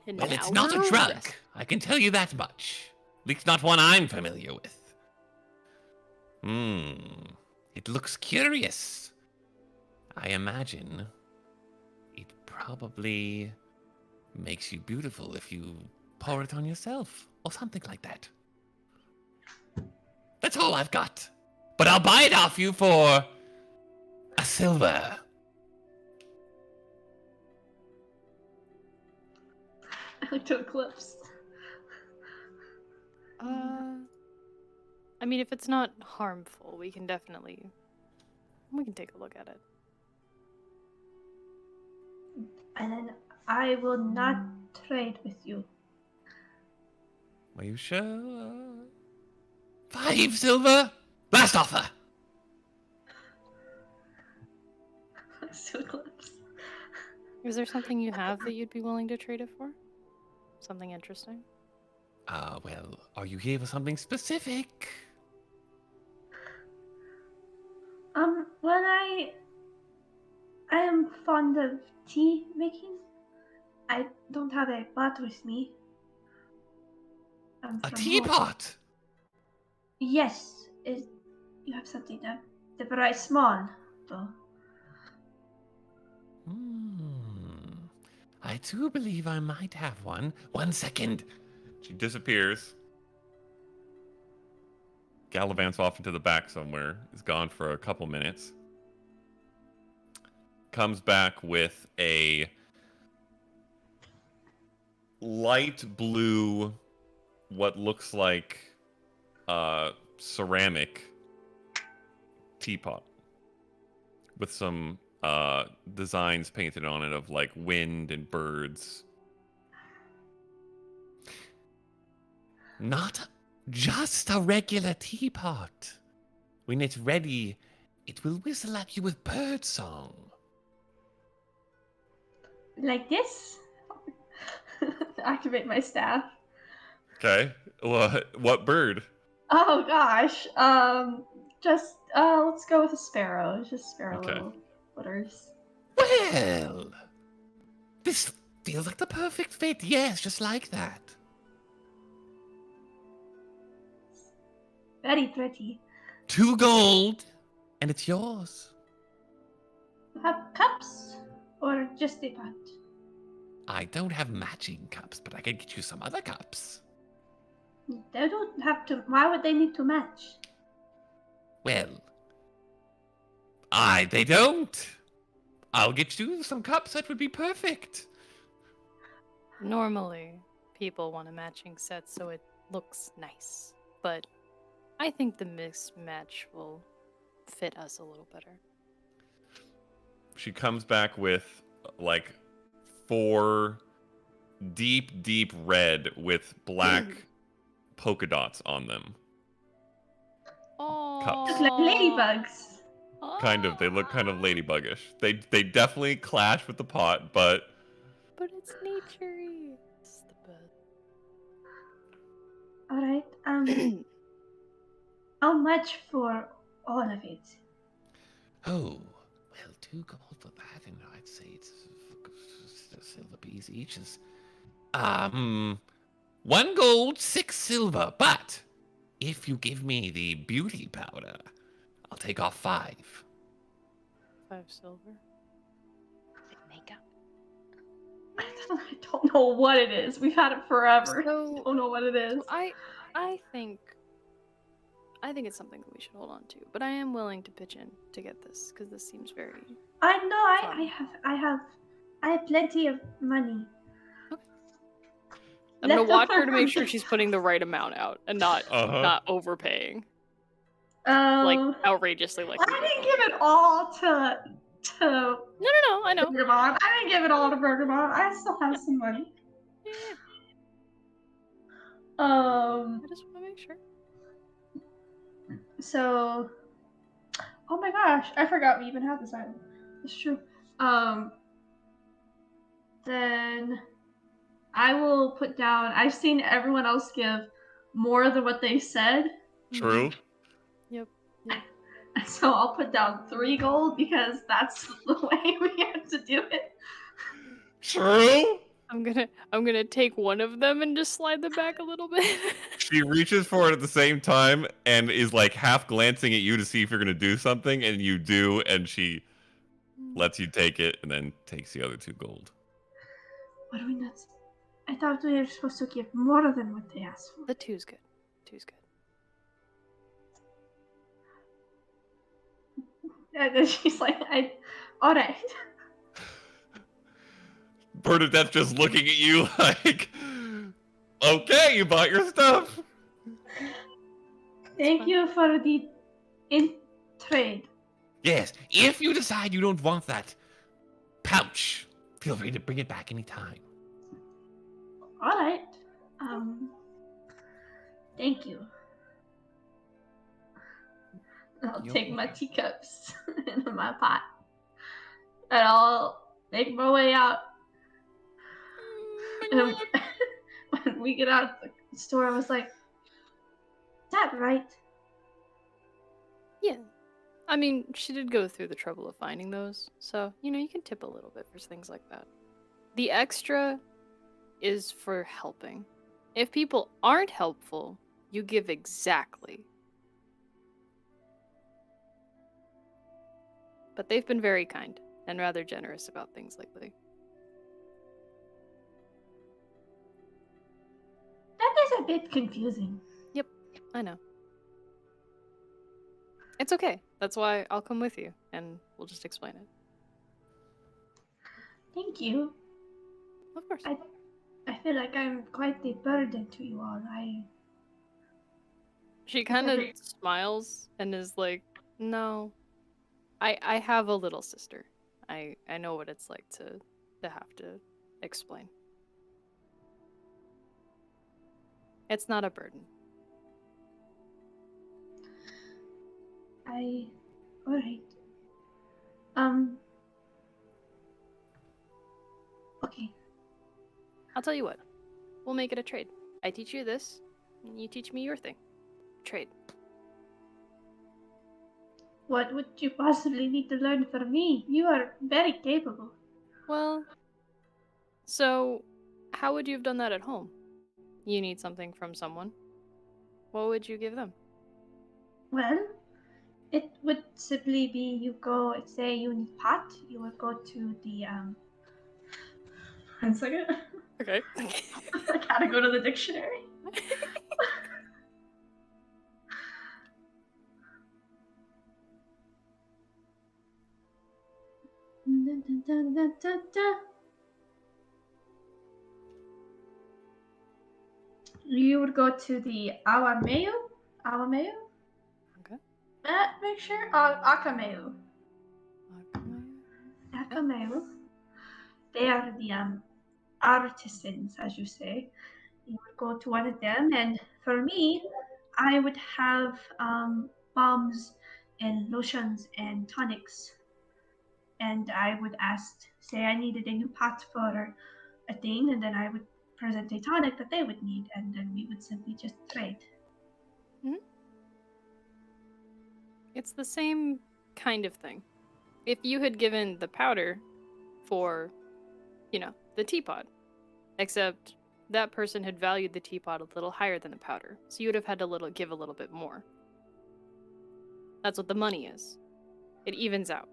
And Well, it's now not a we're drug. rest- I can tell you that much. At least not one I'm familiar with. It looks curious. I imagine it probably makes you beautiful if you pour it on yourself or something like that. That's all I've got. But I'll buy it off you for a silver. I like to eclipse. I mean, if it's not harmful, we can take a look at it. And then I will not trade with you. Are you sure? 5 silver. Last offer. To eclipse. Is there something you have that you'd be willing to trade it for? Something interesting? Well, are you here for something specific? Well, I am fond of tea making. I don't have a pot with me. I'm A from home. teapot. Yes, you have something they're very small, though. I do believe I might have one. 1 second. She disappears. Gallivants off into the back somewhere. Is gone for a couple minutes. Comes back with a light blue, what looks like ceramic teapot with some designs painted on it of like wind and birds. Not just a regular teapot. When it's ready, it will whistle at you with bird song. Like this? Activate my staff. Okay. What bird? Oh gosh. Just let's go with a sparrow. Just sparrow Okay. little flitters. Well, this feels like the perfect fit. Yes, just like that. Very pretty. 2 gold, and it's yours. Have cups or just a pot? I don't have matching cups, but I can get you some other cups. They don't have to. Why would they need to match? Well, they don't. I'll get you some cups that would be perfect. Normally, people want a matching set so it looks nice, but I think the mismatch will fit us a little better. She comes back with like 4 deep red with black polka dots on them. Oh, Just like ladybugs. Kind of. They look kind of ladybuggish. They definitely clash with the pot, but it's naturey. It's the best. All right. How much for all of it? Oh, well, 2 gold for that, and I'd say it's silver piece each is 1 gold, 6 silver. But if you give me the beauty powder, I'll take off 5. 5 silver. Is it makeup? I don't know what it is. We've had it forever. So- Don't know what it is. I think it's something that we should hold on to, but I am willing to pitch in to get this because this seems very. I know. Fun. I have plenty of money. I'm gonna Left watch over her to make from sure the- she's putting the right amount out and not overpaying, like outrageously. Like I didn't give it all to. No, I know. Bergamot. I didn't give it all to Bergamot. I still have some money. Yeah, Um. I just want to make sure. So. Oh my gosh! I forgot we even had this item. It's true. Then I will put down. I've seen everyone else give more than what they said, true. Yep. so I'll put down 3 gold because that's the way we have to do it. True. I'm gonna take one of them and just slide them back a little bit. She reaches for it at the same time and is like half glancing at you to see if you're gonna do something, and you do, and she lets you take it and then takes the other 2 gold. What are we nuts? I thought we were supposed to give more than what they asked for. The 2's good. 2's good. And then she's like, all right. Bernadette's just looking at you like, okay, you bought your stuff. Thank you for the trade. Yes, if you decide you don't want that pouch, feel free to bring it back anytime. All right. Thank you. I'll You're take my welcome. teacups into my pot, and I'll make my way out. And when we get out of the store, I was like, "Is that right?" Yeah. I mean, she did go through the trouble of finding those, so you can tip a little bit for things like that. The extra is for helping. If people aren't helpful, you give exactly. But they've been very kind and rather generous about things lately. That a bit confusing. I know. It's okay. That's why I'll come with you, and we'll just explain it. Thank you. Of course. I feel like I'm quite a burden to you all. She kind of smiles and is like, "No, I have a little sister. I know what it's like to have to explain. It's not a burden." Alright. Okay. I'll tell you what. We'll make it a trade. I teach you this, and you teach me your thing. Trade. What would you possibly need to learn from me? You are very capable. Well, so how would you have done that at home? You need something from someone. What would you give them? Well, it would simply be you go, say you need pot, you would go to the, 1 second. Okay. I gotta go to the dictionary. Dun, dun, dun, dun, dun, dun. You would go to the Awameu. Okay. Make sure. Akameu. They are the artisans, as you say. You would go to one of them, and for me, I would have balms and lotions and tonics. And I would ask, say I needed a new pot for a thing, and then I would present a tonic that they would need, and then we would simply just trade. It's the same kind of thing. If you had given the powder for, the teapot, except that person had valued the teapot a little higher than the powder, so you would have had to give a little bit more. That's what the money is. It evens out.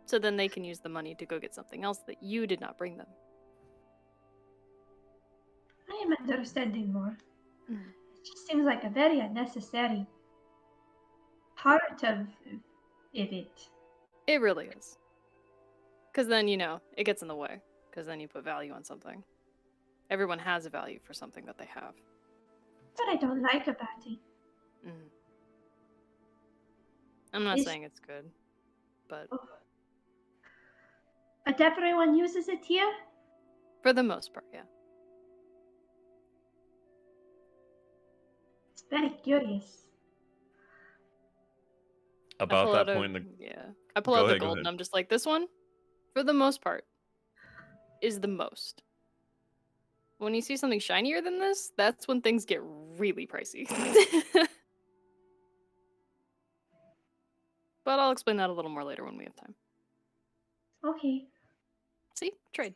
So then they can use the money to go get something else that you did not bring them. I am understanding more. Mm. It just seems like a very unnecessary part of it. It really is. Because then, it gets in the way. Because then you put value on something. Everyone has a value for something that they have. That's what I don't like about it. Mm. I'm not saying it's good, but But everyone uses it here? for the most part, yeah. It's very curious. About that point, I pull out the go gold ahead. and I'm just like, this one, for the most part, is the most. When you see something shinier than this, that's when things get really pricey. But I'll explain that a little more later when we have time. Okay. See? Trade.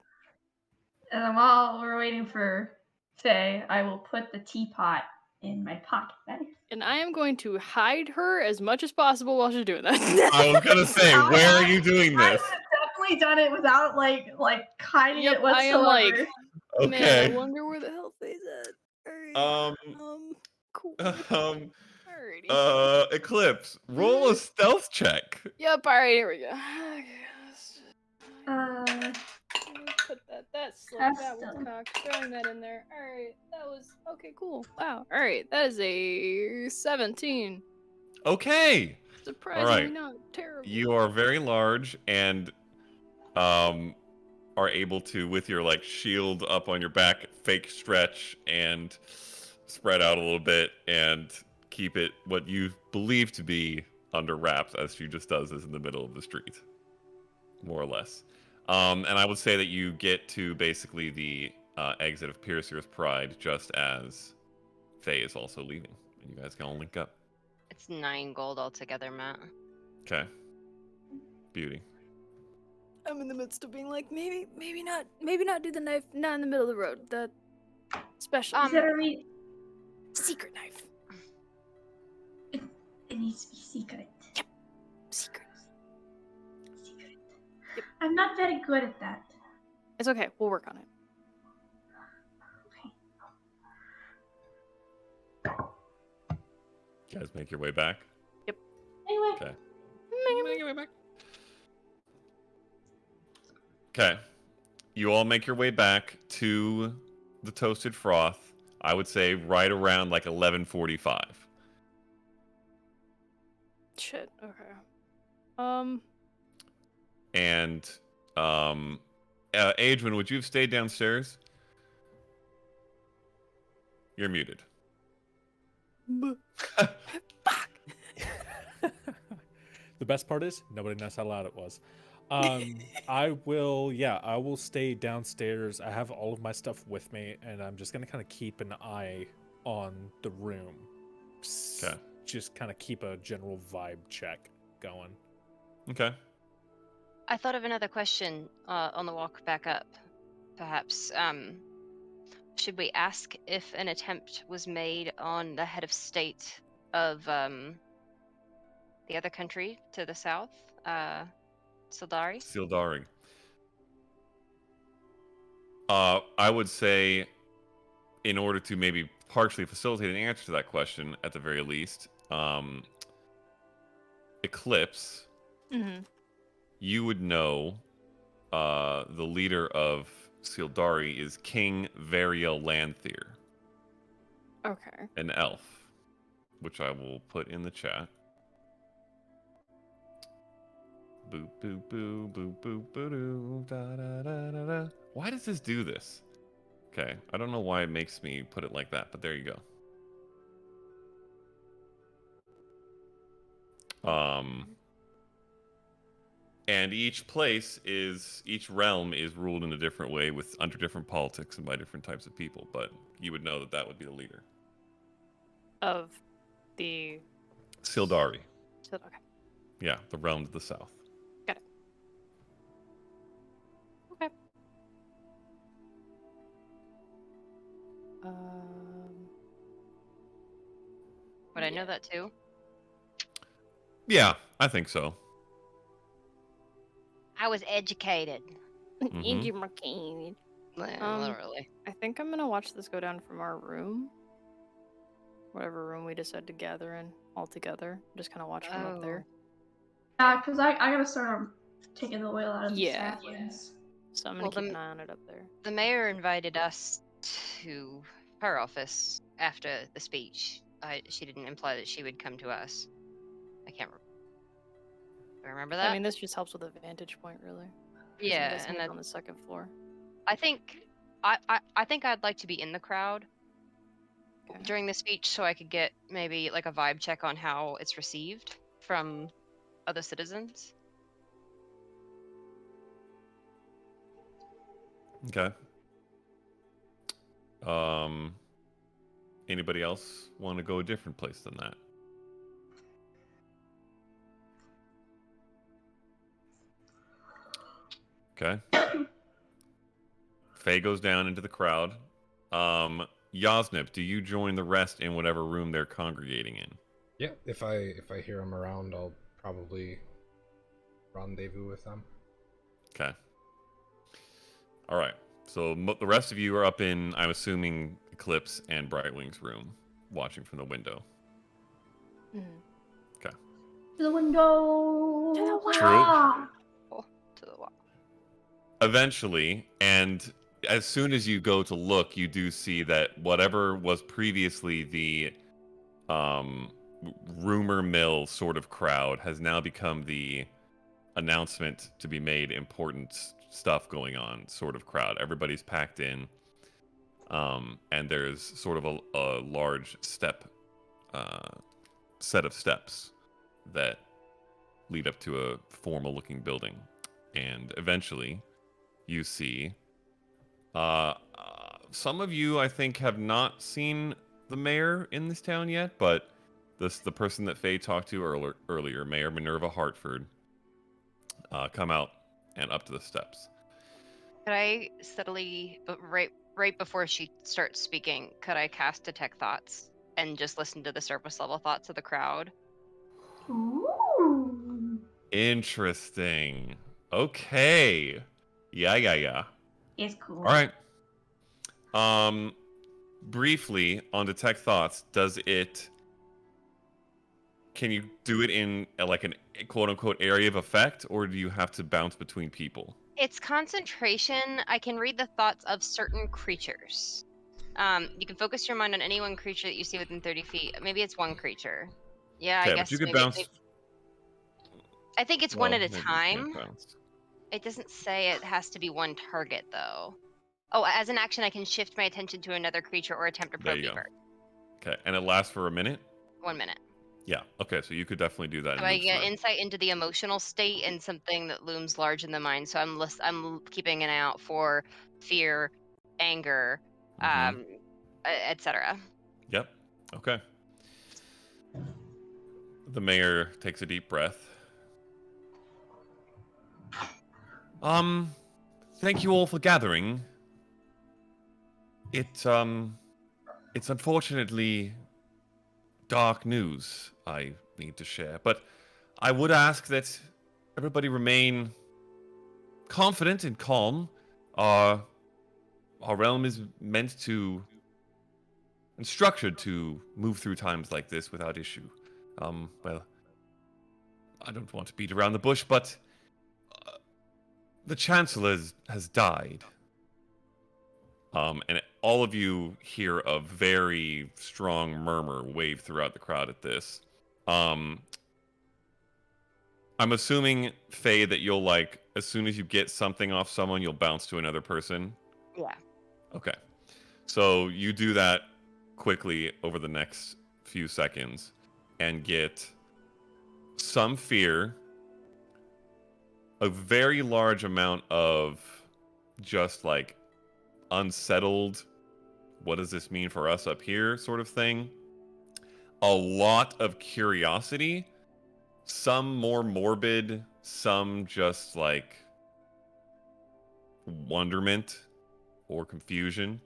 And while we're waiting for Faye, I will put the teapot in my pocket knife. And I am going to hide her as much as possible while she's doing that. I was gonna say, where are you doing I this? would have definitely done it without like hiding Yep, it whatsoever. I am like, Okay. man, I wonder where the hell Faye's at. Alright. Cool. Alrighty. Eclipse, roll a stealth check. Yep, alright, here we go. Okay, put that slip, that was Custom. cocked, throwing that in there. Alright, that was, okay, cool. Wow, alright, that is a 17. Okay. Surprisingly not terrible. You are very large and are able to, with your shield up on your back, fake stretch and spread out a little bit and keep it what you believe to be under wraps, as she just does this in the middle of the street, more or less. And I would say that you get to basically the exit of Piercer's Pride just as Faye is also leaving, and you guys can all link up. It's 9 gold altogether, Matt. Okay. Beauty. I'm in the midst of being like, maybe not do the knife, not in the middle of the road. That special secret knife. It needs to be secret. Yep. Secret. Yep. I'm not very good at that. It's okay. We'll work on it. You guys make your way back. Anyway, Okay. Make your way back. Okay. You all make your way back to the Toasted Froth. I would say right around like 11:45. Shit. Okay. And Adrian, would you have stayed downstairs? You're muted. The best part is nobody knows how loud it was. I will stay downstairs. I have all of my stuff with me, and I'm just gonna kind of keep an eye on the room. Okay. Just kind of keep a general vibe check going. Okay. I thought of another question on the walk back up. Perhaps, should we ask if an attempt was made on the head of state of the other country to the south, Sildari? Sildari. I would say, in order to maybe partially facilitate an answer to that question, at the very least, Eclipse, you would know the leader of Sildari is King Variel Lanthier, Okay. an elf, which I will put in the chat. Boop, boop, boo, boop, boop, boo, doo, da, da, da, da, da. Why does this do this? Okay, I don't know why it makes me put it like that, but there you go. And each realm is ruled in a different way under different politics and by different types of people, but you would know that that would be the leader. Of the Sildari. Okay. Yeah, the realm to the south. Got it. Okay. Would I know that too? Yeah, I think so. I was educated. Angie McCain. Literally. I think I'm gonna watch this go down from our room. Whatever room we decide to gather in all together. Just kind of watch from up there. yeah, because I gotta start taking the oil out of the Yeah. saplings. So I'm gonna Well, keep the- an eye on it up there. The mayor invited us to her office after the speech. She didn't imply that she would come to us. I can't remember that. I mean, this just helps with a vantage point, really. 'Cause I'm yeah, guessing and it's on the second floor. I think I'd like to be in the crowd Okay. during the speech so I could get maybe like a vibe check on how it's received from other citizens. Okay. Anybody else want to go a different place than that? Okay. Faye goes down into the crowd. Yasnip, do you join the rest in whatever room they're congregating in? Yeah, if I hear them around, I'll probably rendezvous with them. Okay. All right. So the rest of you are up in, I'm assuming, Eclipse and Brightwing's room, watching from the window. Okay. To the window. To the window. True. Ah! To the wall. Eventually, and as soon as you go to look, you do see that whatever was previously the rumor mill sort of crowd has now become the announcement to be made, important stuff going on sort of crowd. Everybody's packed in, and there's sort of a large set of steps that lead up to a formal looking building. And eventually you see some of you, I think, have not seen the mayor in this town yet, but the person that Faye talked to earlier, Mayor Minerva Hartford, come out and up to the steps. Could I subtly, but right before she starts speaking, could I cast Detect Thoughts and just listen to the surface level thoughts of the crowd? Ooh. Interesting. Okay. Yeah. It's cool. All right. Briefly on Detect Thoughts, does it can you do it in like an quote unquote area of effect, or do you have to bounce between people? It's concentration. I can read the thoughts of certain creatures. You can focus your mind on any one creature that you see within 30 feet. Maybe it's one creature. Yeah, I Okay, but you guess could maybe, bounce. I think it's one Well, at a maybe you can't time. bounce. It doesn't say it has to be one target though. Oh, as an action, I can shift my attention to another creature or attempt to There probe you the go. bird. Okay, and it lasts for a minute. 1 minute. Yeah. Okay, so you could definitely do that So and I move get through. insight into the emotional state and something that looms large in the mind. So I'm keeping an eye out for fear, anger, Mhm. etc. Yep. Okay. The mayor takes a deep breath. Thank you all for gathering. It's unfortunately dark news I need to share, but I would ask that everybody remain confident and calm. Our realm is meant to and structured to move through times like this without issue. Well, I don't want to beat around the bush, but the Chancellor has died. And all of you hear a very strong murmur wave throughout the crowd at this. I'm assuming, Faye, that you'll like, as soon as you get something off someone, you'll bounce to another person. Yeah. Okay. So you do that quickly over the next few seconds and get some fear, a very large amount of just like unsettled, what does this mean for us up here sort of thing, a lot of curiosity, some more morbid, some just like wonderment or confusion.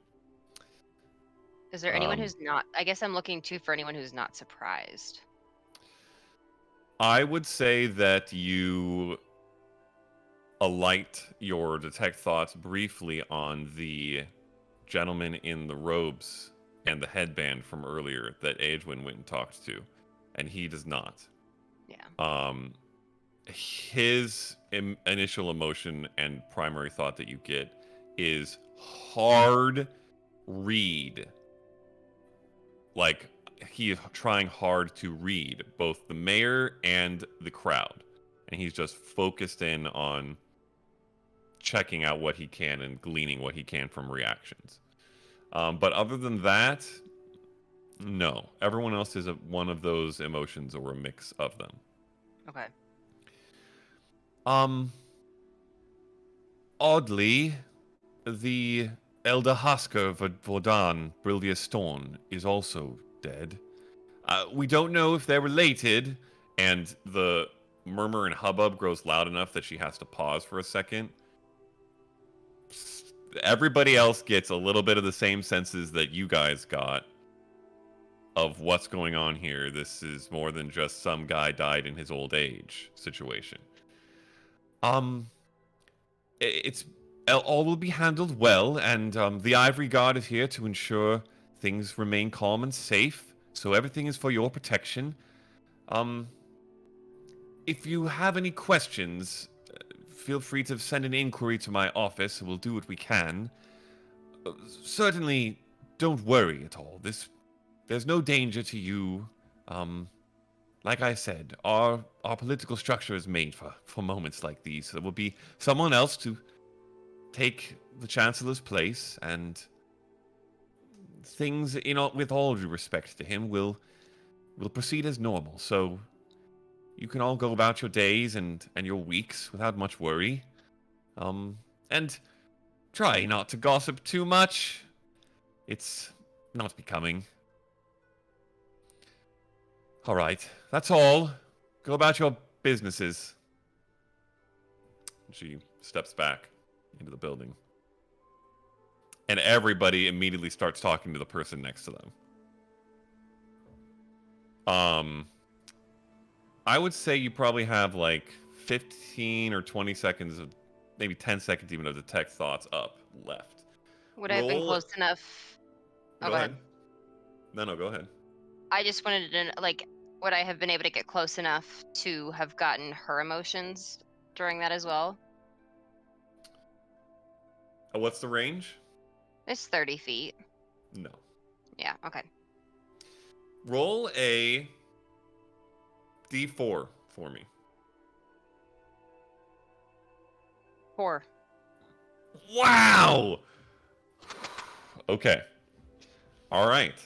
Is there anyone Um, who's not? I guess I'm looking too for anyone who's not surprised. I would say that you alight your detect thoughts briefly on the gentleman in the robes and the headband from earlier that Aedwin went and talked to, and he does not. Yeah. His initial emotion and primary thought that you get is hard read. Like, he is trying hard to read both the mayor and the crowd. And he's just focused in on checking out what he can and gleaning what he can from reactions. But other than that, no. Everyone else is one of those emotions or a mix of them. Okay. Oddly, the Elder Husker Vordan Brilviastorn is also dead. We don't know if they're related, and the murmur and hubbub grows loud enough that she has to pause for a second. Everybody else gets a little bit of the same senses that you guys got of what's going on here. This is more than just some guy died in his old age situation. It's all will be handled well, and the Ivory Guard is here to ensure things remain calm and safe. So everything is for your protection. If you have any questions, feel free to send an inquiry to my office, and we'll do what we can. Certainly, don't worry at all. There's no danger to you. Like I said, our political structure is made for moments like these. There will be someone else to take the Chancellor's place, and things, with all due respect to him, will proceed as normal. So you can all go about your days and your weeks without much worry. And try not to gossip too much. It's not becoming. All right, that's all. Go about your businesses. She steps back into the building. And everybody immediately starts talking to the person next to them. I would say you probably have like 15 or 20 seconds of, maybe 10 seconds even of detect thoughts up left. Would I have been Roll- close enough? Oh, Go ahead. No, go ahead. I just wanted to know, like, would I have been able to get close enough to have gotten her emotions during that as well? What's the range? It's 30 feet. No. Yeah, okay. Roll a d4 for me. 4. Wow. Okay. All right.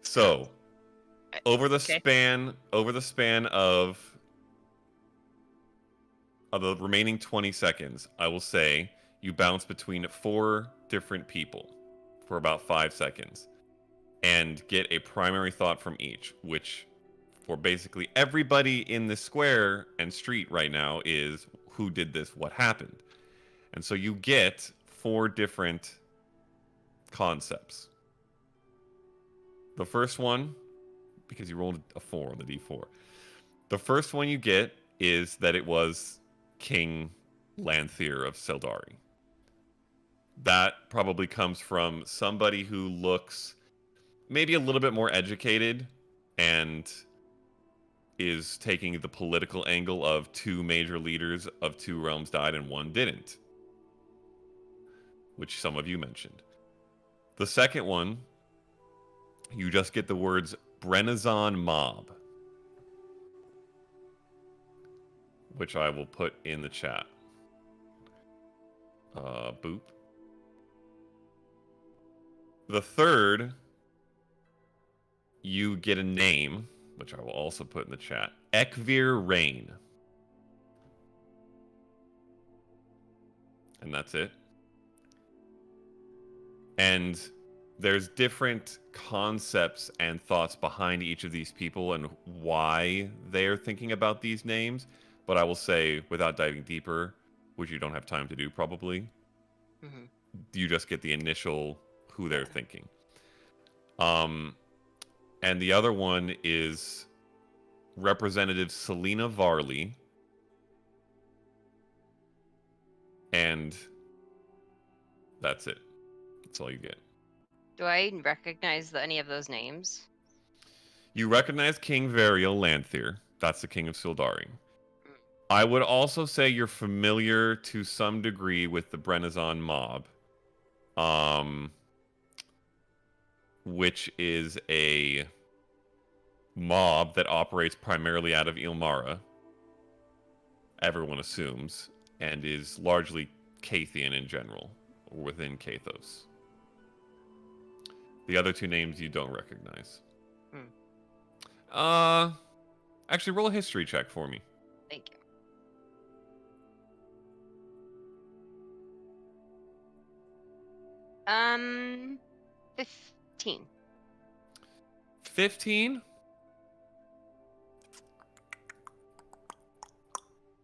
So, over the span of the remaining 20 seconds, I will say you bounce between 4 different people for about 5 seconds and get a primary thought from each, which for basically everybody in the square and street right now is who did this, what happened. And so you get 4 different concepts. The first one, because you rolled a 4 on the d4, the first one you get is that it was King Lanthier of Seldari. That probably comes from somebody who looks maybe a little bit more educated and is taking the political angle of 2 major leaders of 2 realms died and 1 didn't, which some of you mentioned. The second one, you just get the words Brennazon Mob, which I will put in the chat. Boop. The third, you get a name, which I will also put in the chat. Ekvir Rain. And that's it. And there's different concepts and thoughts behind each of these people and why they're thinking about these names. But I will say, without diving deeper, which you don't have time to do probably, you just get the initial who they're thinking. And the other one is Representative Selena Varley. And that's it. That's all you get. Do I recognize any of those names? You recognize King Varial Lanthier. That's the king of Sildari. I would also say you're familiar to some degree with the Brennazon mob, which is a mob that operates primarily out of Ilmara, everyone assumes, and is largely Cathian in general, or within Kathos. The other 2 names you don't recognize. Actually, roll a history check for me. Thank you. 15. 15?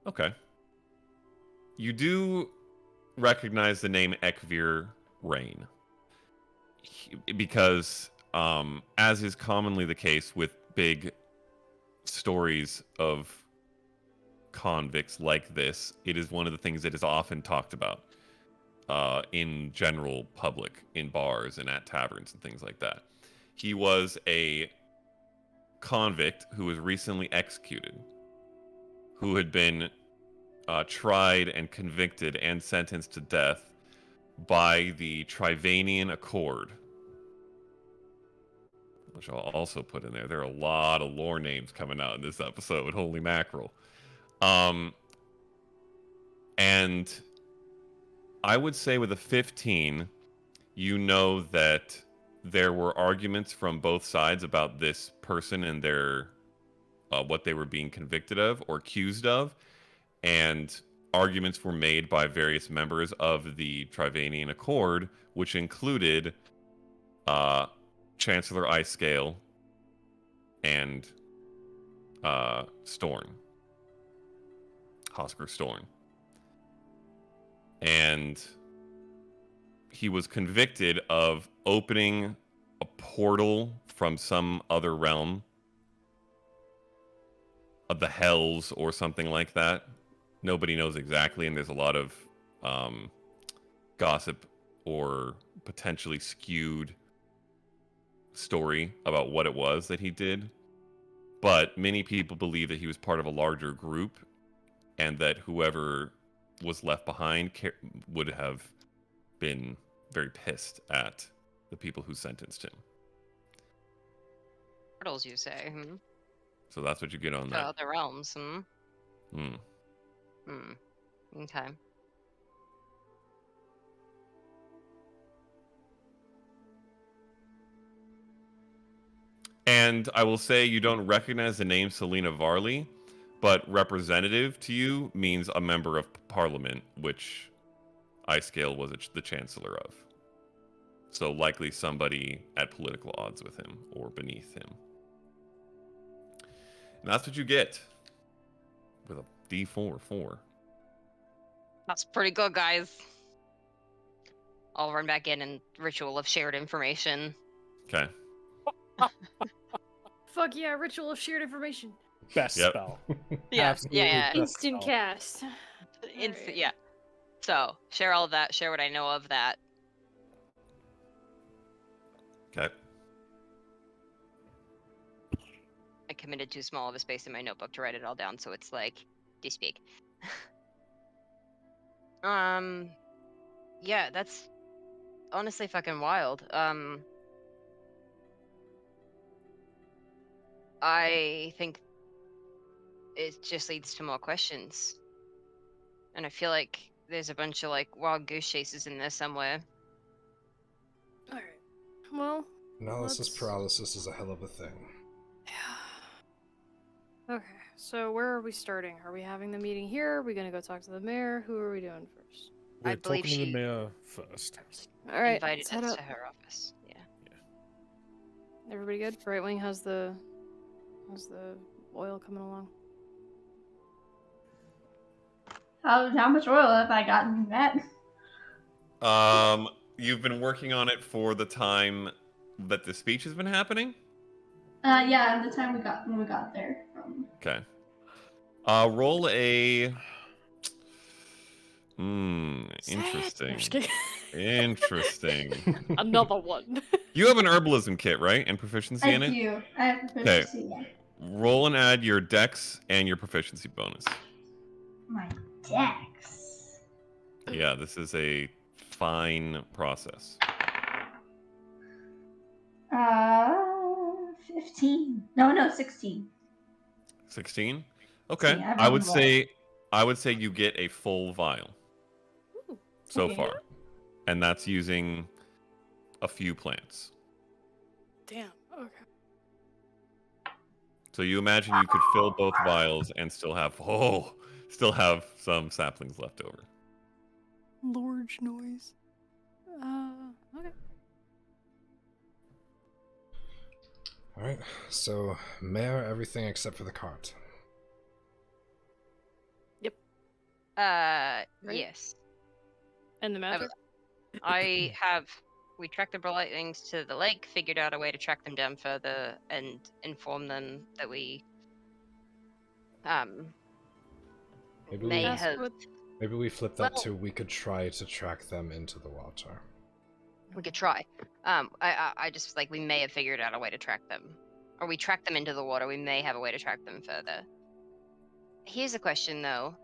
Okay. You do recognize the name Ekvir Rain. Because, as is commonly the case with big stories of convicts like this, it is one of the things that is often talked about in general public, in bars and at taverns and things like that. He was a convict who was recently executed, who had been tried and convicted and sentenced to death by the Trivanian Accord, which I'll also put in there. There are a lot of lore names coming out in this episode. Holy mackerel. And I would say with a 15, you know that there were arguments from both sides about this person and their what they were being convicted of or accused of, and arguments were made by various members of the Trivanian Accord, which included Chancellor Icescale and Storn, Hosker Storn. And he was convicted of opening a portal from some other realm of the Hells or something like that. Nobody knows exactly, and there's a lot of gossip or potentially skewed story about what it was that he did. but many people believe that he was part of a larger group, and that whoever was left behind would have been very pissed at the people who sentenced him. Portals, you say? Hmm? So that's what you get on To that. other realms, hmm? Hmm. Hmm. Okay. And I will say you don't recognize the name Selena Varley, but representative to you means a member of parliament, which Icecale was the chancellor of. So likely somebody at political odds with him or beneath him. And that's what you get with a D4. That's pretty good, guys. I'll run back in and ritual of shared information. Okay. Fuck yeah, ritual of shared information. Best Yep. spell. Yeah, Absolutely yeah. best Instant spell. cast. Instant, yeah. So, share all of that, share what I know of that. Okay. I committed too small of a space in my notebook to write it all down, so it's like, do you speak? Yeah, that's honestly fucking wild. I think it just leads to more questions. And I feel like there's a bunch of like wild goose chases in there somewhere. Alright. Well, Analysis let's- paralysis is a hell of a thing. Okay, so where are we starting? Are we having the meeting here? Are we gonna go talk to the mayor? Who are we doing first? We're I believe talking to the she mayor first. Alright, invited let's head us up. to her office. Yeah. Everybody good? Right wing, how's the oil coming along? How much oil have I gotten, Matt? You've been working on it for the time that the speech has been happening? Yeah, the time when we got there. Okay. Roll a... interesting. Just kidding. Interesting. Another one. You have an herbalism kit, right? And proficiency in it? do. I have proficiency. Yeah. Roll and add your dex and your proficiency bonus. My dex. Yeah, this is a fine process. 15. No, 16. 16? Okay. Yeah, I would say you get a full vial Ooh, so yeah? far. And that's using a few plants. Damn. Okay. So you imagine you could fill both vials and still have some saplings left over. Large noise. Okay. Alright, so mayor, everything except for the cart. Right? Yes. And the magic? We tracked the lightnings to the lake, figured out a way to track them down further, and inform them that we Maybe may we, Ask have. what- maybe we flip that Well- to we could try to track them into the water. We could try. I just like we may have figured out a way to track them, or we track them into the water. We may have a way to track them further. Here's a question though: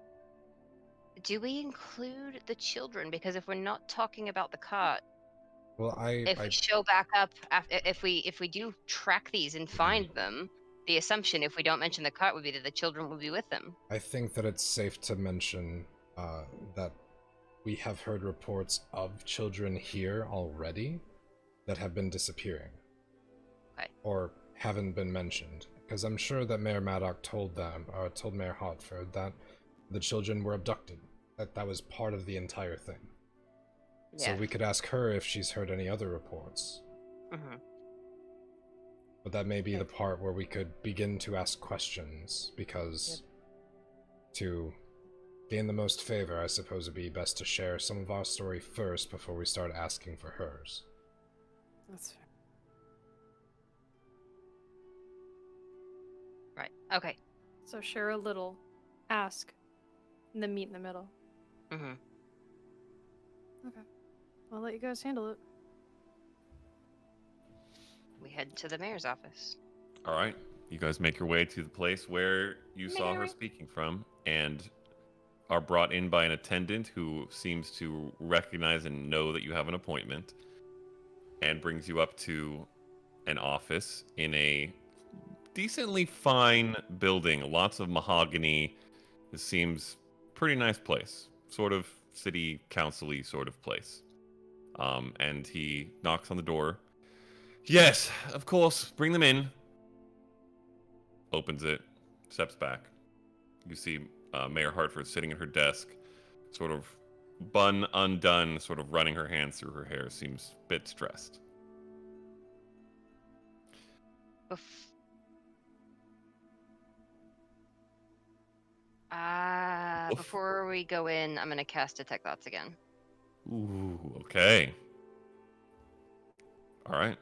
do we include the children? Because if we're not talking about the cart, Well, if we show back up after, if we do track these and find them, the assumption, if we don't mention the cart, would be that the children will be with them. I think that it's safe to mention that we have heard reports of children here already that have been disappearing. Okay. Or haven't been mentioned. Because I'm sure that Mayor Maddox told Mayor Hartford that the children were abducted. That was part of the entire thing. Yeah. So we could ask her if she's heard any other reports. Mm-hmm. But that may be the part where we could begin to ask questions, because to gain the most favor, I suppose it'd be best to share some of our story first before we start asking for hers. That's fair. Right. Okay. So share a little, ask, and then meet in the middle. Mm-hmm. Okay. I'll let you guys handle it. We head to the mayor's office. All right. You guys make your way to the place where you saw her Mary. speaking from, and are brought in by an attendant who seems to recognize and know that you have an appointment, and brings you up to an office in a decently fine building. Lots of mahogany. It seems pretty nice place. Sort of city council-y sort of place. And he knocks on the door. Yes, of course. Bring them in. Opens it. Steps back. You see Mayor Hartford sitting at her desk, sort of bun undone, sort of running her hands through her hair. Seems a bit stressed. Bef- Oof. Before we go in, I'm gonna cast Detect Thoughts again. Ooh, okay. All right.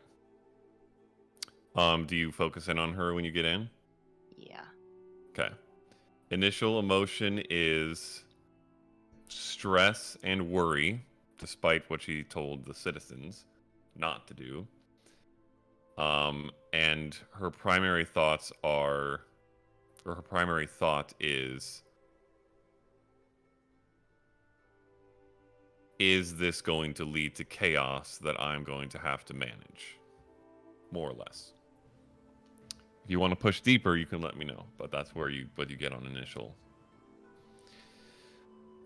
Do you focus in on her when you get in? Yeah. Okay. Initial emotion is stress and worry, despite what she told the citizens not to do. And her primary thoughts are, or her primary thought is this going to lead to chaos that I'm going to have to manage? More or less. If you want to push deeper, you can let me know, but that's what you get on initial.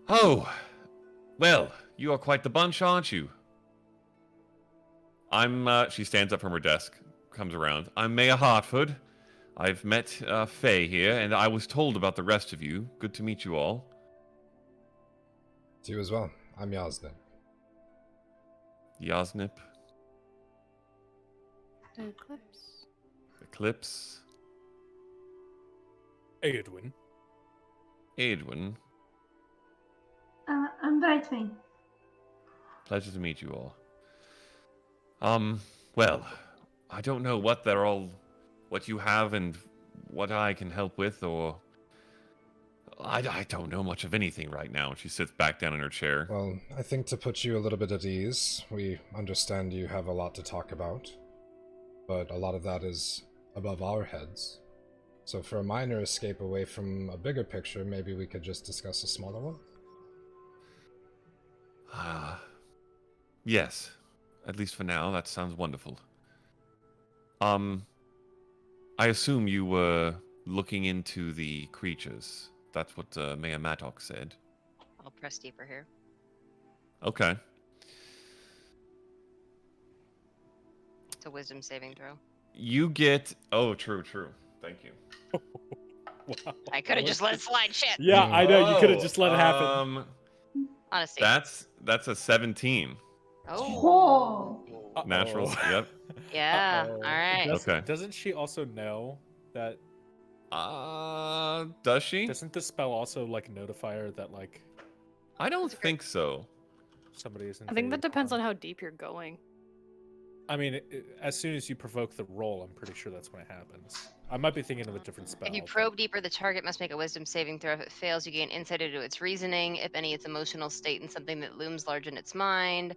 Oh, well, you are quite the bunch, aren't you? She stands up from her desk, comes around. I'm Mayor Hartford. I've met Faye here, and I was told about the rest of you. Good to meet you all. To you as well. I'm Yaznip. Yaznip, Eclipse. Eclipse, Edwin. Edwin. I'm Brightwing. Pleasure to meet you all. Well, I don't know what you have and what I can help with, or I don't know much of anything right now. And she sits back down in her chair. Well, I think to put you a little bit at ease, we understand you have a lot to talk about, but a lot of that is above our heads. So for a minor escape away from a bigger picture, maybe we could just discuss a smaller one? Yes. At least for now, that sounds wonderful. I assume you were looking into the creatures. That's what Mayor Maddox said. I'll press deeper here. Okay. It's a wisdom saving throw. You get... Oh, true. Thank you. Wow. I could have just let it slide. Shit. Yeah, I know. You could have just let it happen. Honesty. That's a 17. Oh. Natural. Yep. Yeah. Uh-oh. All right. Okay. Doesn't she also know that? Does she? Doesn't the spell also like notify her that like I don't think so. somebody is in? I think that depends on how deep you're going. I mean, as soon as you provoke the roll, I'm pretty sure that's when it happens. I might be thinking of a different spell. If you but- probe deeper, the target must make a wisdom saving throw. If it fails, you gain insight into its reasoning, if any, its emotional state, and something that looms large in its mind,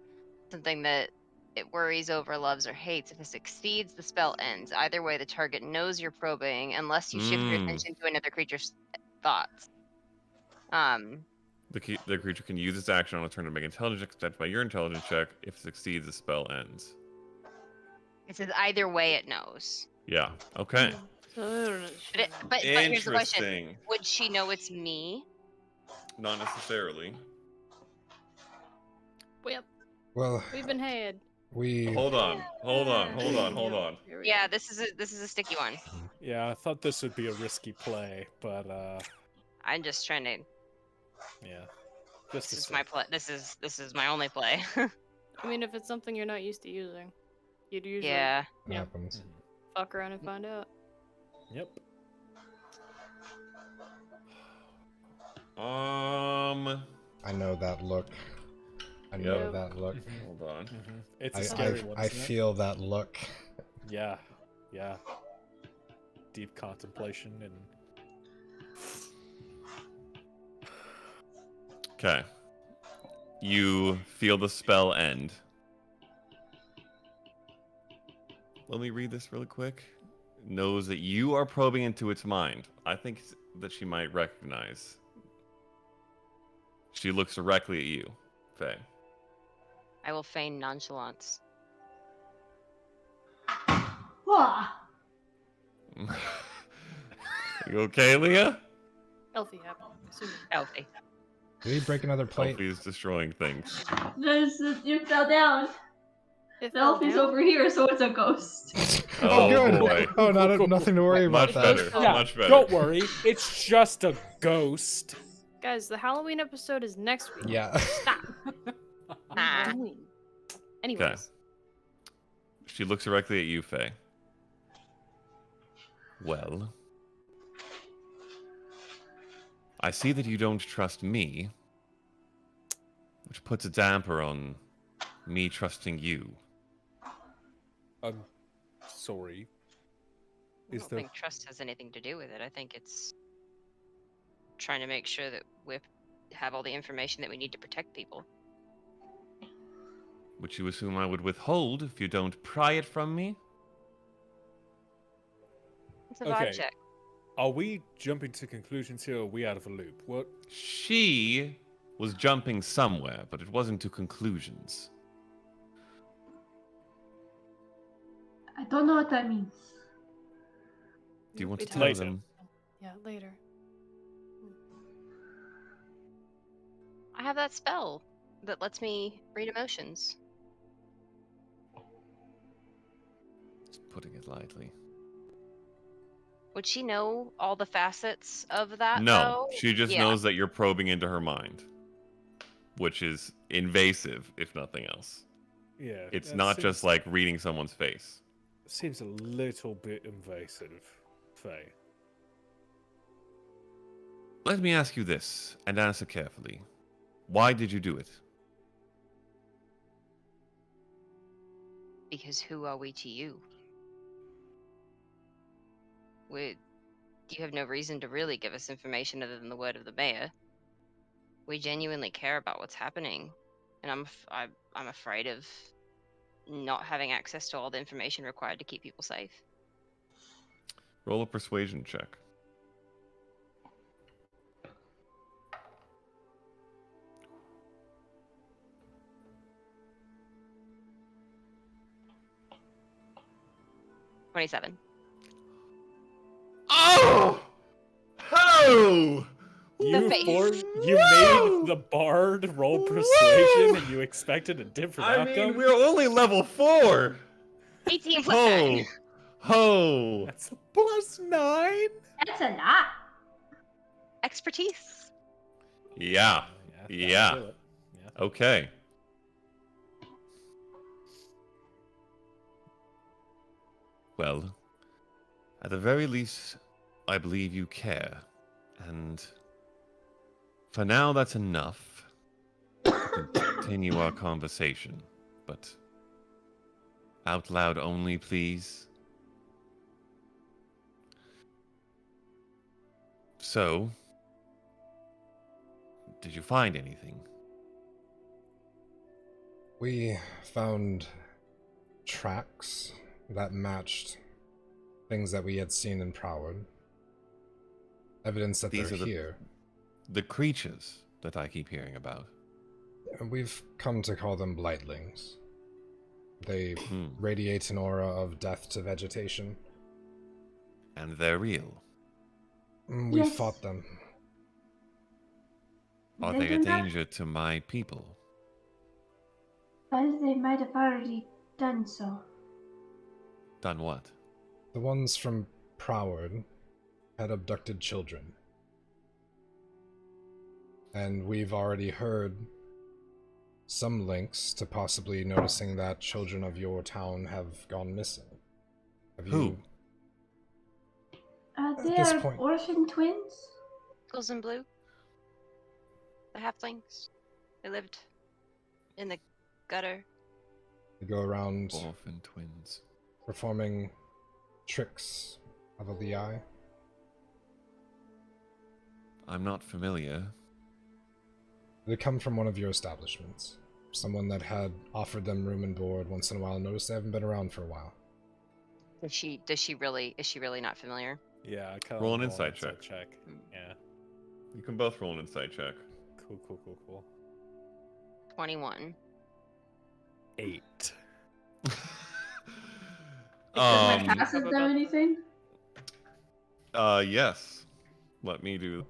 something that it worries over, loves, or hates. If it succeeds, the spell ends. Either way, the target knows you're probing, unless you shift your attention to another creature's thoughts. The creature can use its action on a turn to make intelligence check by your intelligence check. If it succeeds, the spell ends. It says either way it knows. Yeah. Okay. But here's the question. Interesting. Would she know it's me? Not necessarily. Well, Well, we've been had. we... Hold on. Here we Yeah, go. this is a sticky one. Yeah, I thought this would be a risky play, but I'm just trying to. yeah. Just This to is see. my play. This is my only play. I mean, if it's something you're not used to using, you'd usually Yeah. It happens. fuck around and find out. Yep. I know that look. I know Yep. that look. Hold on. It's a scary one. I isn't it? feel that look. Yeah. Yeah. Deep contemplation and Okay. You feel the spell end. Let me read this really quick. knows that you are probing into its mind. I think that she might recognize. She looks directly at you, Faye. I will feign nonchalance. Whoa. You okay, Leah? Healthy happen. Assuming. Healthy. Did he break another plate? Sophie is destroying things. You fell down. It The fell elf is down? over here, so it's a ghost. Oh, good. boy. Oh, nothing to worry about Much that. better. Yeah, Much better. don't worry. It's just a ghost. Guys, the Halloween episode is next week. Yeah. Stop. What are you doing? Anyways. She looks directly at you, Faye. Well, I see that you don't trust me, which puts a damper on me trusting you. I'm sorry. I don't think trust has anything to do with it. I think it's trying to make sure that we have all the information that we need to protect people. Which you assume I would withhold if you don't pry it from me? It's a vibe Okay. check. Are we jumping to conclusions here, or are we out of a loop? What? She was jumping somewhere, but it wasn't to conclusions. I don't know what that means. Do you want We to talked- tell Later. them? Yeah, later. I have that spell that lets me read emotions. Just putting it lightly. Would she know all the facets of that? No, though? she just Yeah. knows that you're probing into her mind, which is invasive, if nothing else. Yeah. It's that not seems- just like reading someone's face. Seems a little bit invasive, Faye. Let me ask you this, and answer carefully. Why did you do it? Because who are we to you? You have no reason to really give us information other than the word of the mayor. We genuinely care about what's happening, and I'm afraid of not having access to all the information required to keep people safe. Roll a persuasion check. $27. Oh! Oh! You face. you made the bard roll persuasion, and you expected a different I outcome. mean, we're only level 4. 18 plus Ho! 9. Ho! That's a +9. That's a lot. Expertise. Yeah. that'll Yeah. do it. Yeah. Okay. Well, at the very least, I believe you care. And for now, that's enough to continue our conversation. But out loud only, please. So, did you find anything? We found tracks that matched things that we had seen in Proward. Evidence that These they're are here. The creatures that I keep hearing about. And we've come to call them blightlings. They Hmm. radiate an aura of death to vegetation. And they're real. We Yes. fought them. Are They they a do not- danger to my people? But they might have already done so. Done what? The ones from Proward had abducted children. And we've already heard some links to possibly noticing that children of your town have gone missing. Have Who? you... They this are point- orphan twins. Girls in blue. The halflings. They lived in the gutter. They go around Orphan twins. performing tricks of the eye? I'm not familiar. They come from one of your establishments. Someone that had offered them room and board once in a while. Noticed they haven't been around for a while. Does she really? Is she really not familiar? Yeah, I kind of Roll an insight check. Mm. Yeah. You can both roll an insight check. Cool. 21. 8. Does my passive About do that. anything? Yes. Let me do.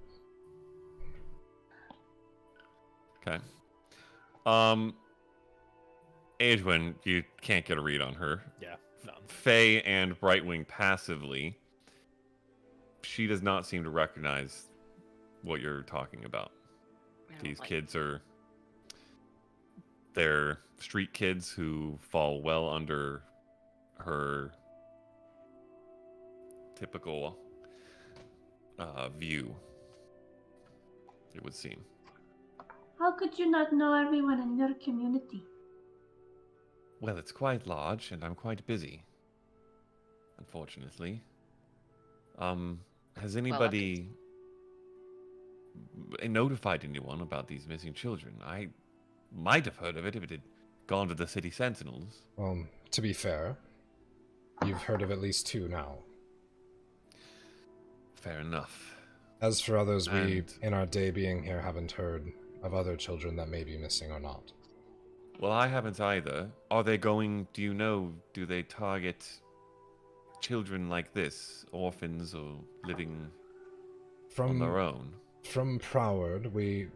Okay. Aedwin, you can't get a read on her. Yeah, none. Faye and Brightwing passively. She does not seem to recognize what you're talking about. I don't These like- kids they're street kids who fall well under her typical view, it would seem. How could you not know everyone in your community? Well, it's quite large, and I'm quite busy. Unfortunately. Has anybody notified anyone about these missing children? I might have heard of it if it had gone to the city sentinels. Well, to be fair, you've heard of at least 2 now. Fair enough. As for others, we, And- in our day being here, haven't heard of other children that may be missing or not. Well, I haven't either. Are they going, do they target children like this? Orphans or living on their own? From Proward,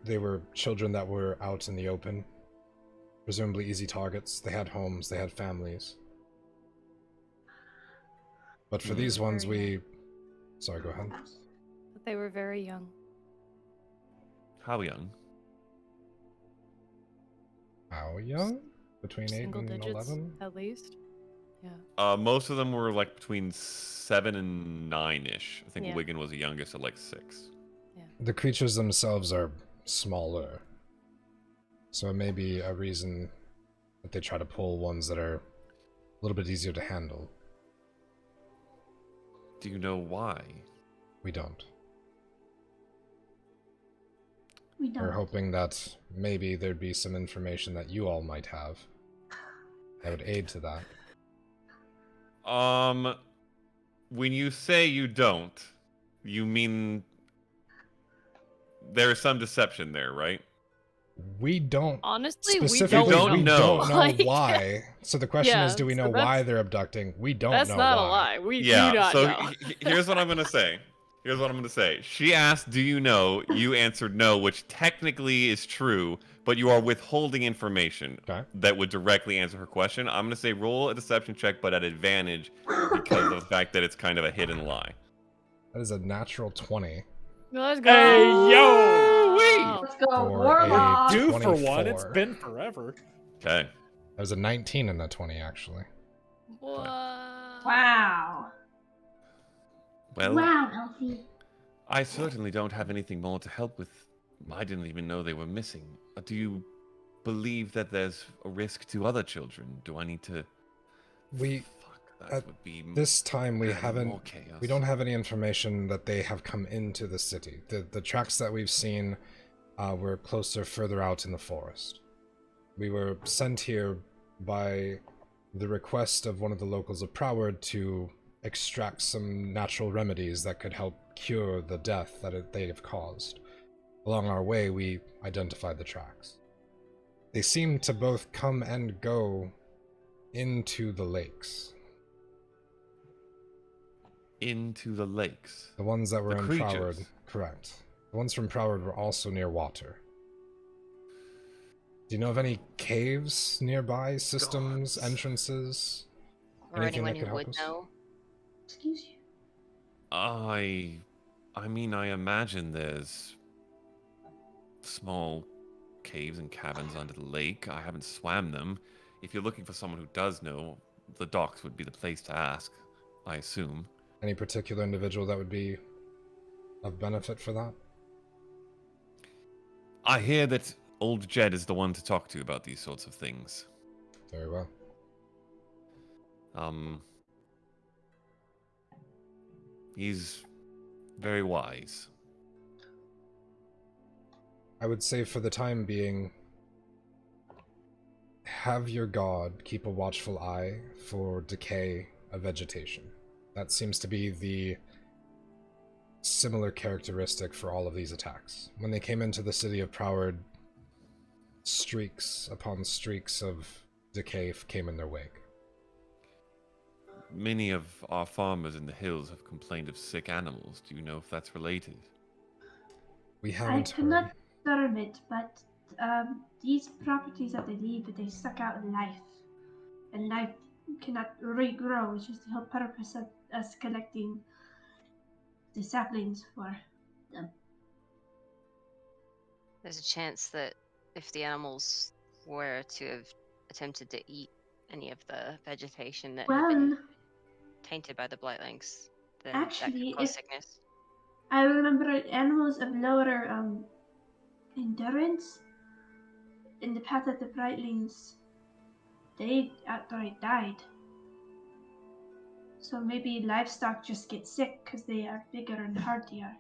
they were children that were out in the open. Presumably easy targets. They had homes, they had families. But for these ones, Sorry, go ahead. But they were very young. How young? How young? Between 8 Single and digits, 11? at least. Yeah. Most of them were like between 7 and 9-ish. I think Yeah. Wigan was the youngest at like 6. The creatures themselves are smaller. So it may be a reason that they try to pull ones that are a little bit easier to handle. Do you know why? We don't. We don't. We're hoping that maybe there'd be some information that you all might have that would aid to that. When you say you don't, you mean there's some deception there, right? We don't Honestly, we specifically don't don't we know. don't know Like- why. So the question is, Yeah, do we so know why that's- they're abducting? We don't That's know not why. a lie. We do Yeah, not so know. here's what I'm going to say. Here's what I'm going to say. She asked, do you know? You answered no, which technically is true, but you are withholding information Okay. that would directly answer her question. I'm going to say roll a deception check, but at advantage because of the fact that it's kind of a hidden lie. That is a natural 20 Let's go. Hey, yo! Let's go, for Warlock! a Due for one. It's 24. been forever. Okay. That was a 19 and a 20, actually. What? Wow. Well, Wow, Elfie. I certainly don't have anything more to help with. I didn't even know they were missing. Do you believe that there's a risk to other children? Do I need to... We, Fuck, that at would be... this time, we adding more haven't. chaos. We don't have any information that they have come into the city. The tracks that we've seen were closer, further out in the forest. We were sent here by the request of one of the locals of Proward to extract some natural remedies that could help cure the death that they have caused. Along our way, we identified the tracks. They seem to both come and go into the lakes. Into the lakes. The ones that were The in creatures. Proward, correct. The ones from Proward were also near water. Do you know of any caves nearby, systems, Gods. entrances? Or Anything that anyone could who help would us? know. Excuse you. I mean, I imagine there's small caves and caverns under the lake. I haven't swam them. If you're looking for someone who does know, the docks would be the place to ask, I assume. Any particular individual that would be of benefit for that? I hear that old Jed is the one to talk to about these sorts of things. Very well. He's very wise. I would say for the time being, have your god keep a watchful eye for decay of vegetation. That seems to be the similar characteristic for all of these attacks. When they came into the city of Proward, streaks upon streaks of decay came in their wake. Many of our farmers in the hills have complained of sick animals. Do you know if that's related? We I haven't heard. cannot confirm it, but these properties that they leave, they suck out life. And life cannot regrow, which is the whole purpose of us collecting the saplings for them. There's a chance that if the animals were to have attempted to eat any of the vegetation that had been Well, tainted by the blightlings, then actually, that could cause if sickness. I remember animals of lower endurance in the path of the Brightlings, they outright died. So maybe livestock just get sick because they are bigger and hardier.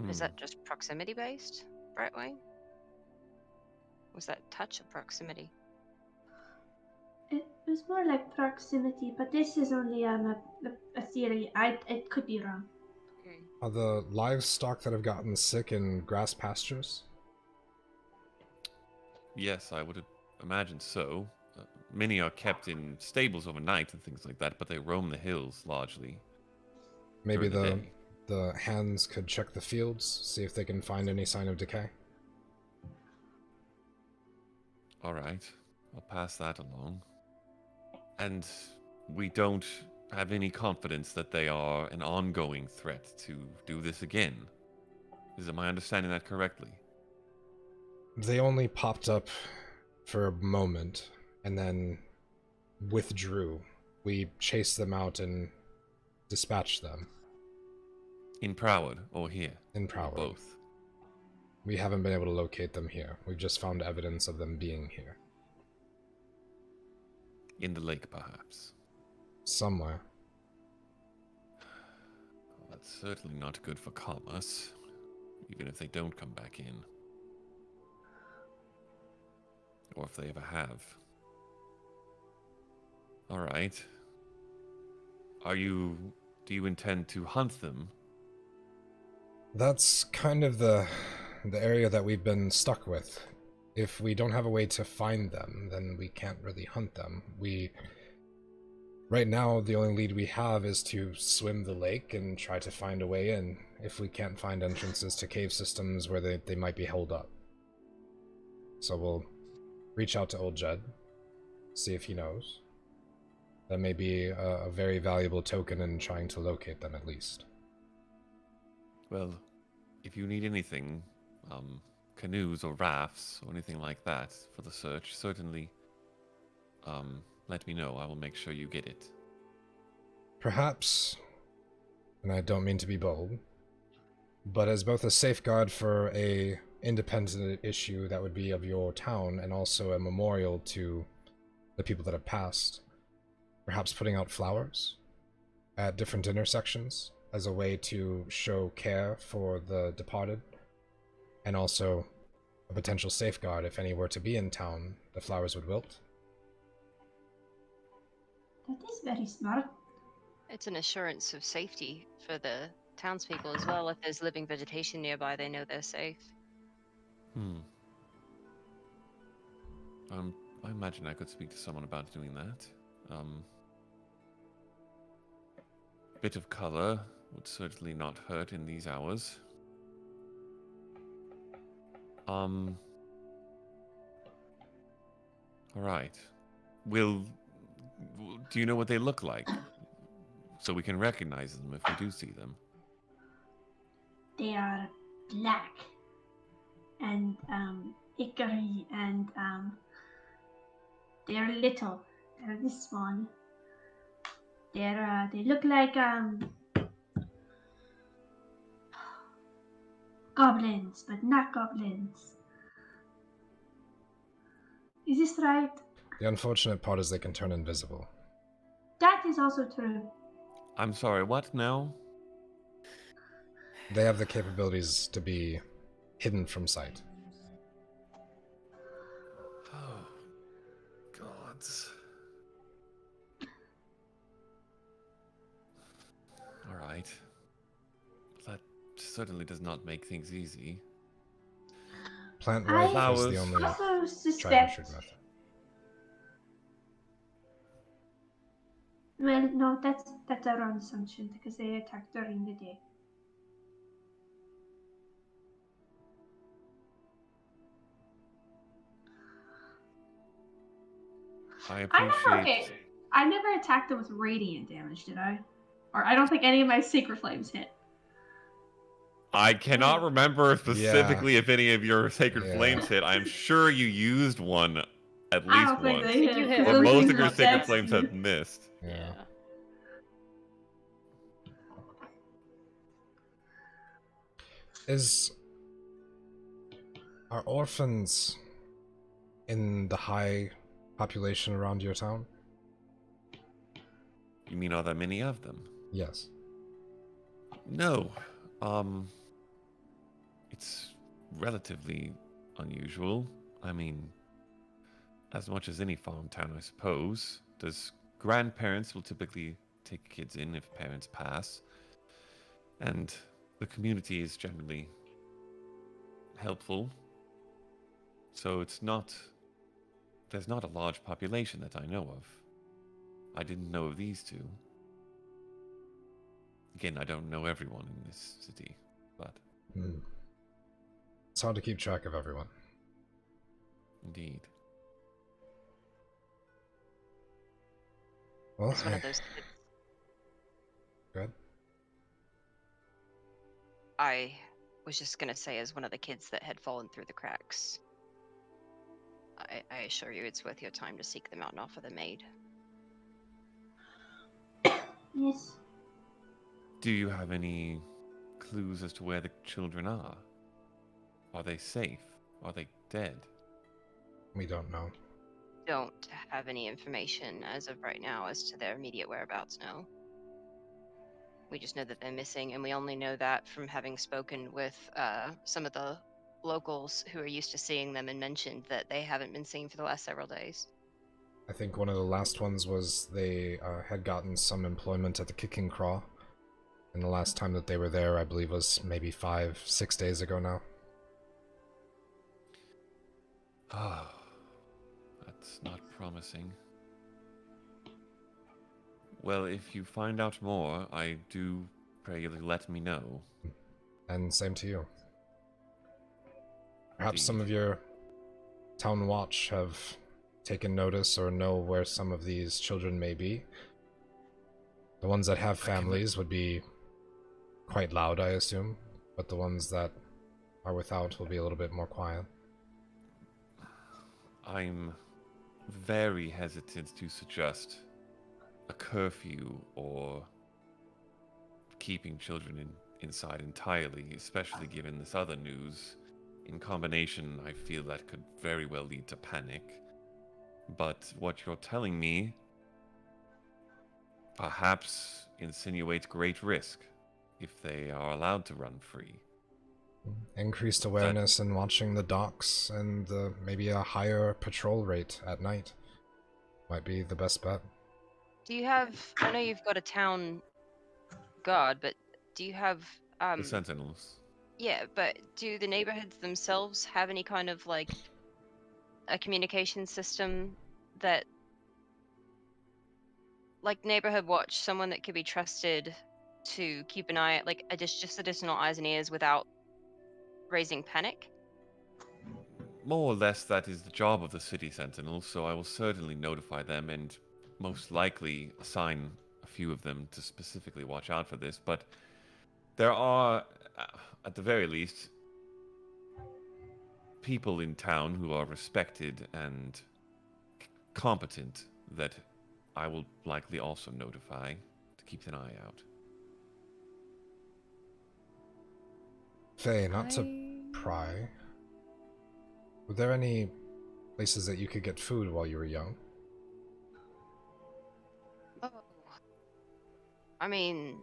Is that just proximity based, Brightwing? Was that touch or proximity? It was more like proximity, but this is only a theory. It could be wrong. Are the livestock that have gotten sick in grass pastures? Yes, I would imagine so. Many are kept in stables overnight and things like that, but they roam the hills largely. Maybe during the the hands could check the fields, see if they can find any sign of decay. All right, I'll pass that along. And we don't have any confidence that they are an ongoing threat to do this again. Am I understanding that correctly? They only popped up for a moment and then withdrew. We chased them out and dispatched them. In Proward or here? In Or Proward. both. We haven't been able to locate them here. We've just found evidence of them being here. In the lake, perhaps. Somewhere. Well, that's certainly not good for commerce, even if they don't come back in. Or if they ever have. All right. Do you intend to hunt them? That's kind of the area that we've been stuck with. If we don't have a way to find them, then we can't really hunt them. Right now, the only lead we have is to swim the lake and try to find a way in, if we can't find entrances to cave systems where they might be held up. So we'll reach out to old Jed, see if he knows. That may be a very valuable token in trying to locate them, at least. Well, if you need anything, canoes or rafts or anything like that for the search, certainly let me know. I will make sure you get it. Perhaps, and I don't mean to be bold, but as both a safeguard for a independent issue that would be of your town and also a memorial to the people that have passed, perhaps putting out flowers at different intersections as a way to show care for the departed, and also a potential safeguard if any were to be in town, the flowers would wilt. That is very smart. It's an assurance of safety for the townspeople as well. If there's living vegetation nearby, they know they're safe. I imagine I could speak to someone about doing that. Bit of color would certainly not hurt in these hours. All right. Do you know what they look like? So we can recognize them if we do see them. They are black and ivory, and they are little. They're this small. They look like goblins, but not goblins. Is this right? The unfortunate part is they can turn invisible. That is also true. I'm sorry, what now? They have the capabilities to be hidden from sight. Oh, gods. All right. That certainly does not make things easy. Plant I life is the Flowers. only also tried and suspect. true method. Well, no, that's our own assumption because they attack during the day. I I never. appreciate. Okay, I never attacked them with radiant damage, did I? Or I don't think any of my sacred flames hit. I cannot remember specifically if any of your sacred Yeah. flames hit. I'm sure you used one, at I least don't think once. they hit. you 'cause hit But those most things of your were sacred dead. flames have missed. Yeah. Are orphans in the high population around your town? You mean are there many of them? Yes. No. It's relatively unusual. I mean, as much as any farm town, I suppose. There's grandparents will typically take kids in if parents pass. And the community is generally helpful. So there's not a large population that I know of. I didn't know of these two. Again, I don't know everyone in this city, but It's hard to keep track of everyone. indeed. Well, It's one of those kids. good. I was just gonna say, as one of the kids that had fallen through the cracks. I assure you, it's worth your time to seek them out and offer them aid. Yes. Do you have any clues as to where the children are? Are they safe? Are they dead? We don't know. Don't have any information as of right now as to their immediate whereabouts, no. We just know that they're missing, and we only know that from having spoken with some of the locals who are used to seeing them and mentioned that they haven't been seen for the last several days. I think one of the last ones was they had gotten some employment at the Kicking Craw. And the last time that they were there, I believe, was maybe 5-6 days ago now. Ah, that's not promising. Well, if you find out more, I do pray you let me know. And same to you. Perhaps some Indeed. of your town watch have taken notice or know where some of these children may be. The ones that have families would be quite loud, I assume, but the ones that are without will be a little bit more quiet. I'm very hesitant to suggest a curfew or keeping children inside entirely, especially given this other news. In combination, I feel that could very well lead to panic. But what you're telling me perhaps insinuates great risk if they are allowed to run free. Increased awareness and watching the docks and maybe a higher patrol rate at night might be the best bet. Do you have? I know you've got a town guard, but do you have? The Sentinels. Yeah, but do the neighborhoods themselves have any kind of like a communication system that, like neighborhood watch, someone that could be trusted to keep an eye, like just additional eyes and ears without raising panic? More or less, that is the job of the City Sentinels, so I will certainly notify them and most likely assign a few of them to specifically watch out for this. But there are, at the very least, people in town who are respected and competent that I will likely also notify to keep an eye out. Faye, not to pry, were there any places that you could get food while you were young? Oh, I mean,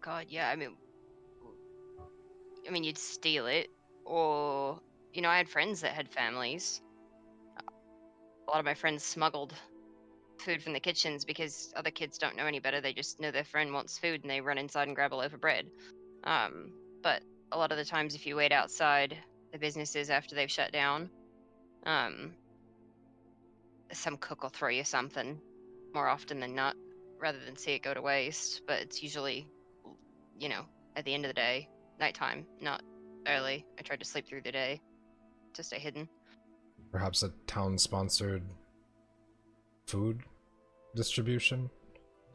God, yeah. I mean, you'd steal it, or I had friends that had families. a lot of my friends smuggled food from the kitchens because other kids don't know any better. They just know their friend wants food and they run inside and grab a loaf of bread. But a lot of the times, if you wait outside the businesses after they've shut down, um, some cook will throw you something more often than not, rather than see it go to waste. But it's usually, you know, at the end of the day, nighttime, not early. I tried to sleep through the day to stay hidden. Perhaps a town-sponsored food distribution?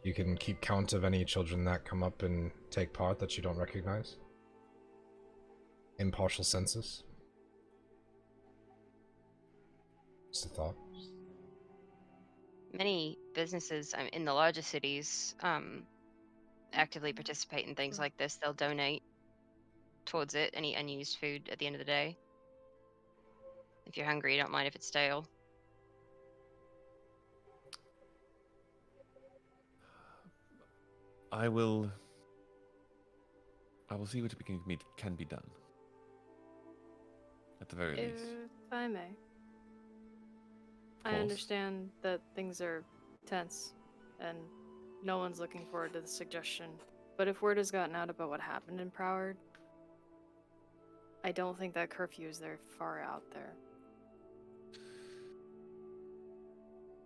You can keep count of any children that come up and take part that you don't recognize. Impartial census. Just a thought. Many businesses in the larger cities actively participate in things like this. They'll donate towards it, any unused food at the end of the day. If you're hungry, you don't mind if it's stale. I will see what can be done. At the very least. If I may. I course. understand that things are tense and no one's looking forward to the suggestion. But if word has gotten out about what happened in Broward, I don't think that curfew is very far out there.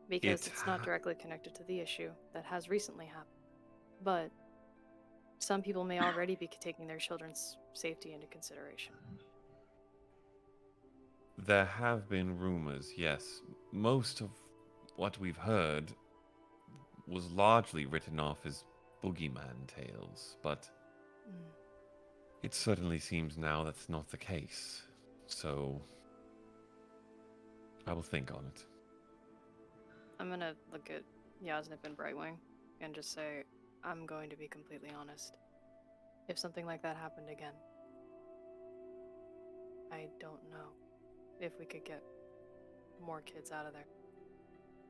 Because it's not directly connected to the issue that has recently happened. But some people may already be taking their children's safety into consideration. There have been rumors, yes. Most of what we've heard was largely written off as boogeyman tales, but it certainly seems now that's not the case. So I will think on it. I'm gonna look at Yasnip and Brightwing and just say, I'm going to be completely honest. If something like that happened again, I don't know if we could get more kids out of there.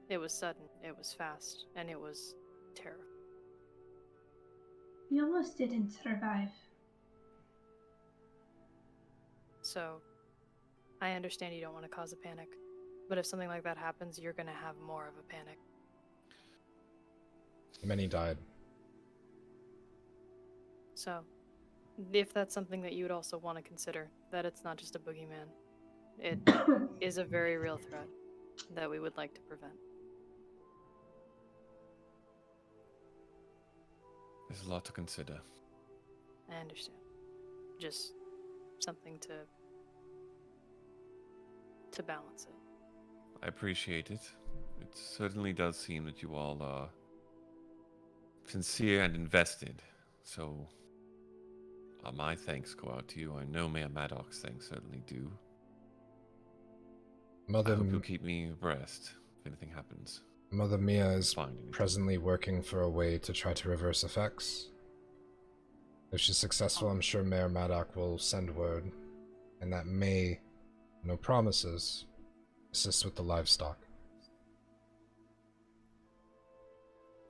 It was sudden, it was fast, and it was terrible. We almost didn't survive. So, I understand you don't want to cause a panic, but if something like that happens, you're gonna have more of a panic. Many died. So, if that's something that you would also want to consider, that it's not just a boogeyman, it is a very real threat that we would like to prevent. There's a lot to consider. I understand. Just something to balance it. I appreciate it. It certainly does seem that you all are sincere and invested. So, my thanks go out to you. I know Mayor Maddox's thanks certainly do. I hope you'll keep me abreast if anything happens. Mother Mia is Find anything. presently working for a way to try to reverse effects. If she's successful, I'm sure Mayor Maddox will send word, and that may, no promises, assist with the livestock.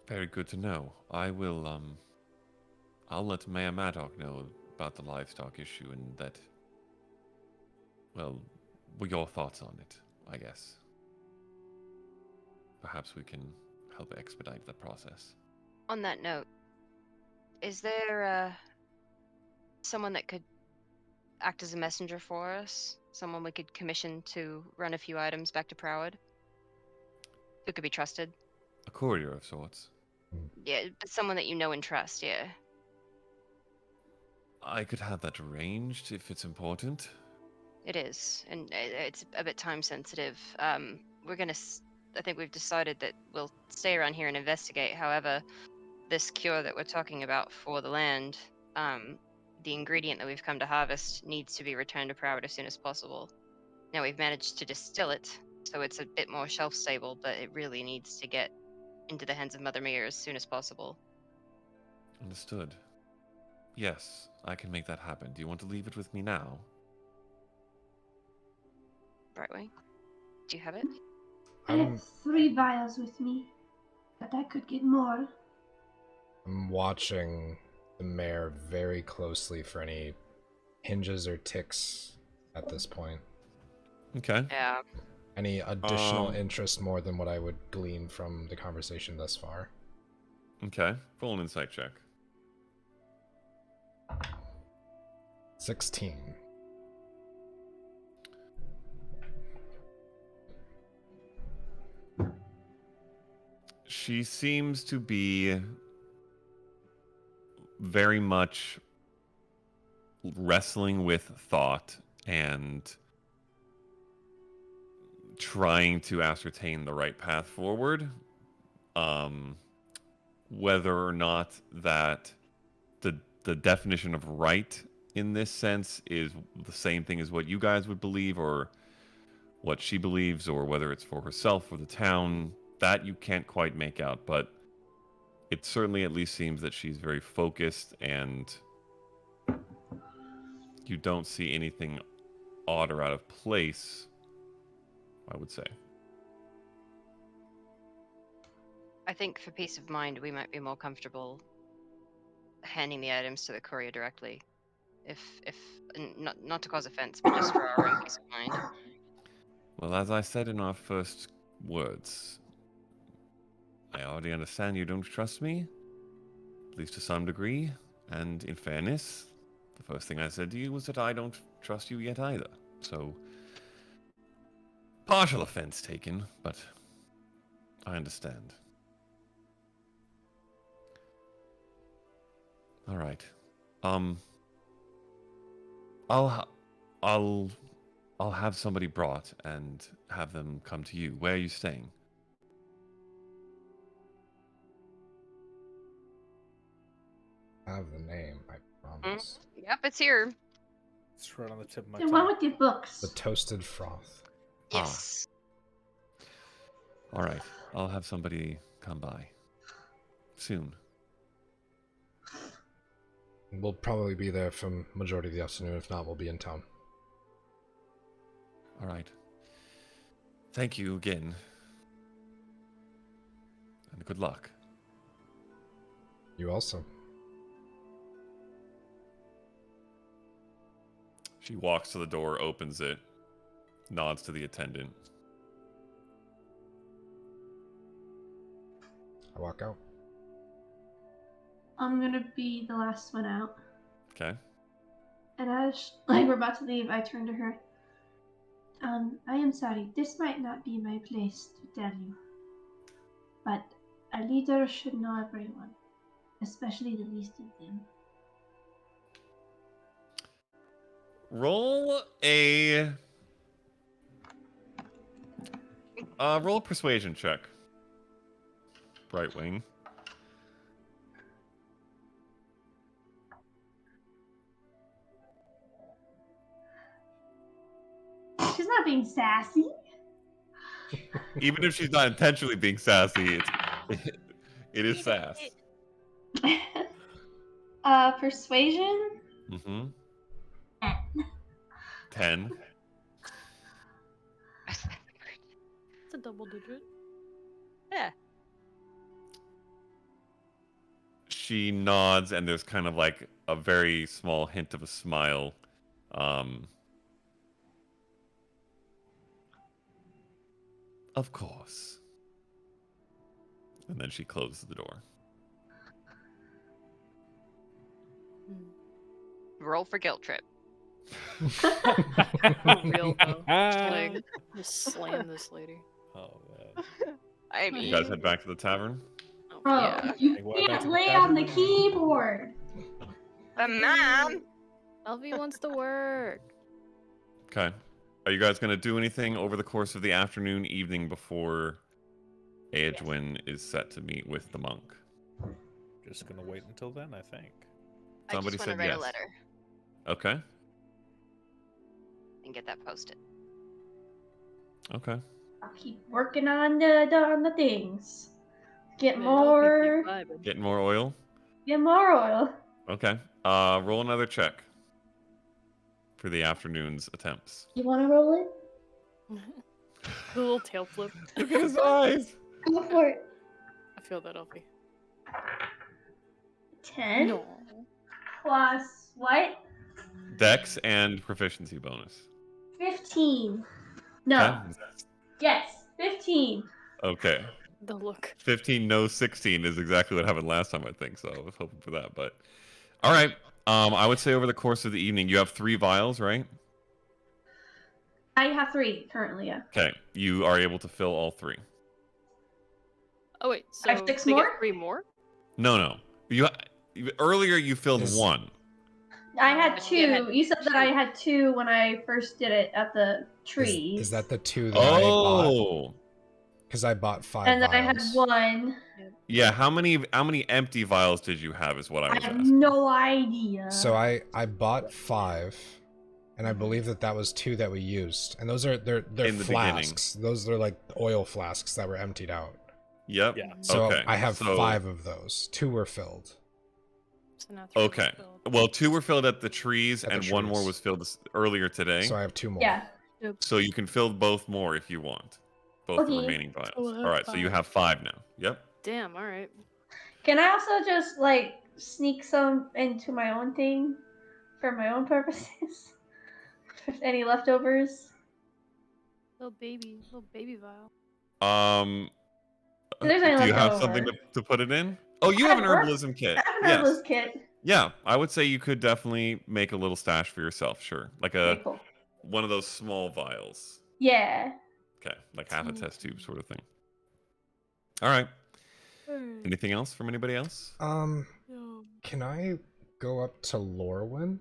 Very good to know. I will, I'll let Mayor Maddox know about the livestock issue and that, well, your thoughts on it, I guess. Perhaps we can help expedite the process. On that note, is there someone that could act as a messenger for us? Someone we could commission to run a few items back to Broward? Who could be trusted? A courier of sorts. Yeah, but someone that you know and trust, yeah. I could have that arranged if it's important. It is, and it's a bit time sensitive. We're gonna. I think we've decided that we'll stay around here and investigate. However, this cure that we're talking about for the land, the ingredient that we've come to harvest needs to be returned to Broward as soon as possible. Now we've managed to distill it, so it's a bit more shelf stable, but it really needs to get into the hands of Mother Mia as soon as possible. Understood. Yes, I can make that happen. Do you want to leave it with me now? Brightwing, do you have it? I have 3 vials with me, but I could get more. I'm watching the mayor very closely for any hinges or ticks at this point. Okay. Yeah. Any additional interest more than what I would glean from the conversation thus far? Okay. Roll an insight check. 16. She seems to be very much wrestling with thought and trying to ascertain the right path forward. Whether or not that the definition of right in this sense is the same thing as what you guys would believe, or what she believes, or whether it's for herself or the town, that you can't quite make out. But it certainly at least seems that she's very focused, and you don't see anything odd or out of place, I would say. I think for peace of mind, we might be more comfortable handing the items to the courier directly, if not to cause offense, but just for our own peace of mind. Well, as I said in our first words, I already understand you don't trust me, at least to some degree. And in fairness, the first thing I said to you was that I don't trust you yet either. So, partial offense taken, but I understand. All right. I'll have somebody brought and have them come to you. Where are you staying? I have the name, I promise. Yep, it's here. It's right on the tip of my The one tongue. with the books. The toasted froth. Yes. All right. I'll have somebody come by soon. We'll probably be there for majority of the afternoon. If not, we'll be in town. All right. Thank you again. And good luck. You also. She walks to the door, opens it, nods to the attendant. I walk out. I'm gonna be the last one out. Okay. And as we're about to leave, I turn to her. I am sorry. This might not be my place to tell you, but a leader should know everyone, especially the least of them. Roll a persuasion check. Brightwing. She's not being sassy. Even if she's not intentionally being sassy, it is sass. Persuasion? Mm-hmm. 10. It's a double digit. Yeah. She nods, and there's kind of like a very small hint of a smile. Of course. And then she closes the door. Roll for guilt trip. Real though. Just slam this lady. Oh man. I You mean, guys head back to the tavern? Oh, Bro, yeah. you Go back can't to the lay on the tavern. keyboard. but mom. Elvie wants to work. Okay. Are you guys going to do anything over the course of the afternoon, evening before Edwin is set to meet with the monk? Just gonna wait until then, I think. Somebody I just said want to write yes. a letter Okay. and get that posted. Okay. I'll keep working on the things. Get Man, Elvie be more vibing. Getting more oil? oil. Okay. Roll another check for the afternoon's attempts. You want to roll it? The little tail flip. Look at his eyes. Go for it. I feel that, Elvie. 10 No. plus what? Dex and proficiency bonus. 15. No. Okay. Yes, 15. Okay. The look. 15, no 16 is exactly what happened last time, I think. So I was hoping for that. But all right. I would say over the course of the evening, you have 3 vials, right? I have 3 currently, yeah. Okay. You are able to fill all 3. Oh wait, I have so 6 they more? get 3 more? No. Earlier you filled Is- 1. I had But you had 2. You said that I had 2 when I first did it at the trees. Is that the 2 that I bought? Oh. Because I bought 5 And then I had vials. 1. Yeah, how many empty vials did you have is what I I was have asking. no idea. So I bought 5, and I believe that was 2 that we used, and they're In the flasks. Those are like oil flasks that were emptied out. Yep. Yeah. So Okay, I have so- 5 of those. 2 were filled. So now 3 Okay. filled. Well, 2 were filled at the trees, At the and 1 more trees. was filled earlier today. So I have 2 more. Yeah. So you can fill both more if you want. Both the Okay. remaining vials. So we'll have All right, so you 5. have 5 now. Yep. Damn, alright. Can I also just like sneak some into my own thing for my own purposes? If any leftovers? Little baby vial. If there's any Do you have leftover. something to put it in? Oh, you I have an have herb- herbalism kit. I have an Yes. herbalist kit. Yeah, I would say you could definitely make a little stash for yourself. Sure, like Okay, cool. one of those small vials. Yeah. Okay, like half a test tube sort of thing. All right. Anything else from anybody else? Can I go up to Lorwyn?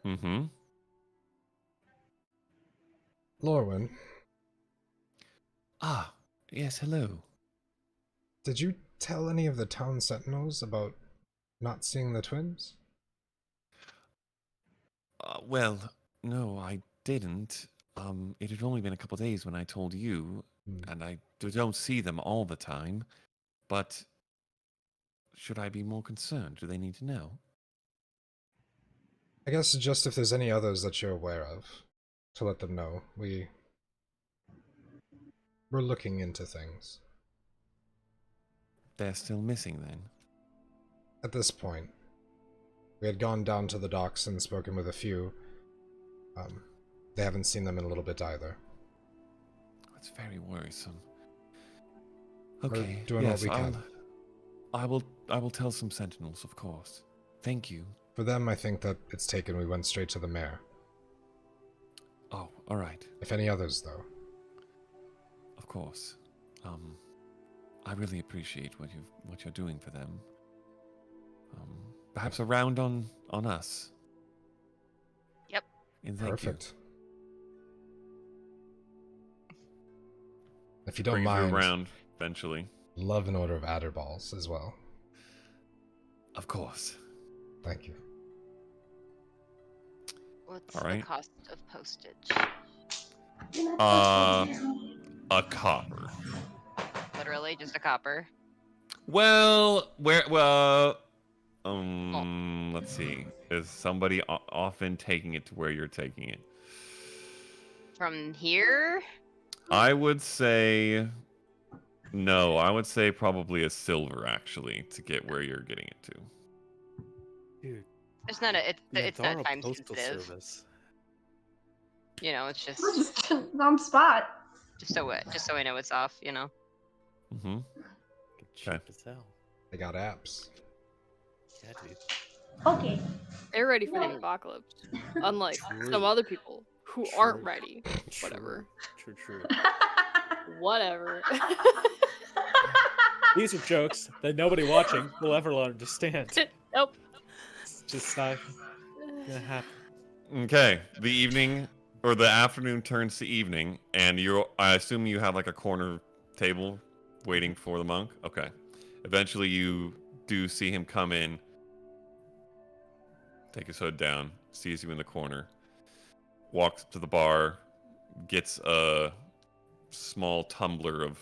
Mm-hmm. Lorwyn, Ah, yes, hello. did you tell any of the town sentinels about not seeing the twins? Well, no, I didn't. It had only been a couple days when I told you, and I don't see them all the time. But should I be more concerned? Do they need to know? I guess just if there's any others that you're aware of, to let them know. We're looking into things. They're still missing then. At this point, we had gone down to the docks and spoken with a few. They haven't seen them in a little bit either. That's very worrisome. We're Okay, doing what yes, we can. I will tell some sentinels, of course. Thank you. For them, I think that it's taken. We went straight to the mayor. Oh, all right. If any others, though. Of course. I really appreciate what you're doing for them. Perhaps a round on us. Yep. And thank Perfect. If you don't Brings mind, you around eventually. love an order of adder balls as well. you. Of course. Thank you. What's All the right. cost of postage? A copper. Literally just a copper. Well, let's see. Is somebody often taking it to where you're taking it? From here? I would say no. I would say probably a silver actually to get where you're getting it to. Dude, It's not a. It's Nakarada not time Postal sensitive. Service. You know, it's just on spot. just so I know it's off. You know. Mm-hmm. Cheap as hell. They got apps. Yeah, dude. Okay. They're ready for the apocalypse. Unlike True. some other people who aren't True. ready. Whatever. True. Whatever. These are jokes that nobody watching will ever understand. Nope. It's just not gonna happen. Okay. The evening or the afternoon turns to evening, and I assume you have like a corner table waiting for the monk. Okay. Eventually, you do see him come in, take his hood down, sees you in the corner, walks up to the bar, gets a small tumbler of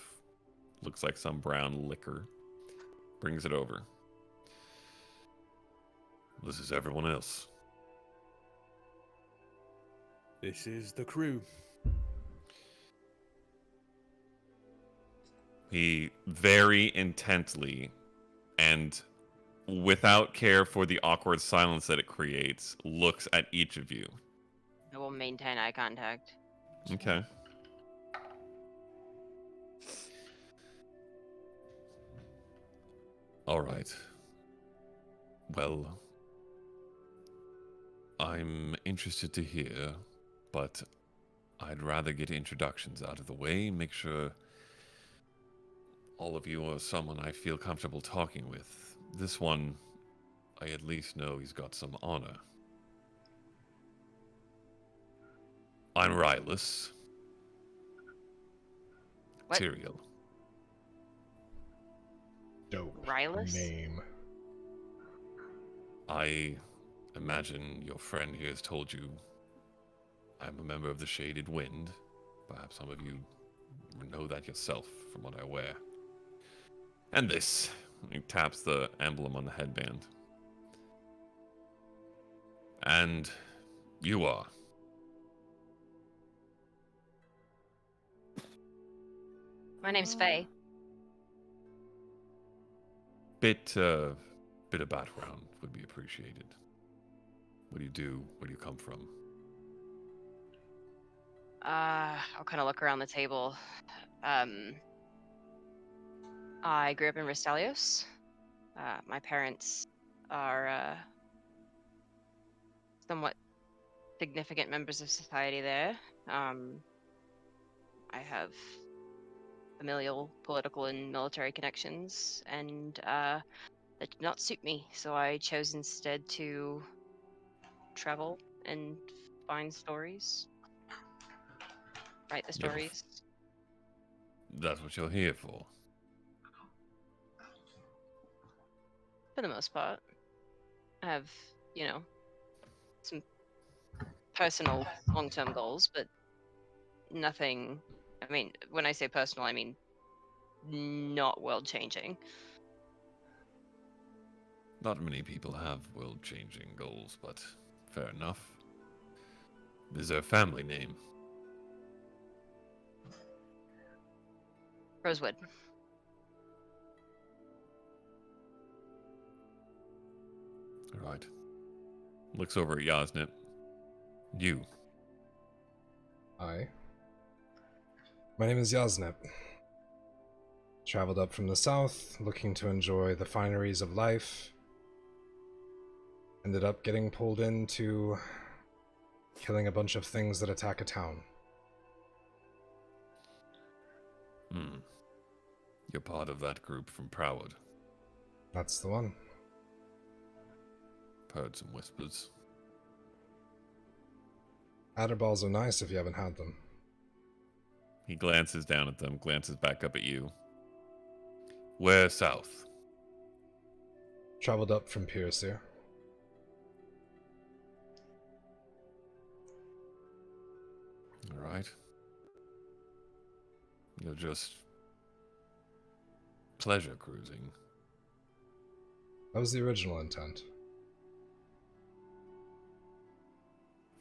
looks like some brown liquor, brings it over. This is everyone else. This is the crew. He very intently and without care for the awkward silence that it creates, looks at each of you. I will maintain eye contact. Okay. All right. Well, I'm interested to hear, but I'd rather get introductions out of the way, make sure all of you are someone I feel comfortable talking with. This one, I at least know he's got some honor. I'm Rylus. What? Tyrael. Dope Rylus? name. I imagine your friend here has told you I'm a member of the Shaded Wind. Perhaps some of you know that yourself from what I wear. And this. He taps the emblem on the headband. And you are. My name's Faye. Bit of background would be appreciated. What do you do? Where do you come from? I'll kind of look around the table. I grew up in Restalios. My parents are somewhat significant members of society there. I have familial, political, and military connections, and that did not suit me, so I chose instead to travel and find stories, write the Yeah, but stories. that's what you're here for. For the most part. I have, some personal long-term goals, but nothing. I mean, when I say personal, I mean not world-changing. Not many people have world-changing goals, but fair enough. Is there a family name? Rosewood. All right. Looks over at Yasnit. You. Hi. My name is Yaznep. Traveled up from the south, looking to enjoy the fineries of life. Ended up getting pulled into killing a bunch of things that attack a town. You're part of that group from Proward. That's the one. Heard some whispers. Adderballs are nice if you haven't had them. He glances down at them, glances back up at you. Where south? Traveled up from Pierce. All right. You're just pleasure cruising. That was the original intent.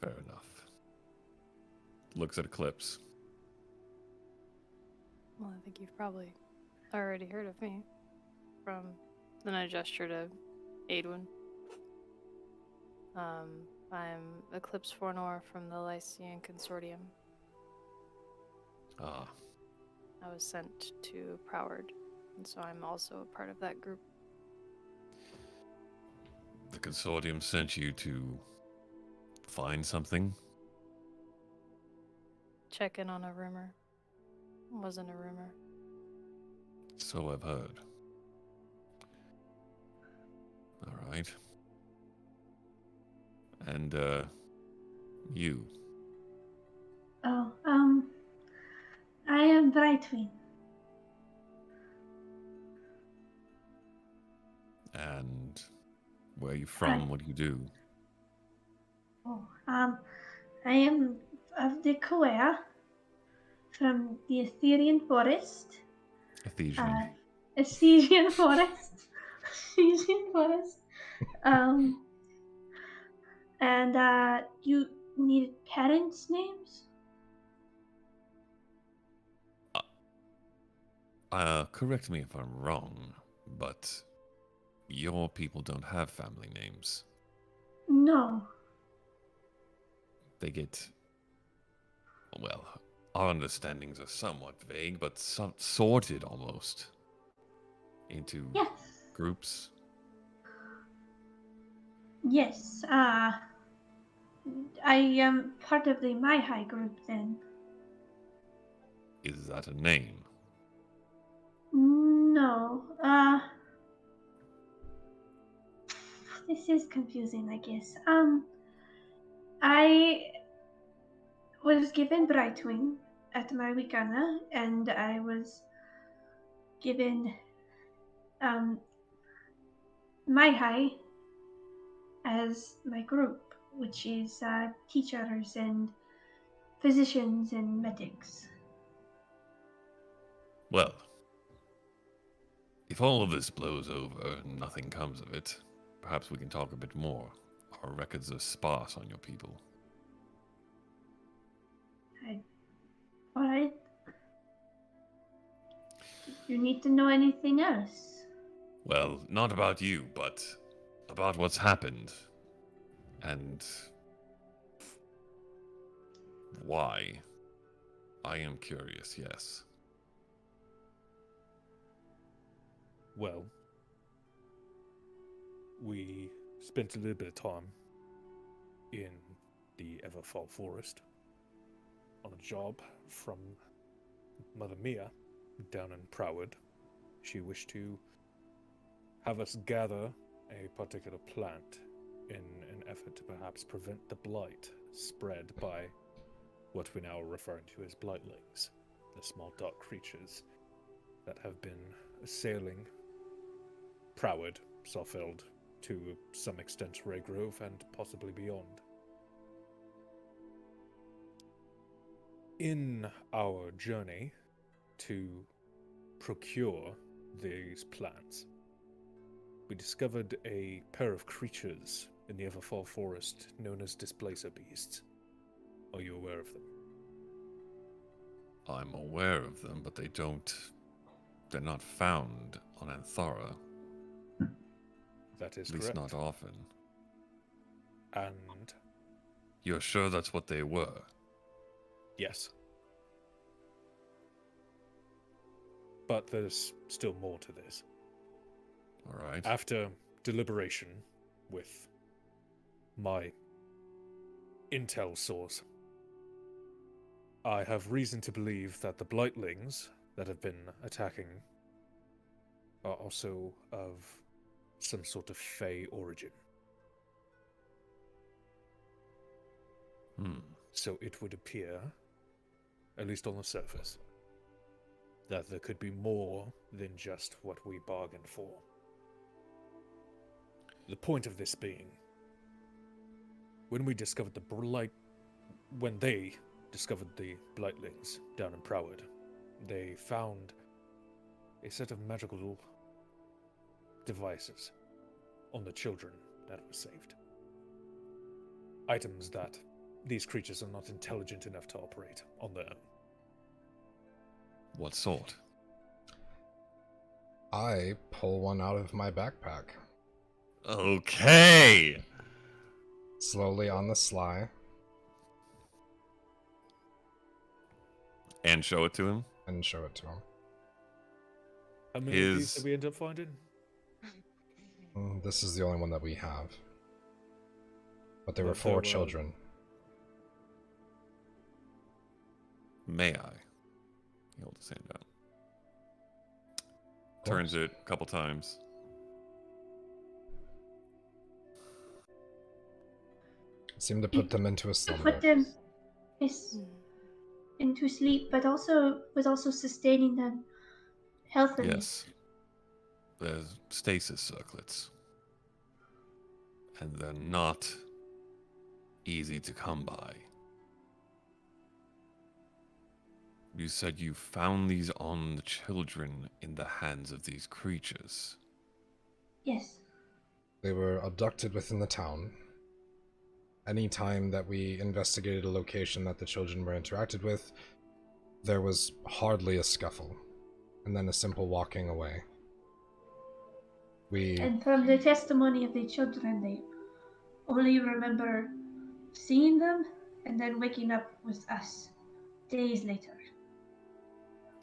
Fair enough. Looks at Eclipse. Well, I think you've probably already heard of me. Then I gesture to Aedwin. I'm Eclipse Fornor from the Lycian Consortium. Ah, I was sent to Proward, and so I'm also a part of that group. the consortium sent you to find something? Check in on a rumor. It wasn't a rumor. So I've heard. All right. And, you. Oh, I am Brightwing. And where are you from? Hi. What do you do? Oh, I am of the Koea from the Etherean Forest. Ephesian. Ephesian Forest. Ephesian Forest. And you need parents' names? Correct me if I'm wrong, but your people don't have family names. No. They get... Well, our understandings are somewhat vague, but sorted almost into Yes. groups? Yes, I am part of the Makai group then. Is that a name? No, this is confusing, I guess. I was given Brightwing at my Wicana, and I was given, Makai as my group, which is, teachers and physicians and medics. Well, if all of this blows over and nothing comes of it, perhaps we can talk a bit more. Our records are sparse on your people. Alright. Do you need to know anything else? Well, not about you, but about what's happened. And why. I am curious, yes. Well, we spent a little bit of time in the Everfall Forest on a job from Mother Mia down in Proward. She wished to have us gather a particular plant in an effort to perhaps prevent the blight spread by what we now are referring to as blightlings, the small dark creatures that have been assailing Proward, Sawfield, to some extent Raygrove, and possibly beyond. In our journey to procure these plants, we discovered a pair of creatures in the Everfall Forest known as Displacer Beasts. Are you aware of them? I'm aware of them, but they're not found on Aanthara. That is At least correct. not often. And You're sure that's what they were? yes. But there's still more to this. Alright. After deliberation with my intel source, I have reason to believe that the blightlings that have been attacking are also of some sort of Fey origin. So it would appear, at least on the surface, that there could be more than just what we bargained for. The point of this being, when they discovered the blightlings down in Proward, they found a set of magical devices on the children that were saved. Items that these creatures are not intelligent enough to operate on their own. What sort? I pull one out of my backpack, Okay! slowly on the sly, And show it to him? and show it to him. How many of these did we end up finding? This is the only one that we have. But there were But 4 there were- children. May I? He holds his hand out. Turns it a couple times. Seemed to put them into a slumber. Put them into sleep, but was also sustaining them healthily. Yes. There's stasis circlets. And they're not easy to come by. You said you found these on the children in the hands of these creatures. Yes. They were abducted within the town. Any time that we investigated a location that the children were interacted with, there was hardly a scuffle, and then a simple walking away. And from the testimony of the children, they only remember seeing them and then waking up with us days later.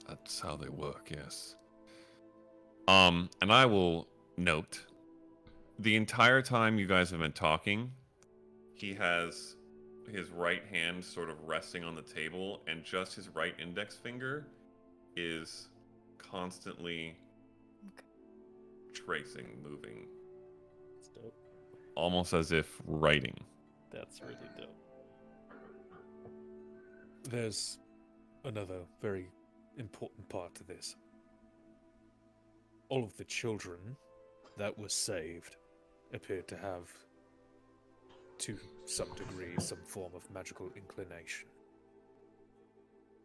That's how they work, yes. And I will note, the entire time you guys have been talking, he has his right hand sort of resting on the table, and just his right index finger is constantly tracing, moving, That's dope. almost as if writing. That's really dope. There's another very important part to this. All of the children that were saved appeared to have, to some degree, some form of magical inclination.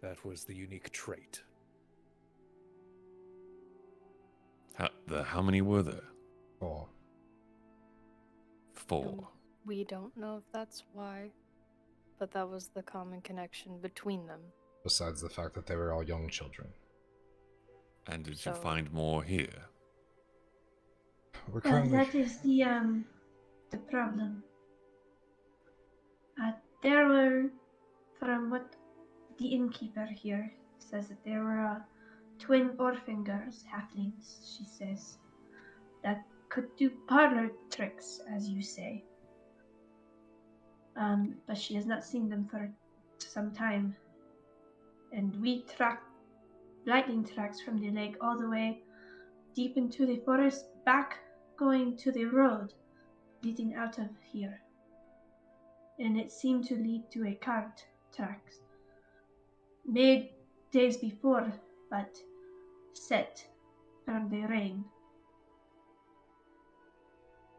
That was the unique trait. How many were there? 4. 4. We don't know if that's why, but that was the common connection between them. Besides the fact that they were all young children. And did you So- find more here? We're Well, currently... that is the problem. There were, from what the innkeeper here says, that there were twin orphan girls, halflings, she says, that could do parlor tricks, as you say. But she has not seen them for some time. And we tracked lightning tracks from the lake all the way deep into the forest, back going to the road leading out of here. And it seemed to lead to a cart tracks made days before, but set from the rain.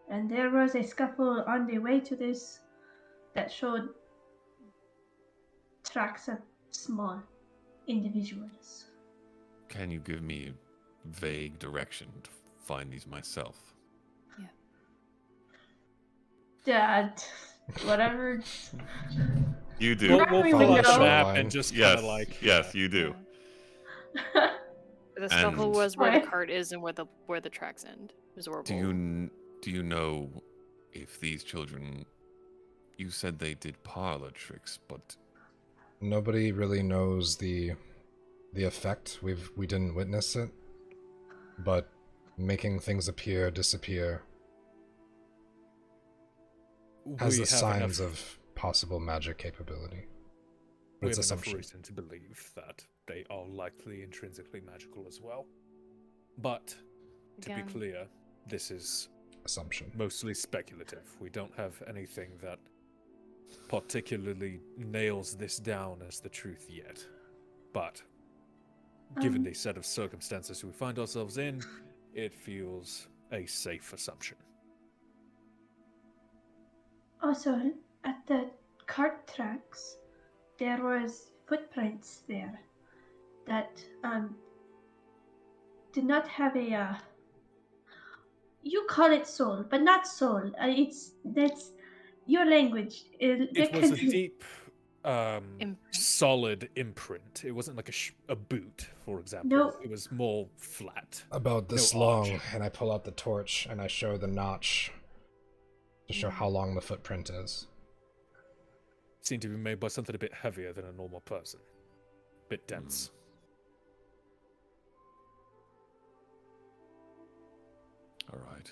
And there was a scuffle on the way to this that showed tracks of small individuals. Can you give me vague direction to find these myself? Dad, whatever. You do. We'll Probably pull we out a know. map and just kind Yes, of like... yes, you do. The scuffle And- was where Why? the cart is and where the tracks end. Is where Do you know if these children? You said they did parlor tricks, but Nobody really knows the effect. We didn't witness it. But making things appear, disappear, has we the have signs enough- of possible magic capability. But we it's have enough assumption. reason to believe that they are likely intrinsically magical as well. But, to be Again. clear, this is Assumption. mostly speculative. We don't have anything that particularly nails this down as the truth yet. But, given the set of circumstances we find ourselves in, it feels a safe assumption. Also, at the cart tracks, there was footprints there that did not have a. You call it soul, but not soul. That's your language. It was a deep, Imprint. solid imprint. It wasn't like a boot, for example. No. It was more flat. About this No long, arch. and I pull out the torch and I show the notch to show how long the footprint is. Seemed to be made by something a bit heavier than a normal person. Bit dense. all right.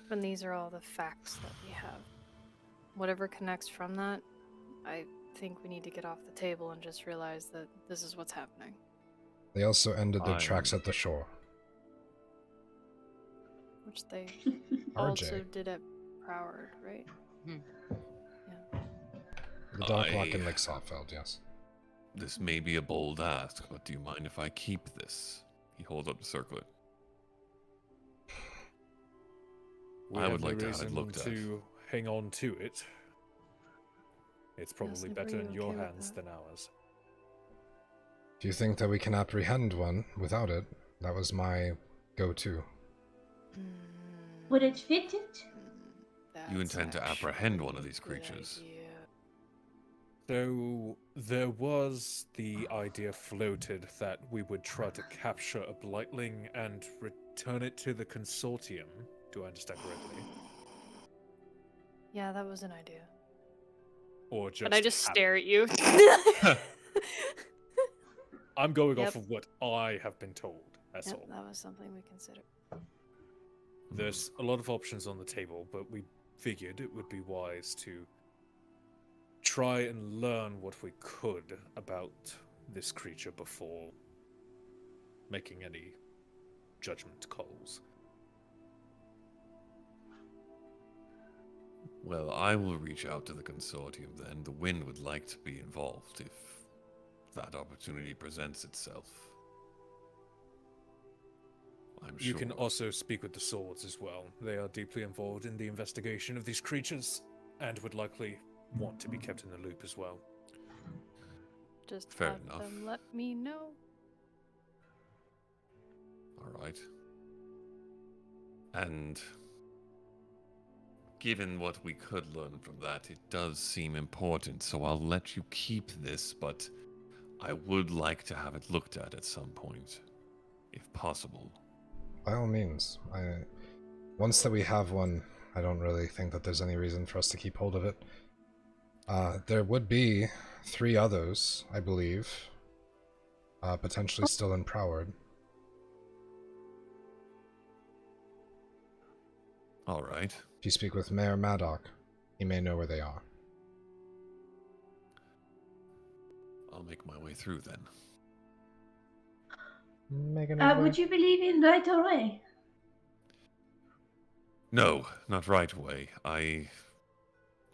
And these are all the facts that we have. Whatever connects from that, I think we need to get off the table and just realize that this is what's happening. They also ended their tracks I'm- at the shore. Which they RJ. also did at Broward, right? The dock lock in I- Lake Sawfeld, yes. This may be a bold ask, but do you mind if I keep this? He holds up the circlet. We I have would no like to have it reason looked at. to hang on to it. It's probably Yes, better are in you your okay with hands that? than ours. If you think that we can apprehend one without it, that was my go-to. Would it fit it? You That's intend to actually apprehend one of a these good creatures. idea. So there was the idea floated that we would try to capture a Blightling and return it to the consortium. Do I understand correctly? Yeah, that was an idea. Or just But I just have- stare at you. I'm going Yep. off of what I have been told. That's Yep, all. that was something we considered. There's a lot of options on the table, but we figured it would be wise to try and learn what we could about this creature before making any judgment calls. Well, I will reach out to the consortium then. The Wind would like to be involved if that opportunity presents itself. I'm You sure. can also speak with the Swords as well. They are deeply involved in the investigation of these creatures and would likely want to be kept in the loop as well. Just Fair have enough. them let me know. All right. And given what we could learn from that, it does seem important, so I'll let you keep this, but I would like to have it looked at some point, if possible. By all means. Once that we have one, I don't really think that there's any reason for us to keep hold of it. There would be 3 others, I believe, potentially still in Proward. All right. If you speak with Mayor Maddock, he may know where they are. I'll make my way through then. Would you believe in right away? No, not right away. I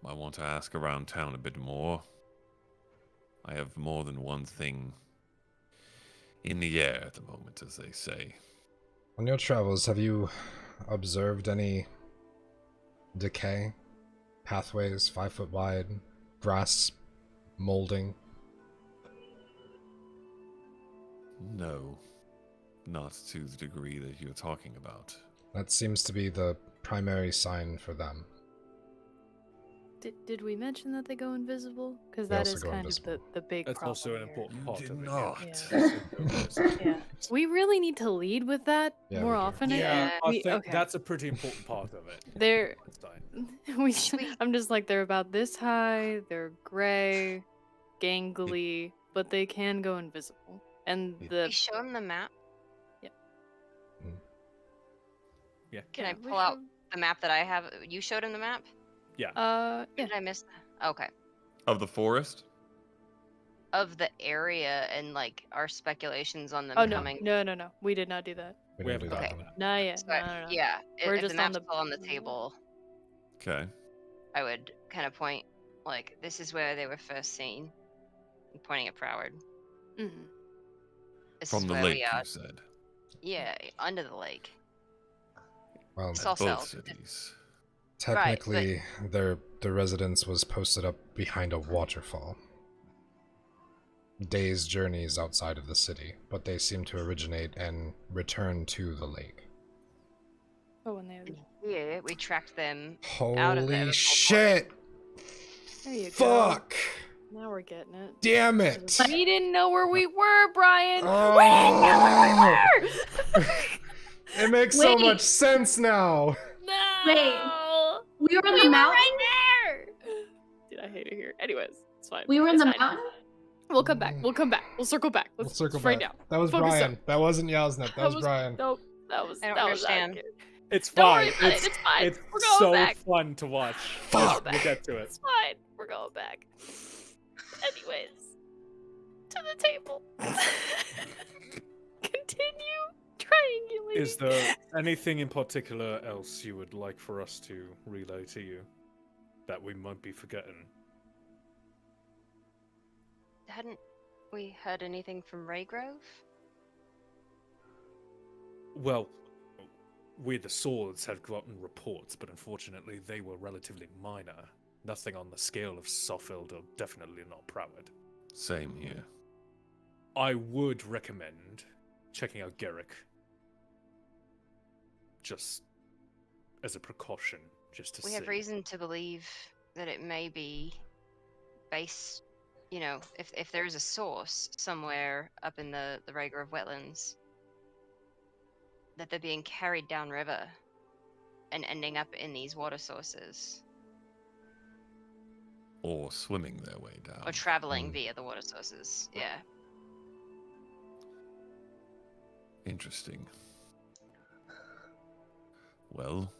want to ask around town a bit more. I have more than one thing in the air at the moment, as they say. On your travels, have you observed any decay? Pathways 5 foot wide, grass molding? No, not to the degree that you're talking about. That seems to be the primary sign for them. Did we mention that they go invisible? Because They that also is go kind invisible. of the big That's problem also an here. important You part did of it. not. Yeah. Yeah. We really need to lead with that Yeah, more we do. often. I Yeah. think. I We, think okay. that's a pretty important part of it. They're Einstein. I'm just like, they're about this high, they're gray, gangly, but they can go invisible. And Yeah. the We show him the map. Yeah. Can Yeah, I we pull out show- the map that I have? You showed him the map? Yeah. yeah. Did I miss that? Okay. Of the forest? Of the area and like our speculations on them Oh no, coming. no. We did not do that. We We didn't do haven't that done one. that. Not yet. So No. yeah, We're if just the on map's the- still on the table, Okay. I would kind of point like this is where they were first seen. I'm pointing at Proward. Mhm. This From is the where lake, we are. you said. Yeah, under the lake. Well, It's At all both south. cities. technically, their residence was posted up behind a waterfall. Days' journeys outside of the city, but they seem to originate and return to the lake. Oh, when they. Yeah, we tracked them out of there. Holy before- shit! There you go. Fuck! Now we're getting it. Damn it! We didn't know where we were, Brian. Oh. We didn't know where we were. It makes so Wait. much sense now. No. We were in We the were mountain. right there. Dude, I hate it here. Anyways, it's fine. We were in It's the fine. mountain. We'll come back. We'll come back. We'll circle back. We'll Let's circle right back. now. That was Focus Brian. up. That wasn't Yasnet. That was Brian. Nope. That was. I don't that was understand. accurate. It's Don't fine. worry about it, it's fine. It's We're going so back. fun to watch. Fuck. We'll get to it. It's fine. We're going back. Anyways, to the table. Continue triangulating. Is there anything in particular else you would like for us to relay to you that we might be forgetting? Hadn't we heard anything from Raygrove? Well, we the Swords had gotten reports, but unfortunately they were relatively minor. Nothing on the scale of Suffield or definitely not Proward. Same here. I would recommend checking out Garrick. Just as a precaution, just to We see. have reason to believe that it may be based, you know, if there's a source somewhere up in the Raygrove wetlands, that they're being carried downriver and ending up in these water sources. Or swimming their way down. Or traveling via the water sources. Yeah. Interesting. Well,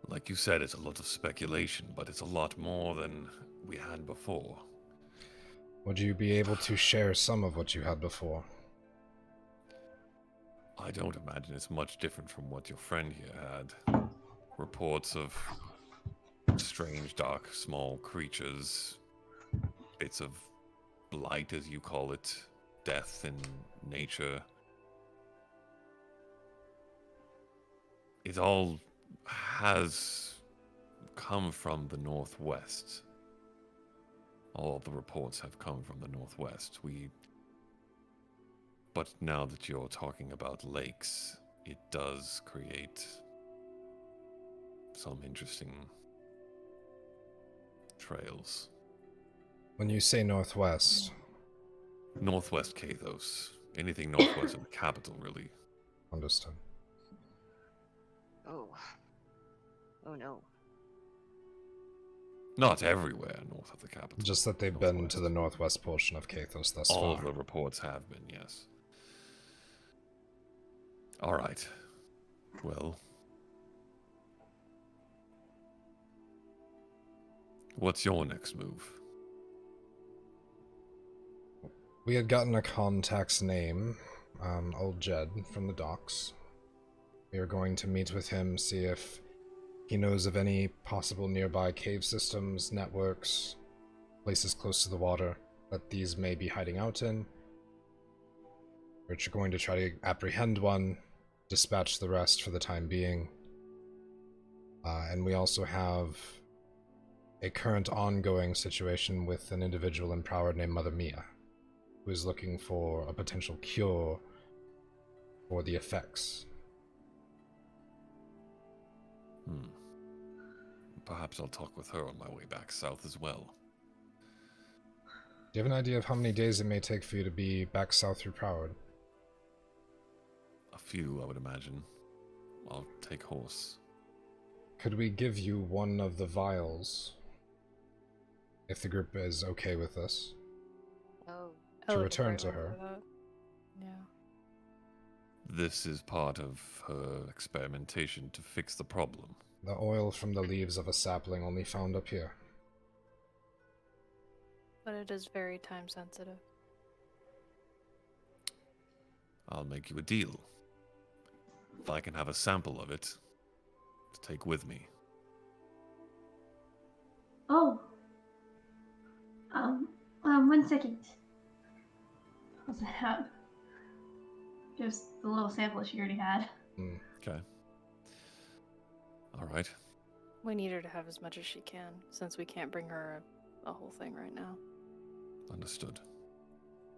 like you said, it's a lot of speculation, but it's a lot more than we had before. Would you be able to share some of what you had before? I don't imagine it's much different from what your friend here had. Reports of strange, dark, small creatures, bits of blight, as you call it, death in nature. It all has come from the northwest. All of the reports have come from the northwest. But now that you're talking about lakes, it does create some interesting trails. When you say northwest, Northwest Kathos. Anything northwest of the capital, really. understood. Oh. Oh no. Not everywhere north of the capital. Just that they've been to the northwest portion of Kathos thus All far. of the reports have been, yes. All right. Well, what's your next move? We had gotten a contact's name, old Jed from the docks. We are going to meet with him, see if he knows of any possible nearby cave systems, networks, places close to the water that these may be hiding out in. We're going to try to apprehend one, dispatch the rest for the time being. And we also have a current ongoing situation with an individual in Proward named Mother Mia, who is looking for a potential cure for the effects. Perhaps I'll talk with her on my way back south as well. Do you have an idea of how many days it may take for you to be back south through Proward? A few, I would imagine. I'll take horse. Could we give you one of the vials, if the group is okay with this, Oh. to would return probably to her? remember that. Yeah. This is part of her experimentation to fix the problem. The oil from the leaves of a sapling only found up here. But it is very time sensitive. I'll make you a deal. If I can have a sample of it to take with me. Oh. 1 second. What's that out? Just the little sample she already had. Okay. All right. We need her to have as much as she can, since we can't bring her a whole thing right now. Understood.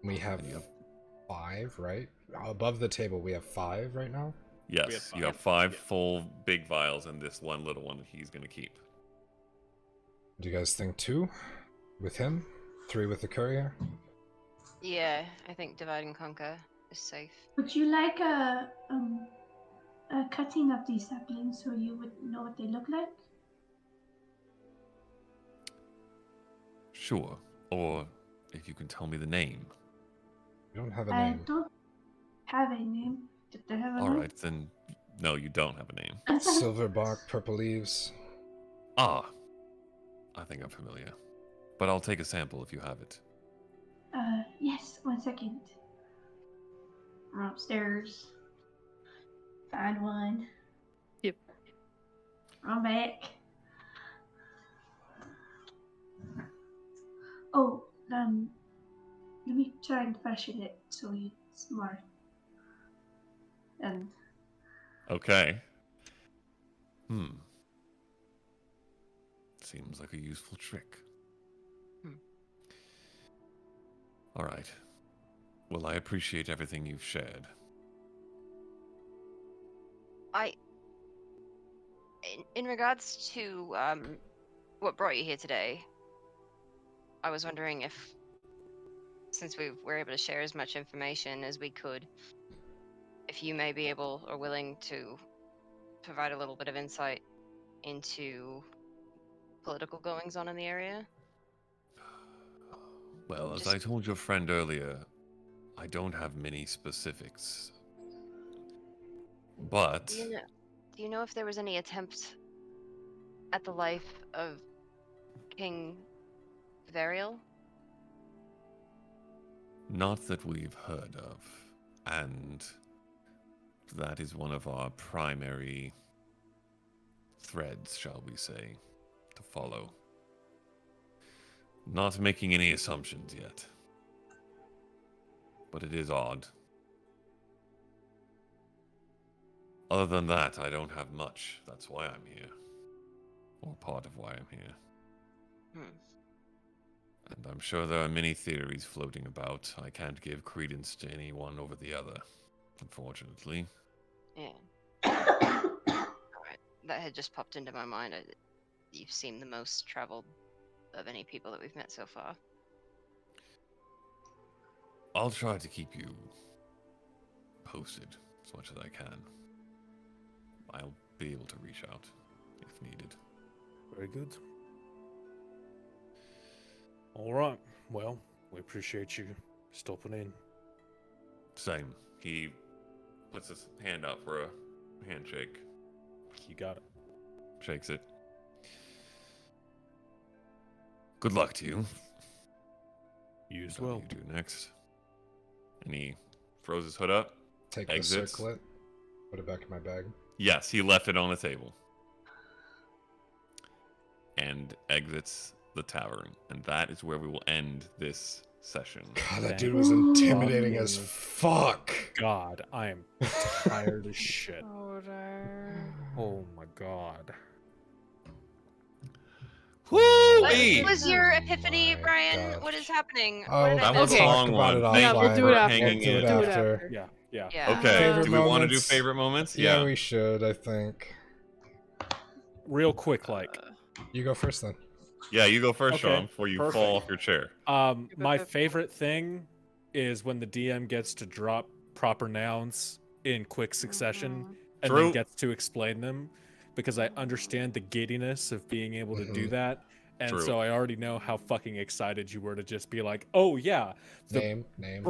We have And you have- 5, right? Above the table, we have 5 right now? Yes, We you have have 5 full big vials and this one little one he's going to keep. Do you guys think 2 with him? 3 with the courier? Yeah, I think divide and conquer is safe. Would you like a cutting of these saplings so you would know what they look like? Sure. Or if you can tell me the name. We don't have a I name. don't have a name. Do they have a All name? right, then. No, you don't have a name. Silver bark, purple leaves. Ah. I think I'm familiar. But I'll take a sample if you have it. Yes, 1 second. Run upstairs. Find one. Yep. Run back. Oh, let me try and fashion it so it's smart. And Okay. Seems like a useful trick. All right. Well, I appreciate everything you've shared. In regards to what brought you here today, I was wondering if, since we were able to share as much information as we could, if you may be able or willing to provide a little bit of insight into political goings on in the area. Well, as Just- I told your friend earlier, I don't have many specifics. But You know, Do you know if there was any attempt at the life of King Varial? Not that we've heard of. And that is one of our primary threads, shall we say, to follow. Not making any assumptions yet. But it is odd. Other than that, I don't have much. That's why I'm here. Or part of why I'm here. And I'm sure there are many theories floating about. I can't give credence to any one over the other, unfortunately. Yeah. Alright. That had just popped into my mind. You seem the most traveled of any people that we've met so far. I'll try to keep you posted as much as I can. I'll be able to reach out if needed. Very good. All right. Well, we appreciate you stopping in. Same. He puts his hand out for a handshake. You got it. Shakes it. Good luck to you. You as What well. do you do next? And he throws his hood up. Take Exits. the circlet, put it back in my bag. Yes, he left it on the table. And exits the tavern. And that is where we will end this session. God, that Thank dude was intimidating fucking as fuck. God, I am tired as shit. Order. Oh my god. Woo-wee! What was your epiphany, my Brian? gosh. What is happening? Oh, What did I that we'll was a miss? talk long about one. it Thank Yeah, you we'll do for it after. hanging We'll do in. it Do it after. after. Yeah, yeah. Yeah. Okay, Favorite do we want to do moments? favorite moments? Yeah, we should, I think. Real quick, like, You go first then. Yeah, you go first, Okay, Sean, before you perfect. fall off your chair. my favorite thing is when the DM gets to drop proper nouns in quick succession and True. then gets to explain them, because I understand the giddiness of being able to do that. And True. so I already know how fucking excited you were to just be like, oh yeah, the Name.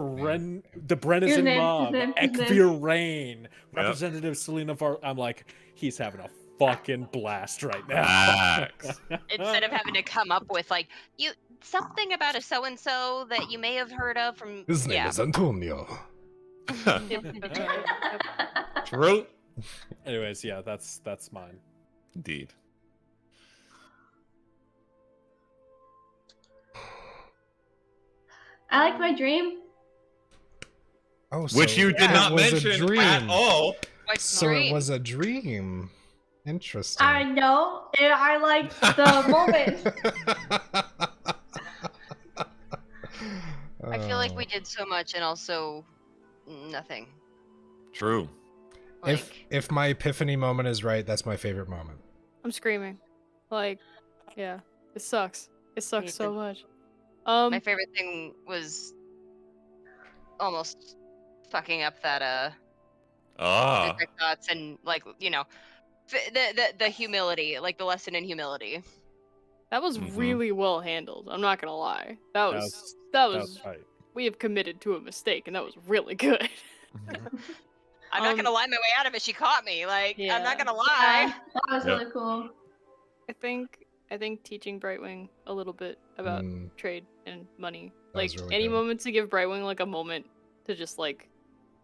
the Brennison name, his mob, name, his name. Ekvir Representative Selena Var. I'm like, he's having a fucking blast right now. Facts. Instead of having to come up with like something about a so and so that you may have heard of from His name is Antonio. True. Anyways, yeah, that's mine. Indeed. I like my dream. Oh, Which you did it not was mention a dream. at all. What's So dream? it was a dream. Interesting. I know, and I liked the moment. I feel like Oh. we did so much and also nothing. True. If my epiphany moment is right, that's my favorite moment. I'm screaming. Like, yeah. It sucks. It sucks so too. much. My favorite thing was almost fucking up that the thoughts and like the humility, like the lesson in humility. That was Mhm. really well handled. I'm not gonna lie. That was Right. we have committed to a mistake, and that was really good. I'm not gonna lie my way out of it. She caught me. Like I'm Yeah. not gonna Yeah, lie. that was Yep. really cool. I think teaching Brightwing a little bit about trade and money, That like was really any good. moment to give Brightwing like a moment to just like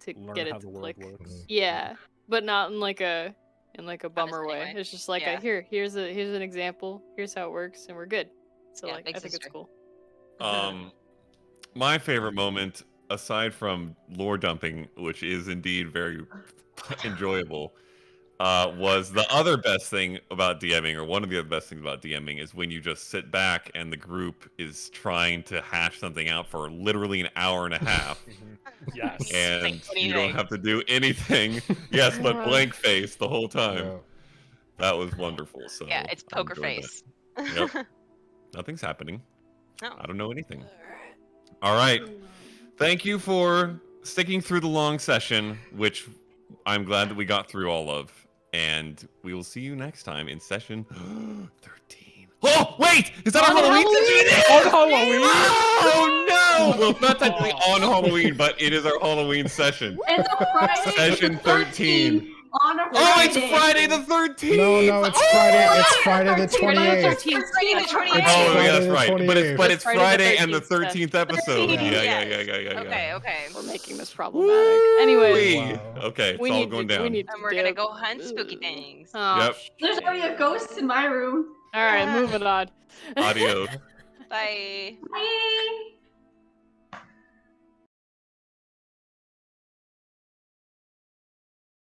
to Learn get how it the to world click. works. Yeah, but not in like a bummer funny way. way. It's just like Yeah. here's an example. Here's how it works, and we're good. So Yeah, like big I think it's sister. cool. My favorite moment, aside from lore dumping, which is indeed very enjoyable, was the other best thing about DMing, or one of the other best things about DMing, is when you just sit back and the group is trying to hash something out for literally an hour and a half, Yes. and Like, what do you you don't think? have to do anything. Yes, but blank face the whole time. Yeah. That was wonderful. So Yeah, it's I poker enjoyed that. face. Yep. Nothing's happening. No. I don't know anything. All right. Thank you for sticking through the long session, which I'm glad that we got through all of. And we will see you next time in session 13. Oh, wait! Is that our Halloween session? On Halloween? Oh, no! Well, it's not technically on Halloween, but it is our Halloween session. It's a Friday. Session 13. On a Friday. Oh, it's Friday the 13th. No, it's Friday. It's Friday the 28th. Friday the 28th. It's Oh, yeah, that's Friday right. the But it's 28th. Friday and the 13th 13th episode. Yeah. Yeah. Okay, okay. We're making this problematic. Anyway, Whee! Wow. Okay, it's we all need going to, down. we need And to we're gonna dip. go hunt spooky things. Oh, Yep. There's already a ghost in my room. All right, moving on. Adios. Bye. Bye.